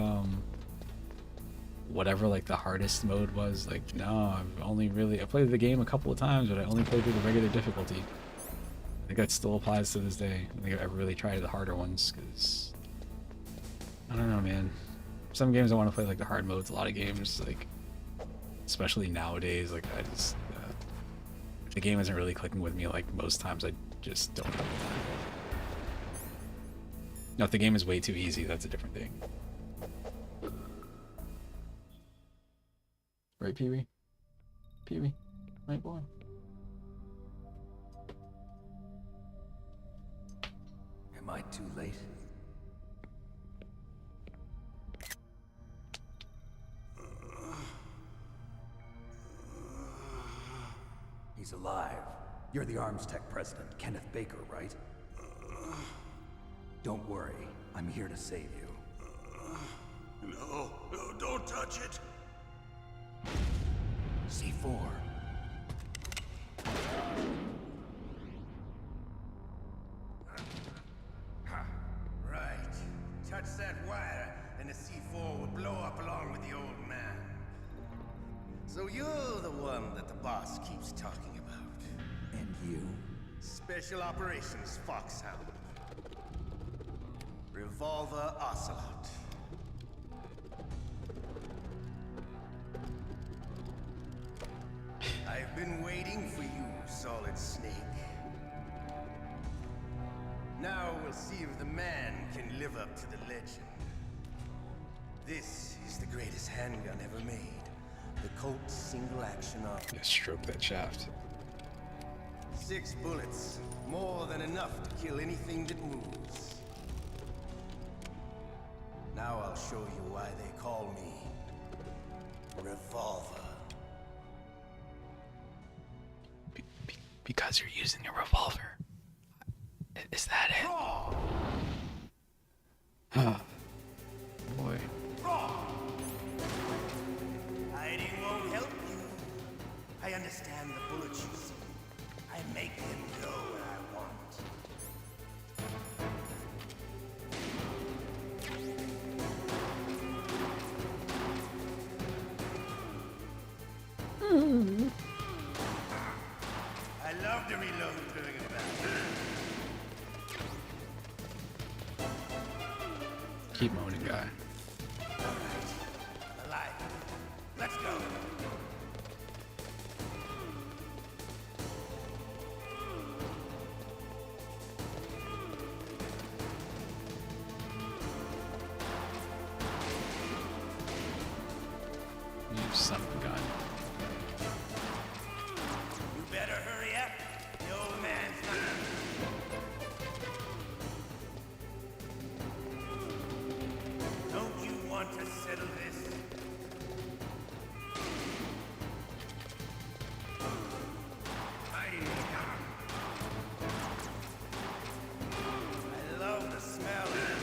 whatever like the hardest mode was. Like, no, I played the game a couple of times, but I only played through the regular difficulty. I think that still applies to this day. I don't think I've ever really tried the harder ones, because I don't know, man. Some games I want to play like the hard modes. A lot of games, like especially nowadays, like I just the game isn't really clicking with me. Like most times I just don't have the time. Now if the game is way too easy, that's a different thing. Right, Pee-wee? Pee-wee, right boy? Am I too late? He's alive. You're the Arms Tech president, Kenneth Baker, right? Don't worry. I'm here to save you. No, don't touch it. C4. Right. Touch that wire, and the C4 will blow up along with the old man. So you're the one that the boss keeps talking about. And you? Special Operations Foxhound. Revolver Ocelot. I've been waiting for you, Solid Snake. Now we'll see if the man can live up to the legend. This is the greatest handgun ever made. The Colt single-action arm. Just stroke that shaft. 6 bullets, more than enough to kill anything that moves. Now I'll show you why they call me Revolver. Because you're using a revolver. Is that it? Oh, boy. Hiding won't help you. I understand the bullets you see. I make them go where I want. I love to reload during a battle. Keep moaning, guy. I'm alive. Let's go. You son of a gun. You better hurry up. The old man's not. Don't you want to settle this? Hiding in the car. I love the smell of it.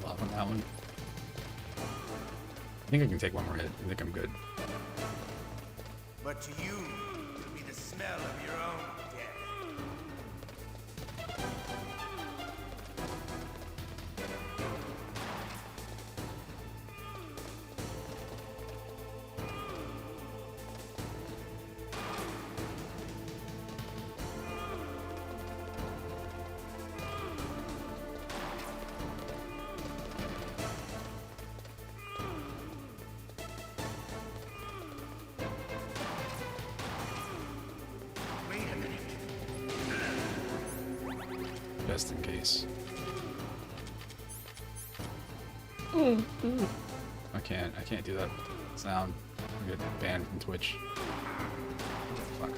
Love on that one. think I can take one more hit. I think I'm good. But to you, it'll be the smell of your own death. Just in case. I can't do that sound. I get banned from Twitch. Fucker.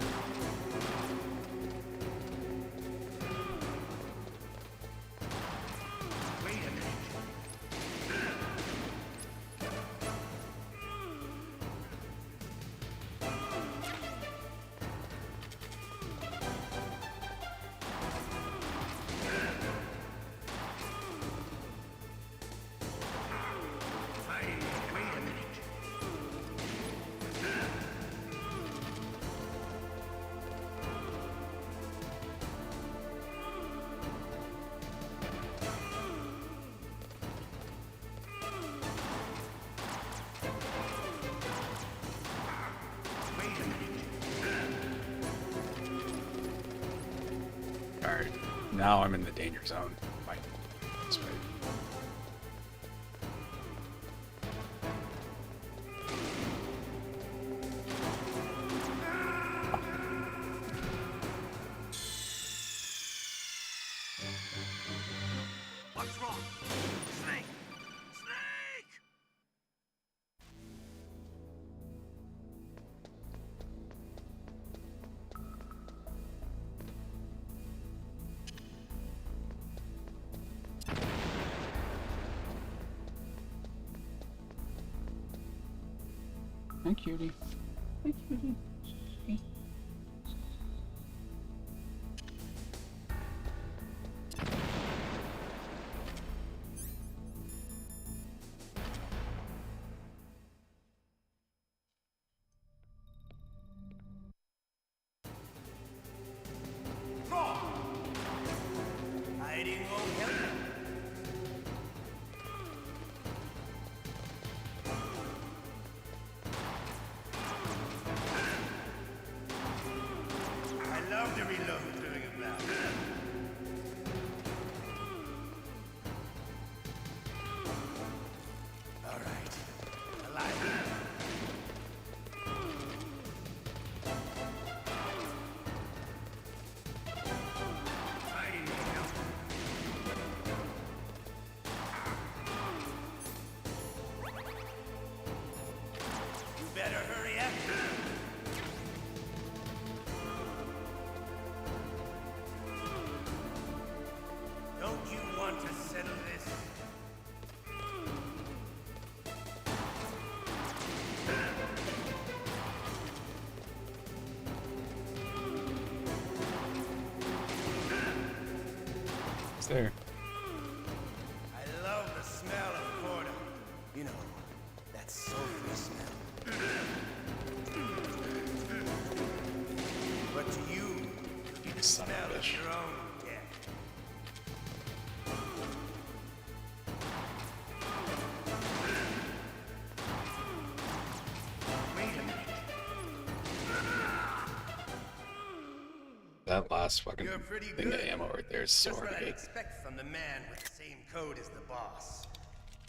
Alright, now I'm in the danger zone. Fight. Let's fight. What's wrong? Snake! Snake! Hi, cutie. Hi, cutie. Hey. Hiding won't help. I love to reload during a battle. All right, alive. Hiding won't help. You better hurry up. Don't you want to settle this? It's there. I love the smell of porta. You know, that sulfurous smell. But to you, it'll be the Son of a smell of bitch. your own death. Wait a minute. That last fucking You're pretty thing of good. ammo right there is so Just hard what to I'd get. expect from the man with the same code as the boss.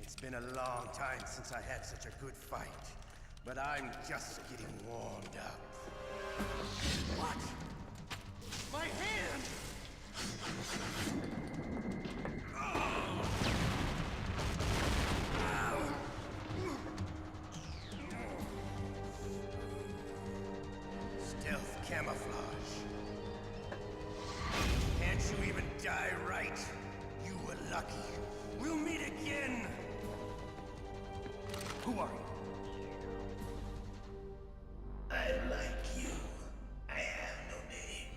It's been a long time since I had such a good fight, but I'm just getting warmed up. What? My hand! Stealth camouflage. Can't you even die right? You were lucky. We'll meet again! Who are you? I like you. I have no name.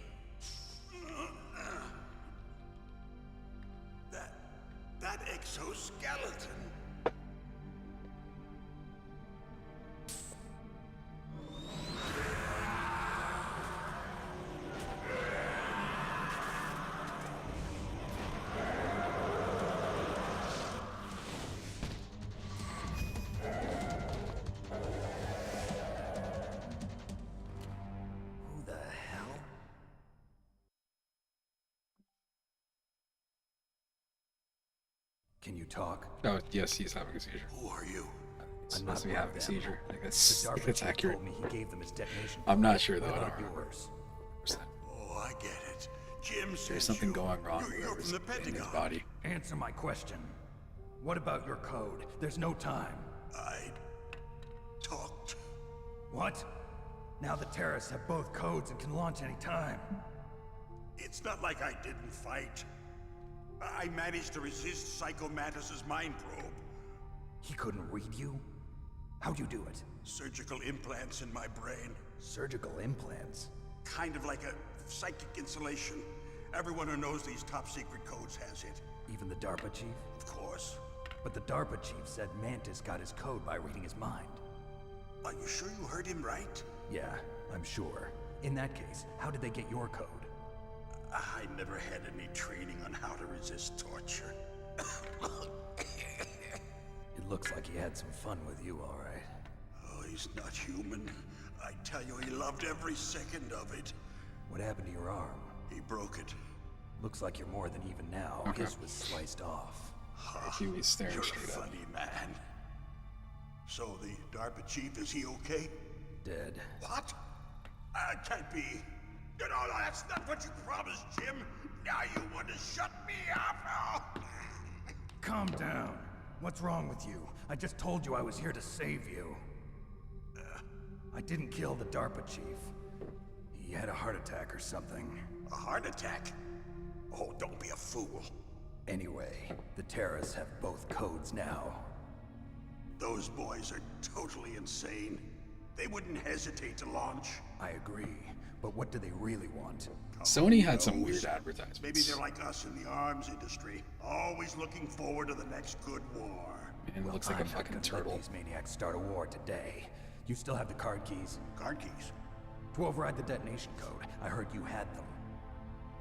That exoskeleton. Can you talk? Oh, yes, he's having a seizure. Who are you? He's I'm supposed to be not one having a of them. seizure. I think The that's, DARPA chief accurate. told me he gave them his detonation I'm code. not sure, though. What I don't about remember. yours? Oh, I get it. Jim There's sent something you. going wrong You're with from the in his Pentagon. body. Answer my question. What about your code? There's no time. I talked. What? Now the terrorists have both codes and can launch any time. It's not like I didn't fight. I managed to resist Psycho Mantis's mind probe. He couldn't read you? How'd you do it? Surgical implants in my brain. Surgical implants? Kind of like a psychic insulation. Everyone who knows these top secret codes has it. Even the DARPA chief? Of course. But the DARPA chief said Mantis got his code by reading his mind. Are you sure you heard him right? Yeah, I'm sure. In that case, how did they get your code? I never had any training on how to resist torture. It looks like he had some fun with you, all right. Oh, he's not human. I tell you, he loved every second of it. What happened to your arm? He broke it. Looks like you're more than even now. Okay. His was sliced off. He was staring You're a straight at funny man. So the DARPA chief, is he okay? Dead. What? Can't be. No, that's not what you promised, Jim. Now you want to shut me up? Oh. Calm down. What's wrong with you? I just told you I was here to save you. I didn't kill the DARPA chief. He had a heart attack or something. A heart attack? Oh, don't be a fool. Anyway, the terrorists have both codes now. Those boys are totally insane. They wouldn't hesitate to launch. I agree, but what do they really want? Sony had some weird advertisements. Maybe they're like us in the arms industry, always looking forward to the next good war. And it looks like a I'm not fucking gonna turtle. let these maniacs start a war today. You still have the card keys? Card keys? To override the detonation code. I heard you had them.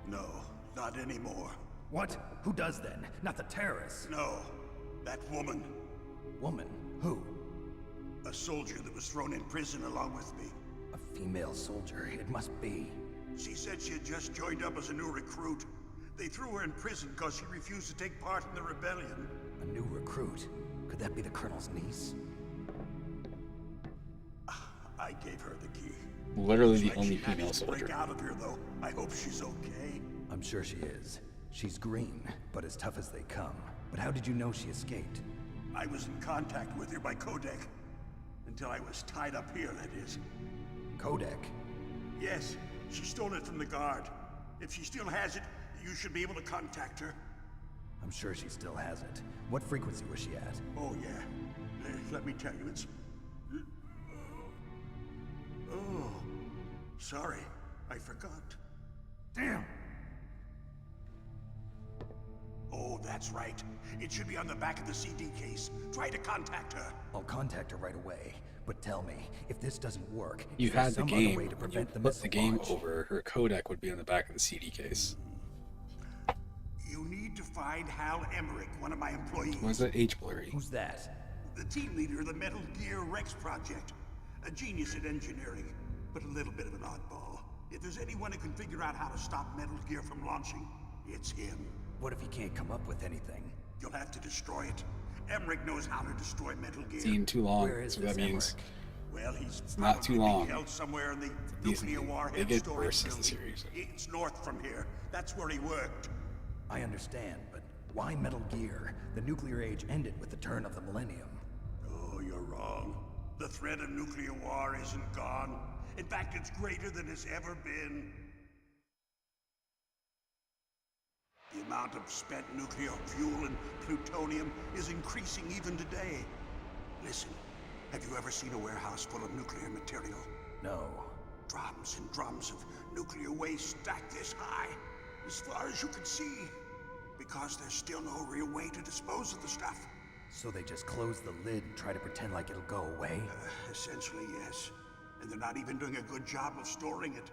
No, not anymore. What? Who does then? Not the terrorists. No, that woman. Woman? Who? A soldier that was thrown in prison along with me. A female soldier. It must be. She said she had just joined up as a new recruit. They threw her in prison because she refused to take part in the rebellion. A new recruit? Could that be the Colonel's niece? I gave her the key. Literally the Looks like only she managed female to break soldier. out of here, though. I hope she's okay. I'm sure she is. She's green, but as tough as they come. But how did you know she escaped? I was in contact with her by codec. Until I was tied up here, that is. Codec? Yes, she stole it from the guard. If she still has it, you should be able to contact her. I'm sure she still has it. What frequency was she at? Oh, yeah. Let me tell you, it's... Oh, sorry. I forgot. Damn! Oh, that's right. It should be on the back of the CD case. Try to contact her. I'll contact her right away. But tell me, if this doesn't work, You is there had the some other game. way to When you prevent the put missile the game launch? over, her codec would be on the back of the CD case. You need to find Hal Emmerich, one of my employees. Was it H blurry? Who's that? The team leader of the Metal Gear Rex project. A genius at engineering, but a little bit of an oddball. If there's anyone who can figure out how to stop Metal Gear from launching, it's him. What if he can't come up with anything? You'll have to destroy it. Emmerich knows how to destroy Metal Gear. Seen too long. Where is So that this means Well, he's not too probably long. being held somewhere in the Decent. nuclear They warhead get storage worse as the building. series. It's north from here. That's where he worked. I understand, but why Metal Gear? The nuclear age ended with the turn of the millennium. Oh, you're wrong. The threat of nuclear war isn't gone. In fact, it's greater than it's ever been. The amount of spent nuclear fuel and plutonium is increasing even today. Listen, have you ever seen a warehouse full of nuclear material? No. Drums and drums of nuclear waste stacked this high, as far as you can see. Because there's still no real way to dispose of the stuff. So they just close the lid and try to pretend like it'll go away? Essentially, yes. And they're not even doing a good job of storing it.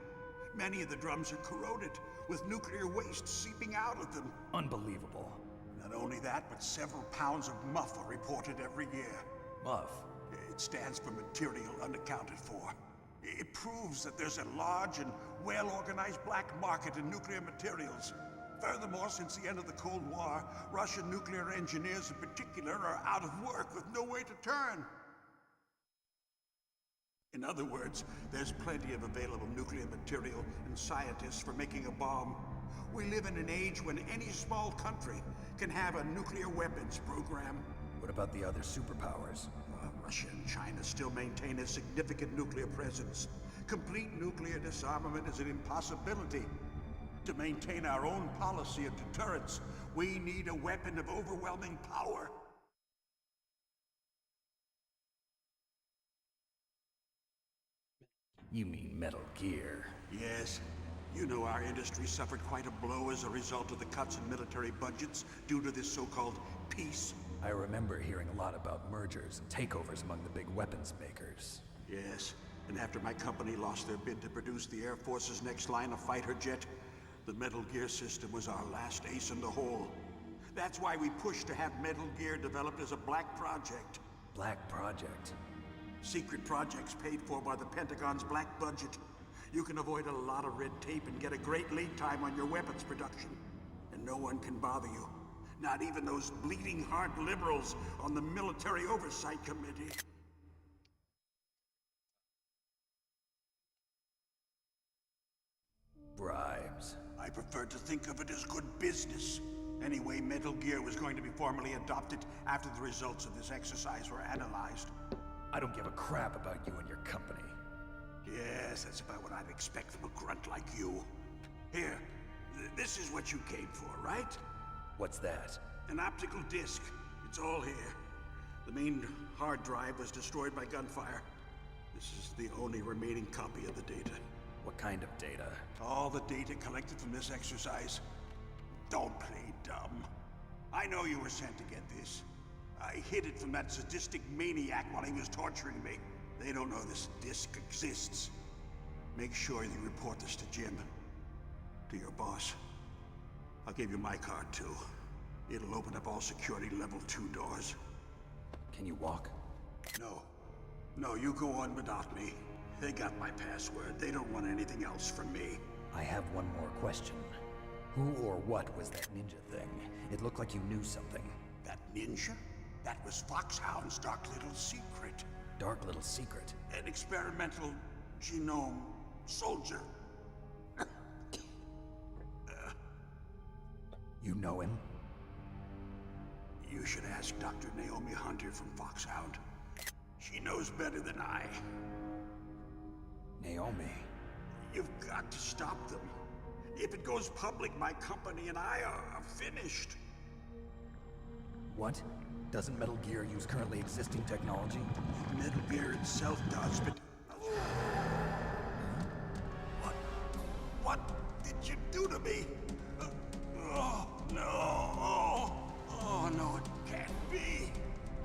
Many of the drums are corroded, with nuclear waste seeping out of them. Unbelievable. Not only that, but several pounds of MUF are reported every year. MUF? It stands for material unaccounted for. It proves that there's a large and well-organized black market in nuclear materials. Furthermore, since the end of the Cold War, Russian nuclear engineers in particular are out of work with no way to turn. In other words, there's plenty of available nuclear material and scientists for making a bomb. We live in an age when any small country can have a nuclear weapons program. What about the other superpowers? Russia and China still maintain a significant nuclear presence. Complete nuclear disarmament is an impossibility. To maintain our own policy of deterrence, we need a weapon of overwhelming power. You mean Metal Gear? Yes. You know our industry suffered quite a blow as a result of the cuts in military budgets due to this so-called peace. I remember hearing a lot about mergers and takeovers among the big weapons makers. Yes, and after my company lost their bid to produce the Air Force's next line of fighter jet, the Metal Gear system was our last ace in the hole. That's why we pushed to have Metal Gear developed as a black project. Black project? Secret projects paid for by the Pentagon's black budget. You can avoid a lot of red tape and get a great lead time on your weapons production. And no one can bother you. Not even those bleeding heart liberals on the Military Oversight Committee. Bribes. I prefer to think of it as good business. Anyway, Metal Gear was going to be formally adopted after the results of this exercise were analyzed. I don't give a crap about you and your company. Yes, that's about what I'd expect from a grunt like you. Here, this is what you came for, right? What's that? An optical disc. It's all here. The main hard drive was destroyed by gunfire. This is the only remaining copy of the data. What kind of data? All the data collected from this exercise. Don't play dumb. I know you were sent to get this. I hid it from that sadistic maniac while he was torturing me. They don't know this disc exists. Make sure you report this to Jim. To your boss. I'll give you my card too. It'll open up all security level 2 doors. Can you walk? No. No, you go on without me. They got my password. They don't want anything else from me. I have one more question. Who or what was that ninja thing? It looked like you knew something. That ninja? That was Foxhound's dark little secret. Dark little secret? An experimental genome soldier. You know him? You should ask Dr. Naomi Hunter from Foxhound. She knows better than I. Naomi? You've got to stop them. If it goes public, my company and I are finished. What? Doesn't Metal Gear use currently existing technology? Metal Gear itself does, but... What did you do to me? Oh, no. Oh, no, it can't be.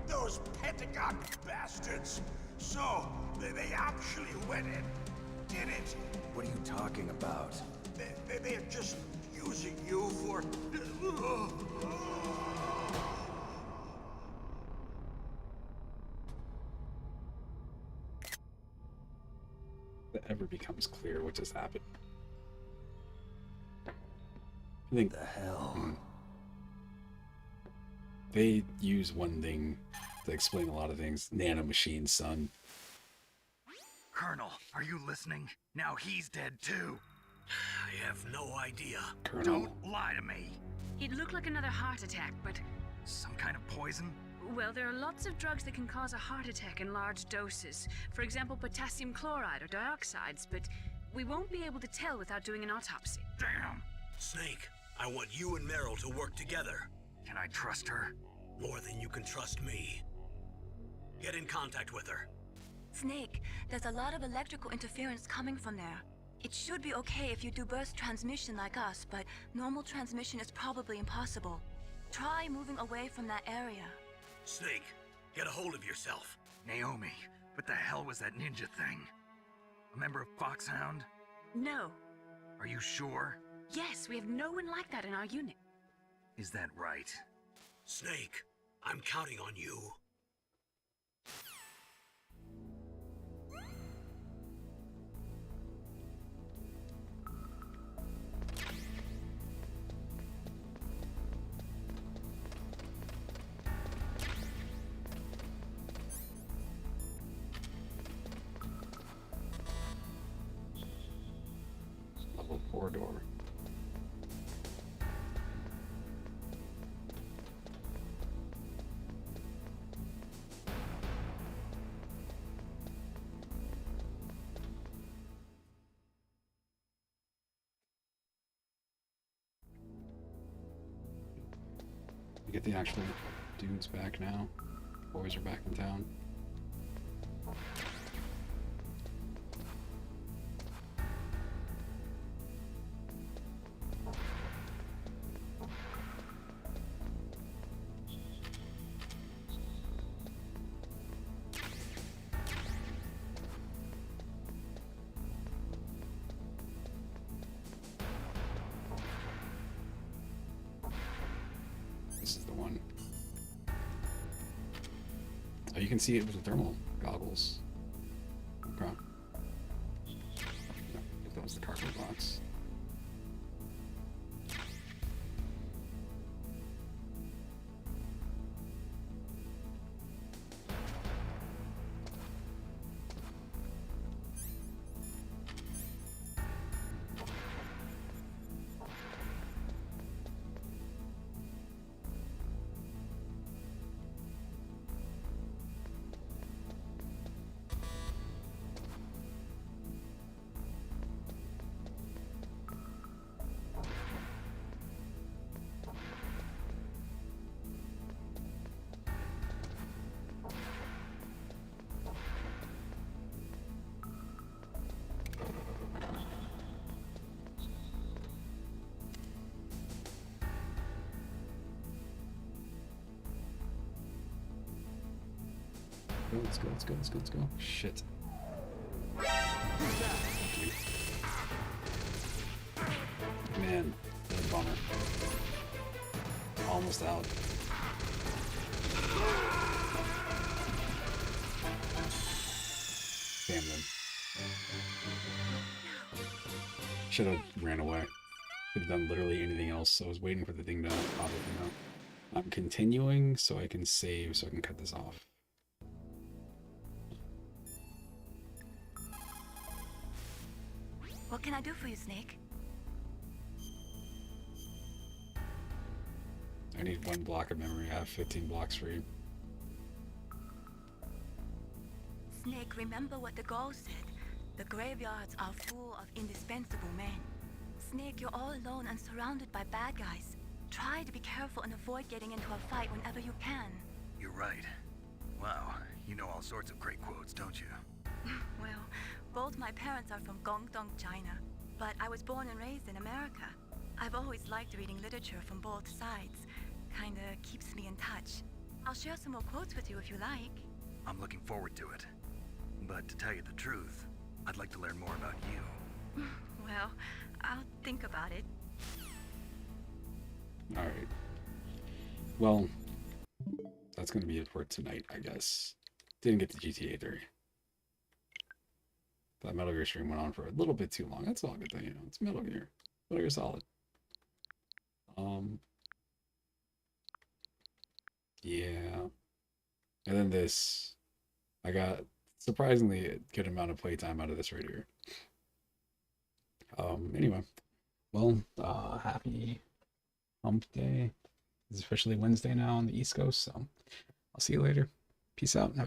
Those Pentagon bastards. So, they actually went and did it. What are you talking about? They're just using you for... If it ever becomes clear what just happened. I think the hell. They use one thing to explain a lot of things. Nanomachine, son. Colonel, are you listening? Now he's dead too. I have no idea. Colonel. Don't lie to me. He'd look like another heart attack, but... Some kind of poison? Well, there are lots of drugs that can cause a heart attack in large doses. For example, potassium chloride or dioxides, but we won't be able to tell without doing an autopsy. Damn! Snake, I want you and Meryl to work together. Can I trust her? More than you can trust me. Get in contact with her. Snake, there's a lot of electrical interference coming from there. It should be okay if you do burst transmission like us, but normal transmission is probably impossible. Try moving away from that area. Snake, get a hold of yourself. Naomi, what the hell was that ninja thing? A member of Foxhound? No. Are you sure? Yes, we have no one like that in our unit. Is that right? Snake, I'm counting on you. get the actual dudes back now. Boys are back in town. This is the one. Oh, you can see it with the thermal goggles. Okay. Yeah, if that was the cargo box. Let's go, let's go, let's go, let's go. Shit. Man, what a bummer. Almost out. Damn them. Should have ran away. Could have done literally anything else. I was waiting for the thing to pop up, you know. I'm continuing so I can save, so I can cut this off. What can I do for you, Snake? I need 1 block of memory. I have 15 blocks for you. Snake, remember what the Gaul said. The graveyards are full of indispensable men. Snake, you're all alone and surrounded by bad guys. Try to be careful and avoid getting into a fight whenever you can. You're right. Wow, you know all sorts of great quotes, don't you? Well, both my parents are from Guangdong, China, but I was born and raised in America. I've always liked reading literature from both sides. Kinda keeps me in touch. I'll share some more quotes with you if you like. I'm looking forward to it. But to tell you the truth, I'd like to learn more about you. Well, I'll think about it. Alright. Well, that's going to be it for tonight, I guess. Didn't get to GTA 3. That Metal Gear stream went on for a little bit too long. That's all good thing, you know. It's Metal Gear. Metal Gear Solid. Yeah. And then this. I got surprisingly a good amount of playtime out of this right here. Anyway. Well, happy hump day. It's officially Wednesday now on the East Coast, so I'll see you later. Peace out and have a